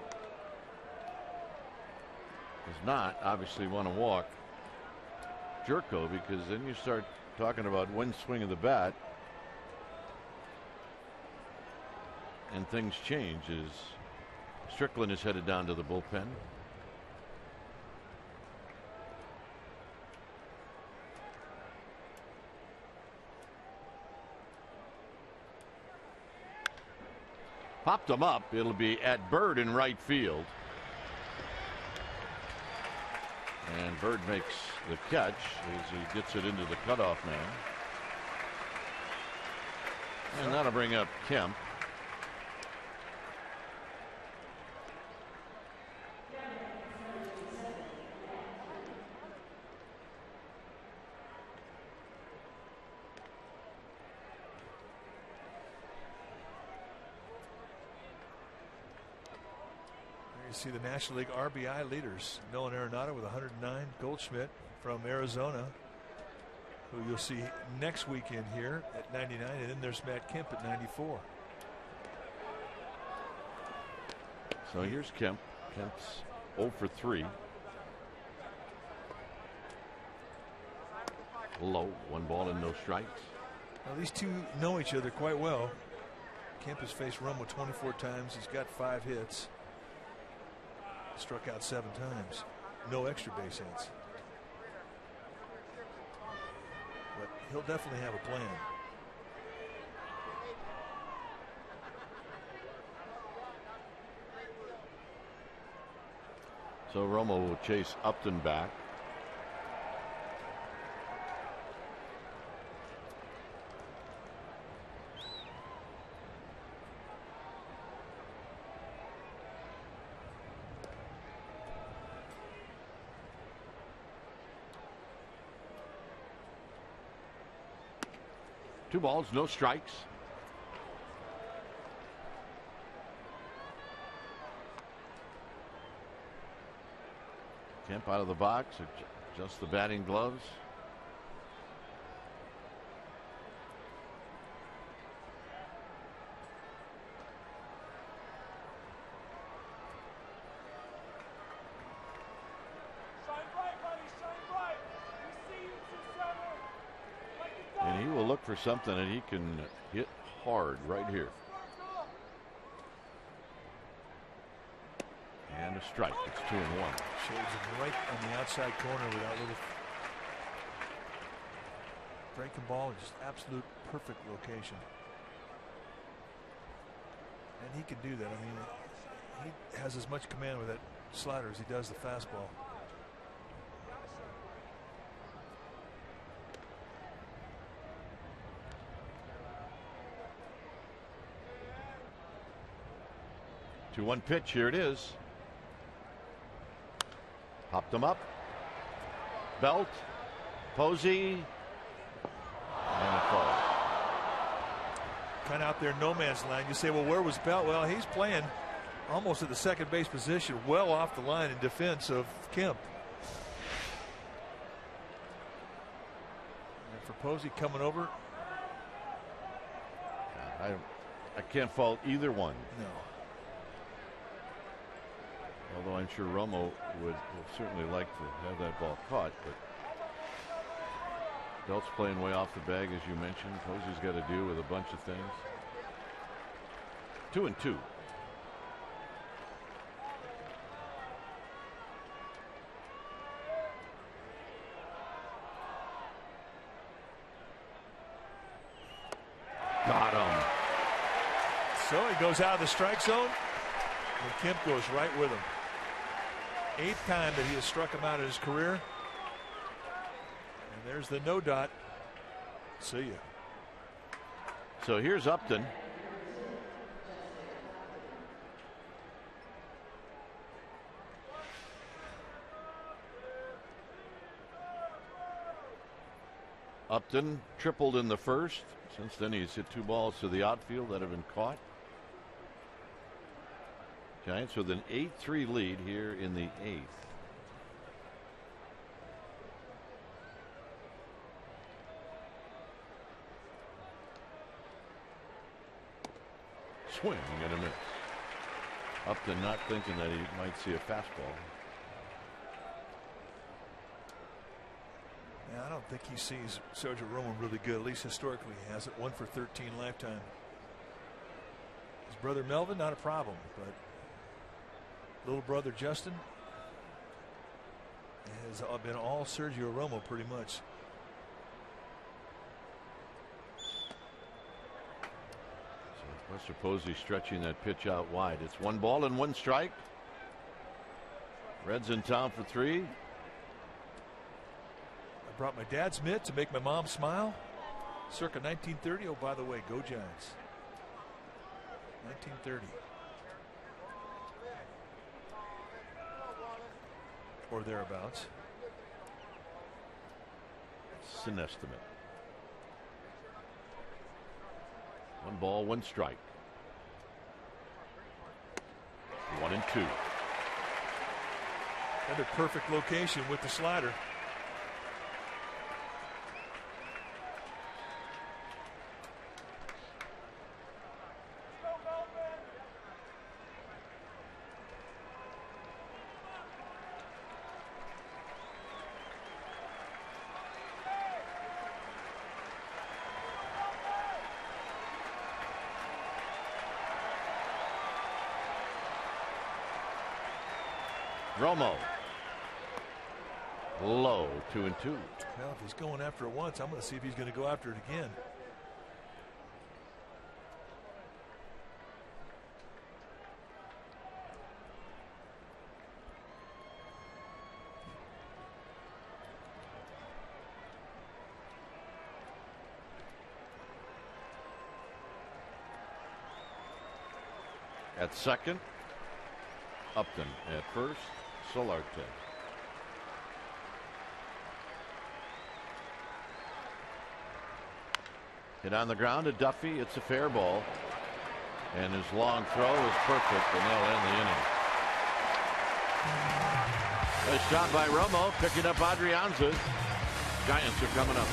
does not obviously want to walk Jerko, because then you start talking about one swing of the bat and things change as Strickland is headed down to the bullpen. Popped him up. It'll be at Bird in right field. And Bird makes the catch as he gets it into the cutoff man. And that'll bring up Kemp. See the National League RBI leaders. Nolan Arenado with 109. Goldschmidt from Arizona who you'll see next weekend here at 99, and then there's Matt Kemp at 94. So here's Kemp. Kemp's 0 for 3. Low, 1 ball and no strikes. Now these two know each other quite well. Kemp has faced Romo 24 times. He's got 5 hits. Struck out 7 times. No extra base hits. But he'll definitely have a plan. So Romo will chase Upton back. Two balls, no strikes. Kemp out of the box, adjust the batting gloves. And he will look for something that he can hit hard right here. And a strike. It's 2-1. Shows him right on the outside corner with that little breaking ball. Just absolute perfect location. And he can do that. I mean, he has as much command with that slider as he does the fastball. To 1 pitch. Here it is. Popped them up. Belt. Posey. And a call. Kind of out there no man's land. You say, well, where was Belt? Well, he's playing almost at the second base position, well off the line in defense of Kemp. And for Posey coming over. I can't fault either one. No. Although I'm sure Romo would certainly like to have that ball caught, but Belt's playing way off the bag, as you mentioned. Posey's got to do with a bunch of things. 2-2. Got him. So he goes out of the strike zone, and Kemp goes right with him. 8th time that he has struck him out in his career. And there's the no dot. See ya. So here's Upton. Upton tripled in the first. Since then he's hit 2 balls to the outfield that have been caught. Giants with an 8-3 lead here in the 8th. Swing and a miss. Upton not thinking that he might see a fastball. Yeah, I don't think he sees Sergio Romo really good. At least historically he hasn't. 1 for 13 lifetime. His brother Melvin, not a problem, but little brother Justin has been all Sergio Romo pretty much. So Buster Posey stretching that pitch out wide. It's 1 ball and 1 strike. Reds in town for 3. I brought my dad's mitt to make my mom smile. Circa 1930. Oh, by the way, go Giants. 1930. Or thereabouts. It's an estimate. 1 ball, 1 strike. 1-2. Another perfect location with the slider. Romo. Low, 2-2. Well, if he's going after it once, I'm going to see if he's going to go after it again. At second, Upton. At first, Solarte. Hit on the ground to Duffy. It's a fair ball. And his long throw is perfect, and they'll end the inning. Nice job by Romo picking up Adrianza. Giants are coming up.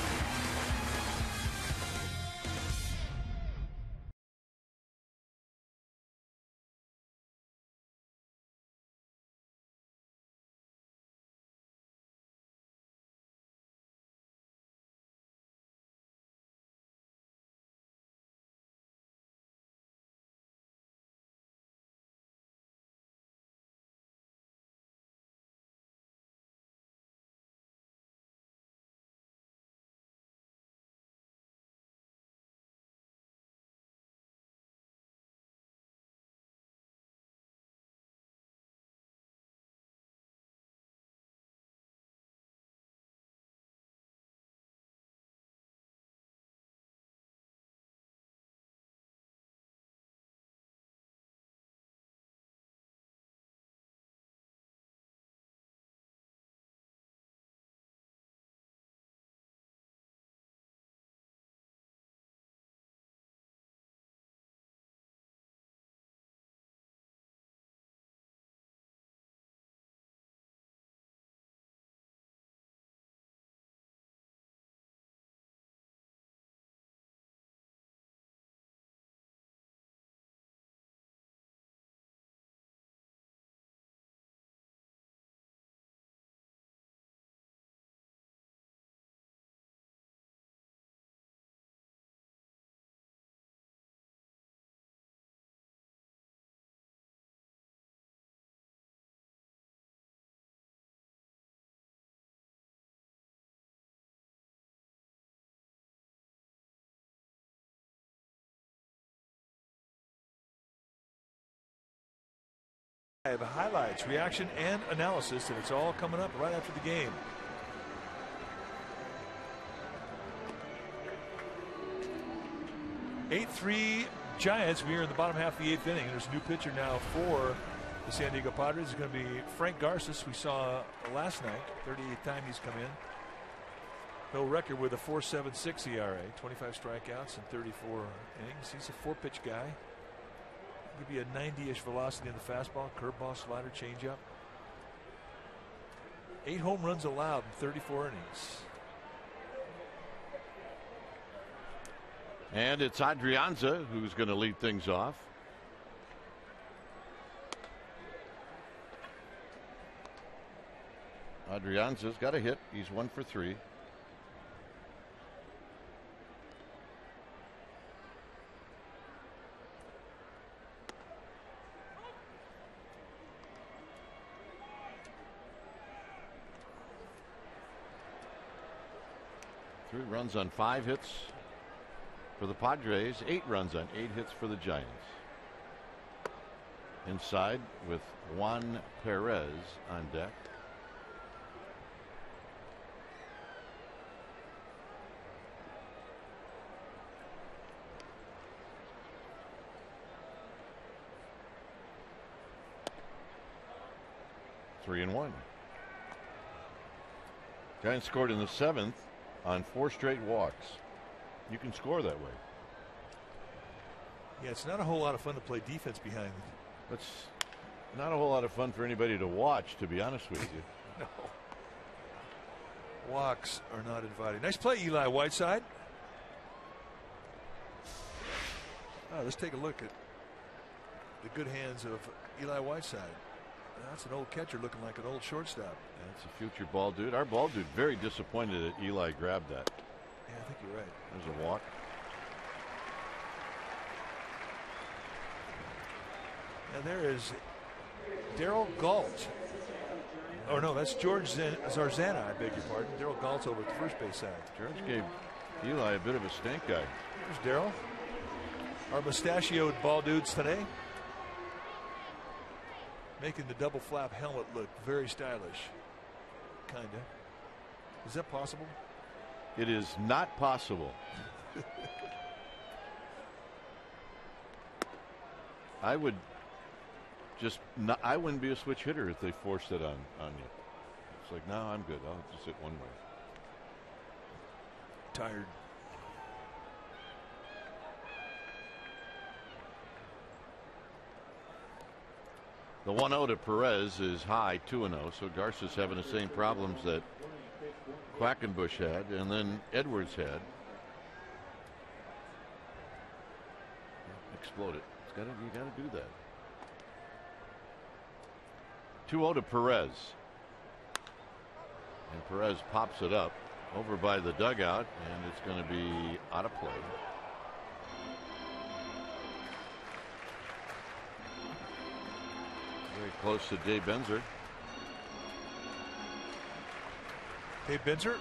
I have highlights, reaction, and analysis, and it's all coming up right after the game. (8-3) Giants. We are in the bottom half of the 8th inning. There's a new pitcher now for the San Diego Padres. It's going to be Frank Garces. We saw last night, 38th time he's come in. No record with a 4.76 ERA, 25 strikeouts and 34 innings. He's a 4-pitch guy. Could be a 90-ish velocity in the fastball, curveball, slider, changeup. 8 home runs allowed in 34 innings. And it's Adrianza who's going to lead things off. Adrianza's got a hit. He's 1 for 3. Three runs on 5 hits for the Padres, 8 runs on 8 hits for the Giants. Inside with Juan Perez on deck. Three and 1. Giants scored in the 7th on 4 straight walks. You can score that way. Yeah, it's not a whole lot of fun to play defense behind. It's not a whole lot of fun for anybody to watch, to be honest with you. No. Walks are not inviting. Nice play, Eli Whiteside. Let's take a look at the good hands of Eli Whiteside. That's an old catcher looking like an old shortstop. That's a future ball dude. Our ball dude very disappointed that Eli grabbed that. Yeah, I think you're right. There's a walk. And there is Darryl Galt. Oh, no, that's George Zarzana, I beg your pardon. Daryl Galt's over at the first base side. George gave Eli a bit of a stink eye. There's Daryl. Our mustachioed ball dudes today. Making the double flap helmet look very stylish. Kinda. Is that possible? It is not possible. I would just not, I wouldn't be a switch hitter if they forced it on you. It's like, no, I'm good. I'll just hit one way. Tired. The 1-0 to Perez is high, 2-0. So Garcia's having the same problems that Quackenbush had, and then Edwards had. Exploded. You got to do that. 2-0 to Perez. And Perez pops it up over by the dugout, and it's going to be out of play. Very close to Dave Benzer. Dave Benzer,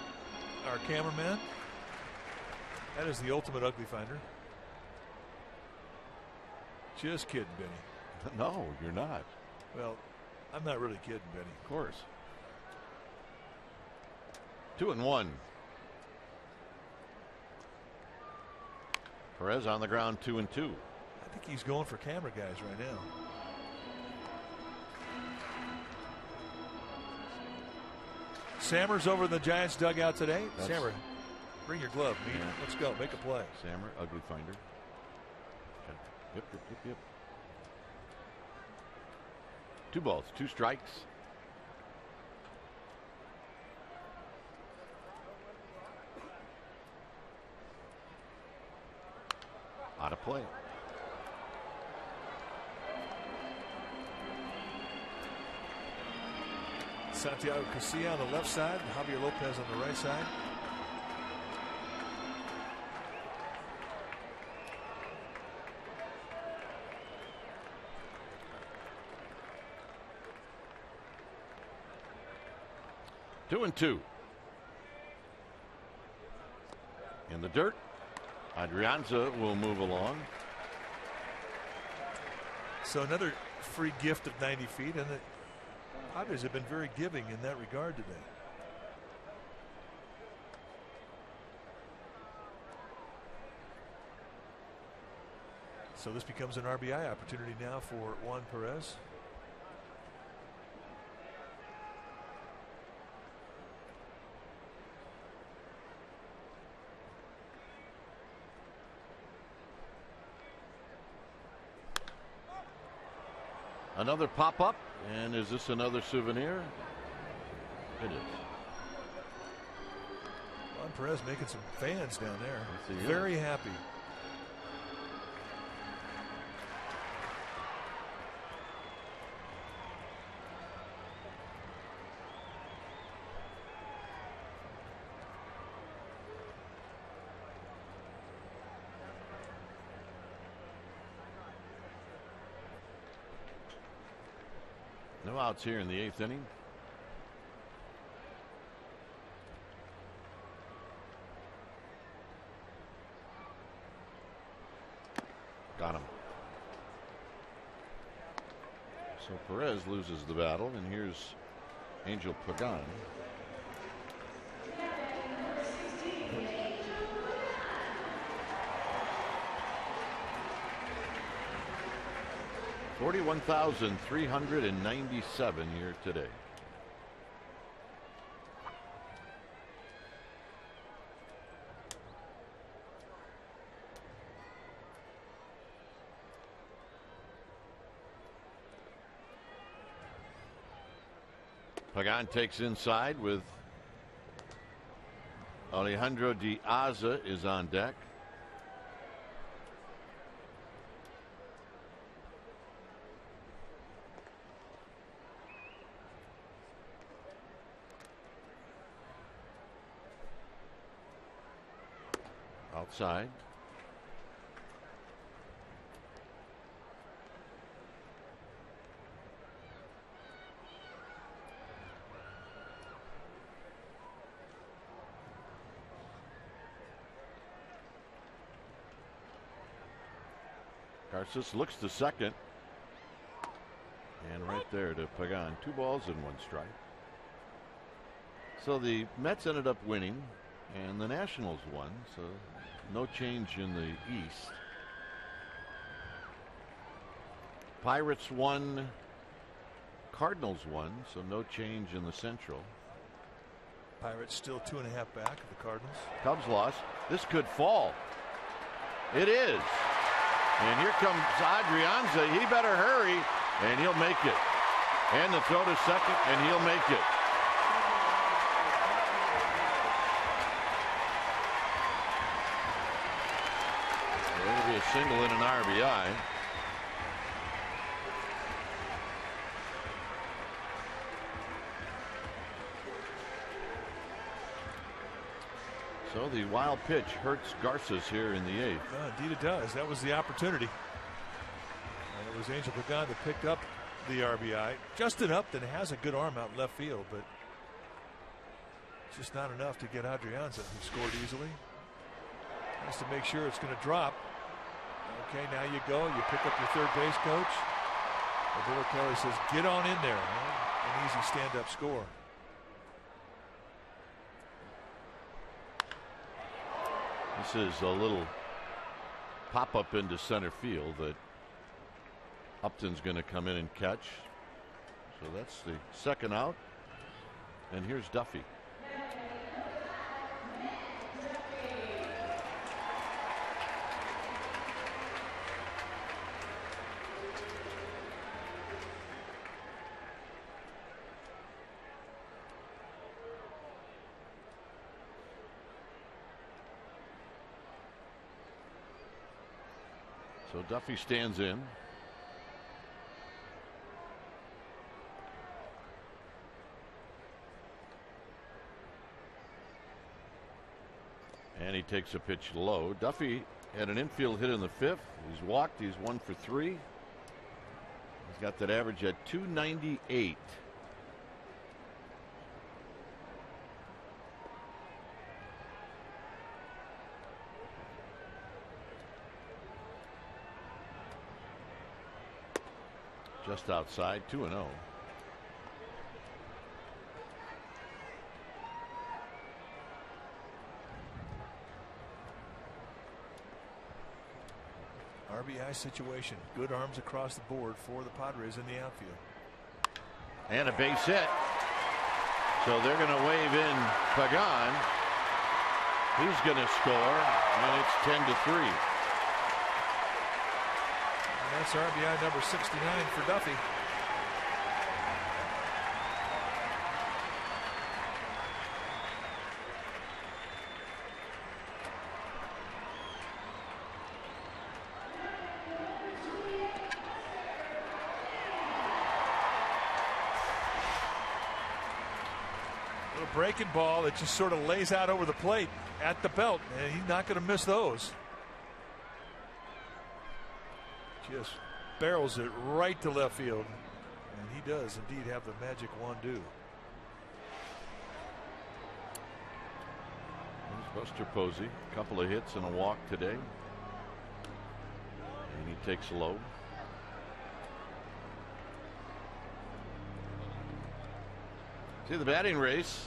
our cameraman. That is the ultimate ugly finder. Just kidding, Benny. No, you're not. Well, I'm not really kidding, Benny. Of course. 2-1. Perez on the ground, 2-2. I think he's going for camera guys right now. Sammer's over in the Giants dugout today. Sammer, bring your glove. Yeah. Let's go. Make a play. Sammer, ugly finder. Yep. 2 balls, 2 strikes. Out of play. Santiago Casilla on the left side, and Javier Lopez on the right side. Two and two. In the dirt. Adrianza will move along. So another free gift of 90 feet, and the Padres have been very giving in that regard today. So this becomes an RBI opportunity now for Juan Perez. Another pop-up, and is this another souvenir? It is. Juan Perez making some fans down there. Yes, very happy. No outs here in the 8th inning. Got him. So Perez loses the battle, and here's Angel Pagan. $41,397 here today. Pagan takes inside with Alejandro De Aza is on deck. Outside. Garces looks to second. And right there to Pagan. 2 balls and 1 strike. So the Mets ended up winning and the Nationals won. So no change in the East. Pirates won. Cardinals won. So no change in the Central. Pirates still 2.5 back of the Cardinals. Cubs lost. This could fall. It is. And here comes Adrianza. He better hurry, and he'll make it. And the throw to second, and he'll make it. There'll be a single and an RBI. So the wild pitch hurts Garces here in the 8th. Indeed it does. That was the opportunity. And it was Angel Pagan that picked up the RBI. Justin Upton has a good arm out in left field, but it's just not enough to get Adrianza, who scored easily. Has to make sure it's going to drop. Okay, now you go. You pick up your third base coach. Bill Kelly says, get on in there. An easy stand-up score. This is a little pop-up into center field that Upton's going to come in and catch. So that's the second out. And here's Duffy. So Duffy stands in. And he takes a pitch low. Duffy had an infield hit in the 5th. He's walked. He's 1 for 3. He's got that average at .298. Just outside, 2-0. RBI situation. Good arms across the board for the Padres in the outfield. And a base hit. So they're going to wave in Pagan. He's going to score, and it's 10-3. That's RBI number 69 for Duffy. Little breaking ball that just sort of lays out over the plate at the belt, and he's not going to miss those. Just barrels it right to left field, and he does indeed have the magic wand do. There's Buster Posey, a couple of hits and a walk today, and he takes low. See the batting race.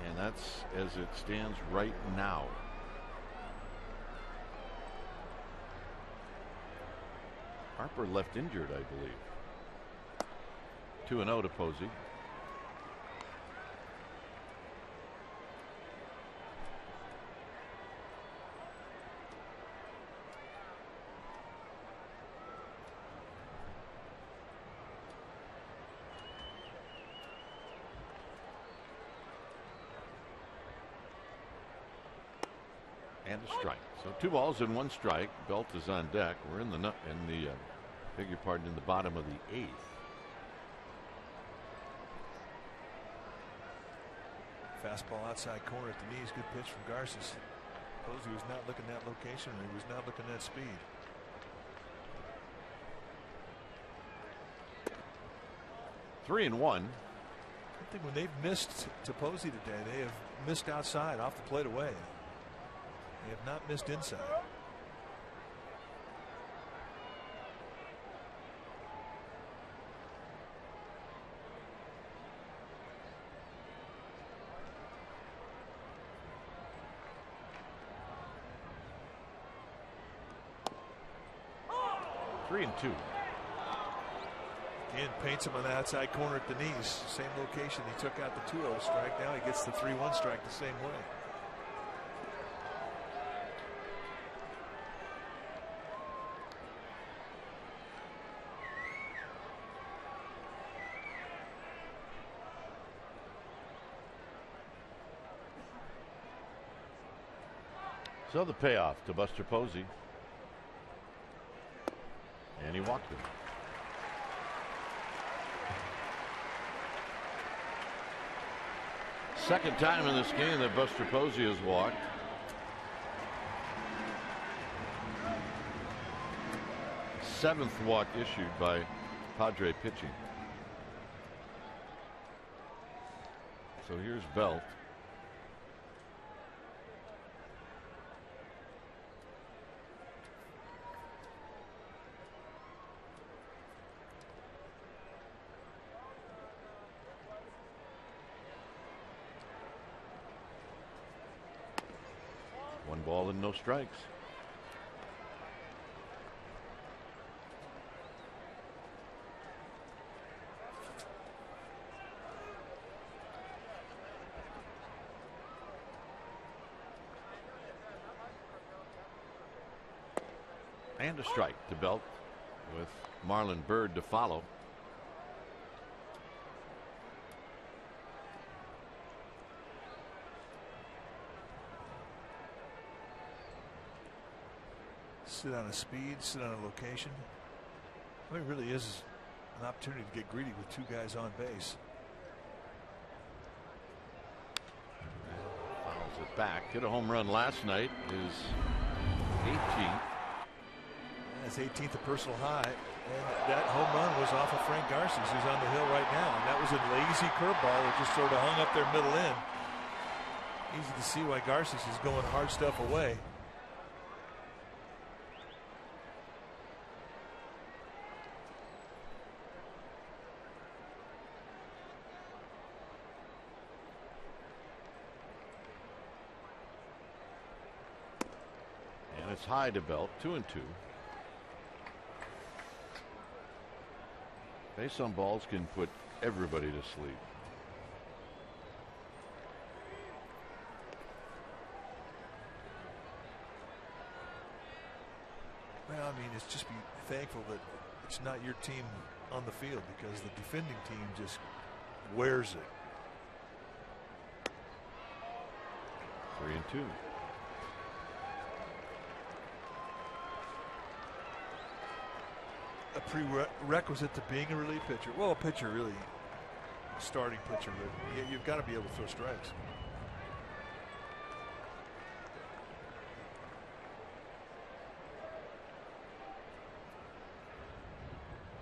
And that's as it stands right now. Harper left injured, I believe. 2-0 to Posey. And a strike. So 2 balls and 1 strike. Belt is on deck. We're in the beg your pardon, in the bottom of the 8th. Fastball outside corner at the knees. Good pitch from Garces. Posey was not looking that location, and he was not looking that speed. thing, when they've missed to Posey today, they have missed outside off the plate away. They have not missed inside. Three and two. Again, paints him on the outside corner at the knees. Same location he took out the 2-0 strike. Now he gets the 3-1 strike the same way. So the payoff to Buster Posey. And he walked him. Second time in this game that Buster Posey has walked. Seventh walk issued by Padre pitching. So here's Belt. One ball and no strikes. And a strike to Belt with Marlon Byrd to follow. Sit on a speed, sit on a location. I mean, it really is an opportunity to get greedy with two guys on base. Fouls it back. Hit a home run last night. His 18th. That's 18th, a personal high. And that home run was off of Frank Garces, who's on the hill right now. And that was a lazy curveball that just sort of hung up their middle end. Easy to see why Garces is going hard stuff away. It's high to Belt, 2-2. Base on balls can put everybody to sleep. Well, I mean, it's just be thankful that it's not your team on the field, because the defending team just wears it. 3-2. A prerequisite to being a relief pitcher. Well, a pitcher really, starting pitcher, but you've got to be able to throw strikes.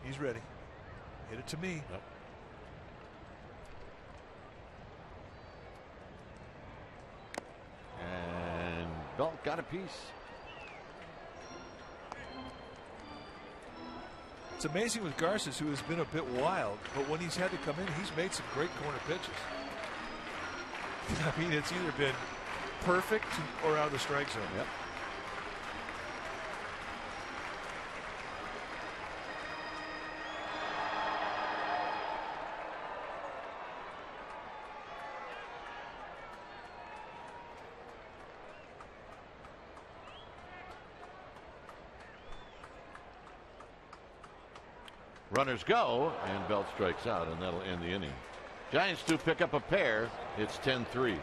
He's ready. Hit it to me. Yep. And Belt got a piece. It's amazing with Garces, who has been a bit wild, but when he's had to come in, he's made some great corner pitches. I mean, it's either been perfect or out of the strike zone. Yep. Runners go, and Belt strikes out, and that'll end the inning. Giants do pick up a pair. It's 10-3.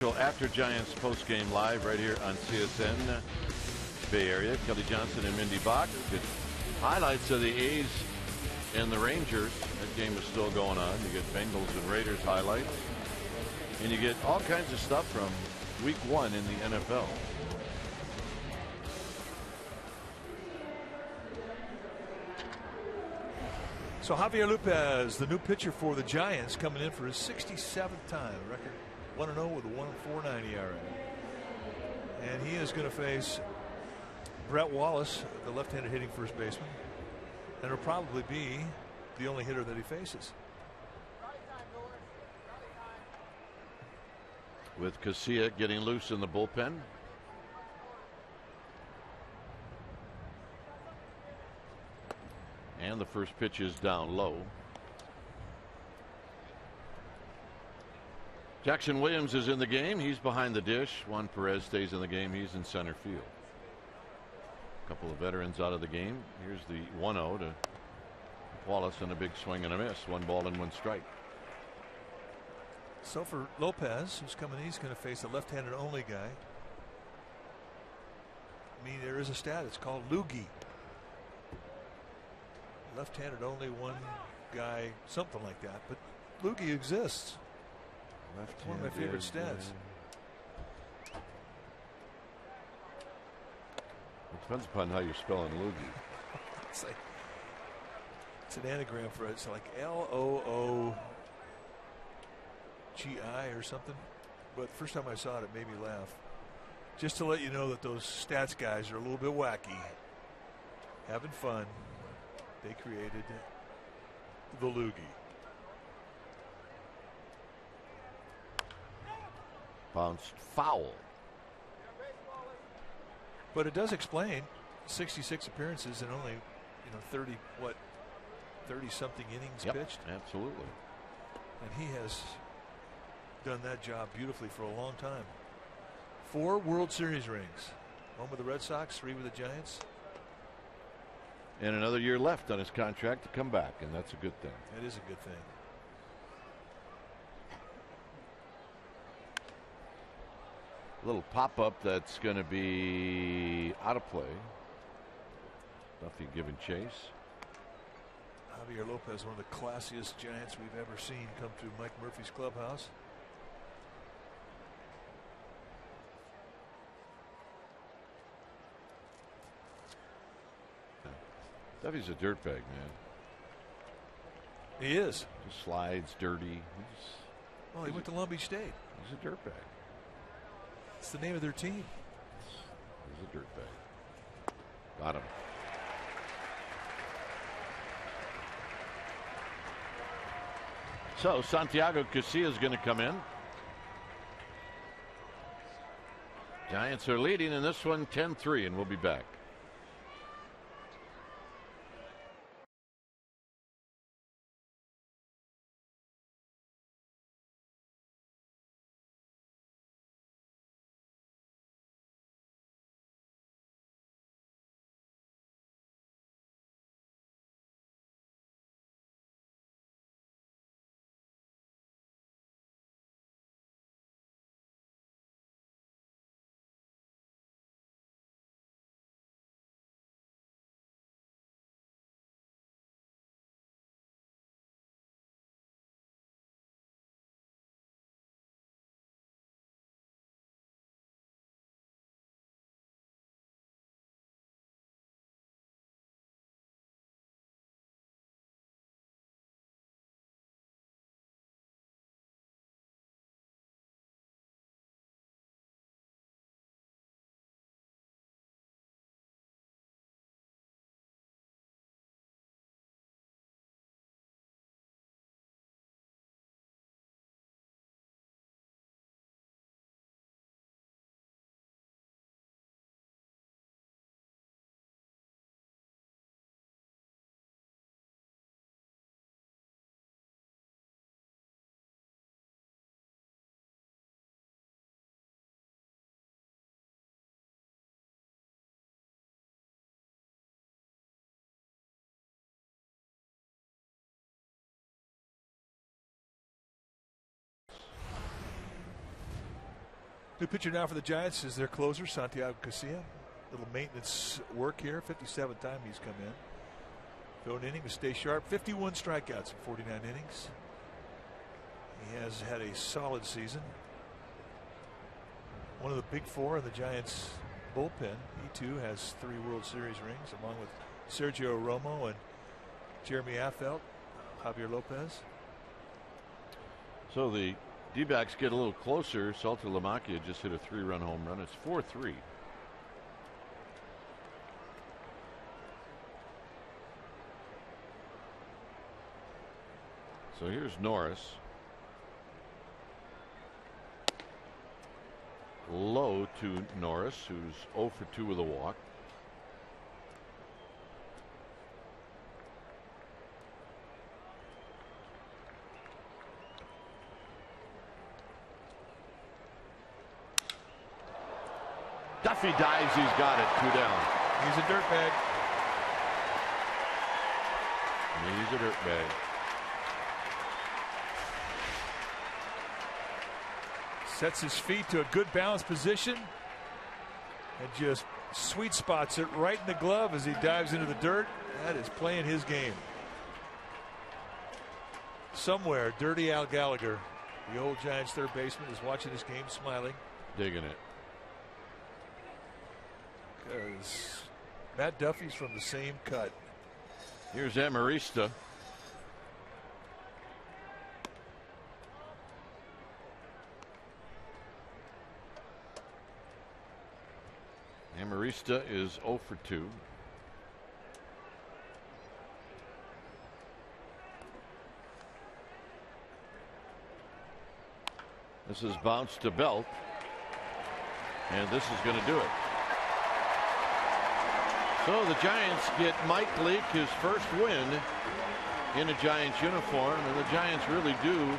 After Giants postgame live right here on CSN Bay Area. Kelly Johnson and Mindy Bach. Good highlights of the A's and the Rangers. That game is still going on. You get Bengals and Raiders highlights. And you get all kinds of stuff from week 1 in the NFL. So Javier Lopez, the new pitcher for the Giants, coming in for his 67th time. Record 1-0 with a 1.49 ERA. And he is going to face Brett Wallace, the left-handed hitting first baseman. And it'll probably be the only hitter that he faces. With Casilla getting loose in the bullpen. And the first pitch is down low. Jackson Williams is in the game. He's behind the dish. Juan Perez stays in the game. He's in center field. A couple of veterans out of the game. Here's the 1-0 to Wallace and a big swing and a miss. 1 ball and 1 strike. So for Lopez, who's coming in, he's going to face a left-handed only guy. I mean, there is a stat. It's called loogie. Left-handed only one guy, something like that. But loogie exists. One of my favorite stats. It depends upon how you're spelling loogie. It's an anagram for it. It's like L-O-O-G-I or something. But the first time I saw it, it made me laugh. Just to let you know that those stats guys are a little bit wacky. Having fun. They created the loogie. Bounced foul. But it does explain 66 appearances and only 30 something innings pitched. Absolutely. And he has done that job beautifully for a long time. 4 World Series rings. 1 with the Red Sox, 3 with the Giants. And another year left on his contract to come back, and that's a good thing. It is a good thing. A little pop-up that's going to be out of play. Duffy giving chase. Javier Lopez, one of the classiest Giants we've ever seen come to Mike Murphy's clubhouse. Duffy's a dirtbag, man. He is. Just slides, dirty. He went to Long Beach State. He's a dirtbag. It's the name of their team. He's a dirtbag. Got him. So Santiago Casilla is going to come in. Giants are leading in this one 10-3, and we'll be back. New pitcher now for the Giants is their closer, Santiago Casilla. Little maintenance work here. 57th time he's come in. Throw an inning to stay sharp. 51 strikeouts in 49 innings. He has had a solid season. One of the big four in the Giants bullpen. He too has 3 World Series rings, along with Sergio Romo and Jeremy Affeldt, Javier Lopez. So the D-backs get a little closer. Salter Lamacchia just hit a 3-run home run. It's 4-3. So here's Norris. Low to Norris, who's 0 for 2 with a walk. Duffy dives, he's got it, 2 down. He's a dirtbag. He's a dirtbag. Sets his feet to a good balanced position and just sweet spots it right in the glove as he dives into the dirt. That is playing his game. Somewhere, Dirty Al Gallagher, the old Giants third baseman, is watching this game smiling. Digging it. Because Matt Duffy's from the same cut. Here's Amarista. Amarista is 0 for 2. This is bounced to Belt, and this is going to do it. So the Giants get Mike Leake his first win in a Giants uniform, and the Giants really do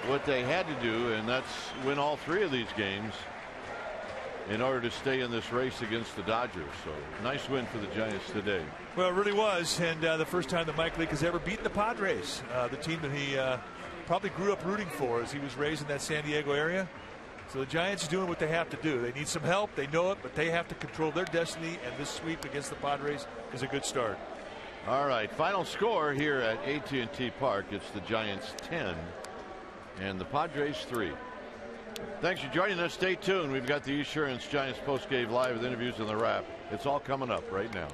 what they had to do, and that's win all 3 of these games in order to stay in this race against the Dodgers. So nice win for the Giants today. Well, it really was, and the first time that Mike Leake has ever beaten the Padres, the team that he probably grew up rooting for as he was raised in that San Diego area. So the Giants are doing what they have to do. They need some help, they know it, but they have to control their destiny, and this sweep against the Padres is a good start. All right, final score here at AT&T Park. It's the Giants 10 and the Padres 3. Thanks for joining us. Stay tuned. We've got the Esurance Giants postgame live with interviews and the wrap. It's all coming up right now.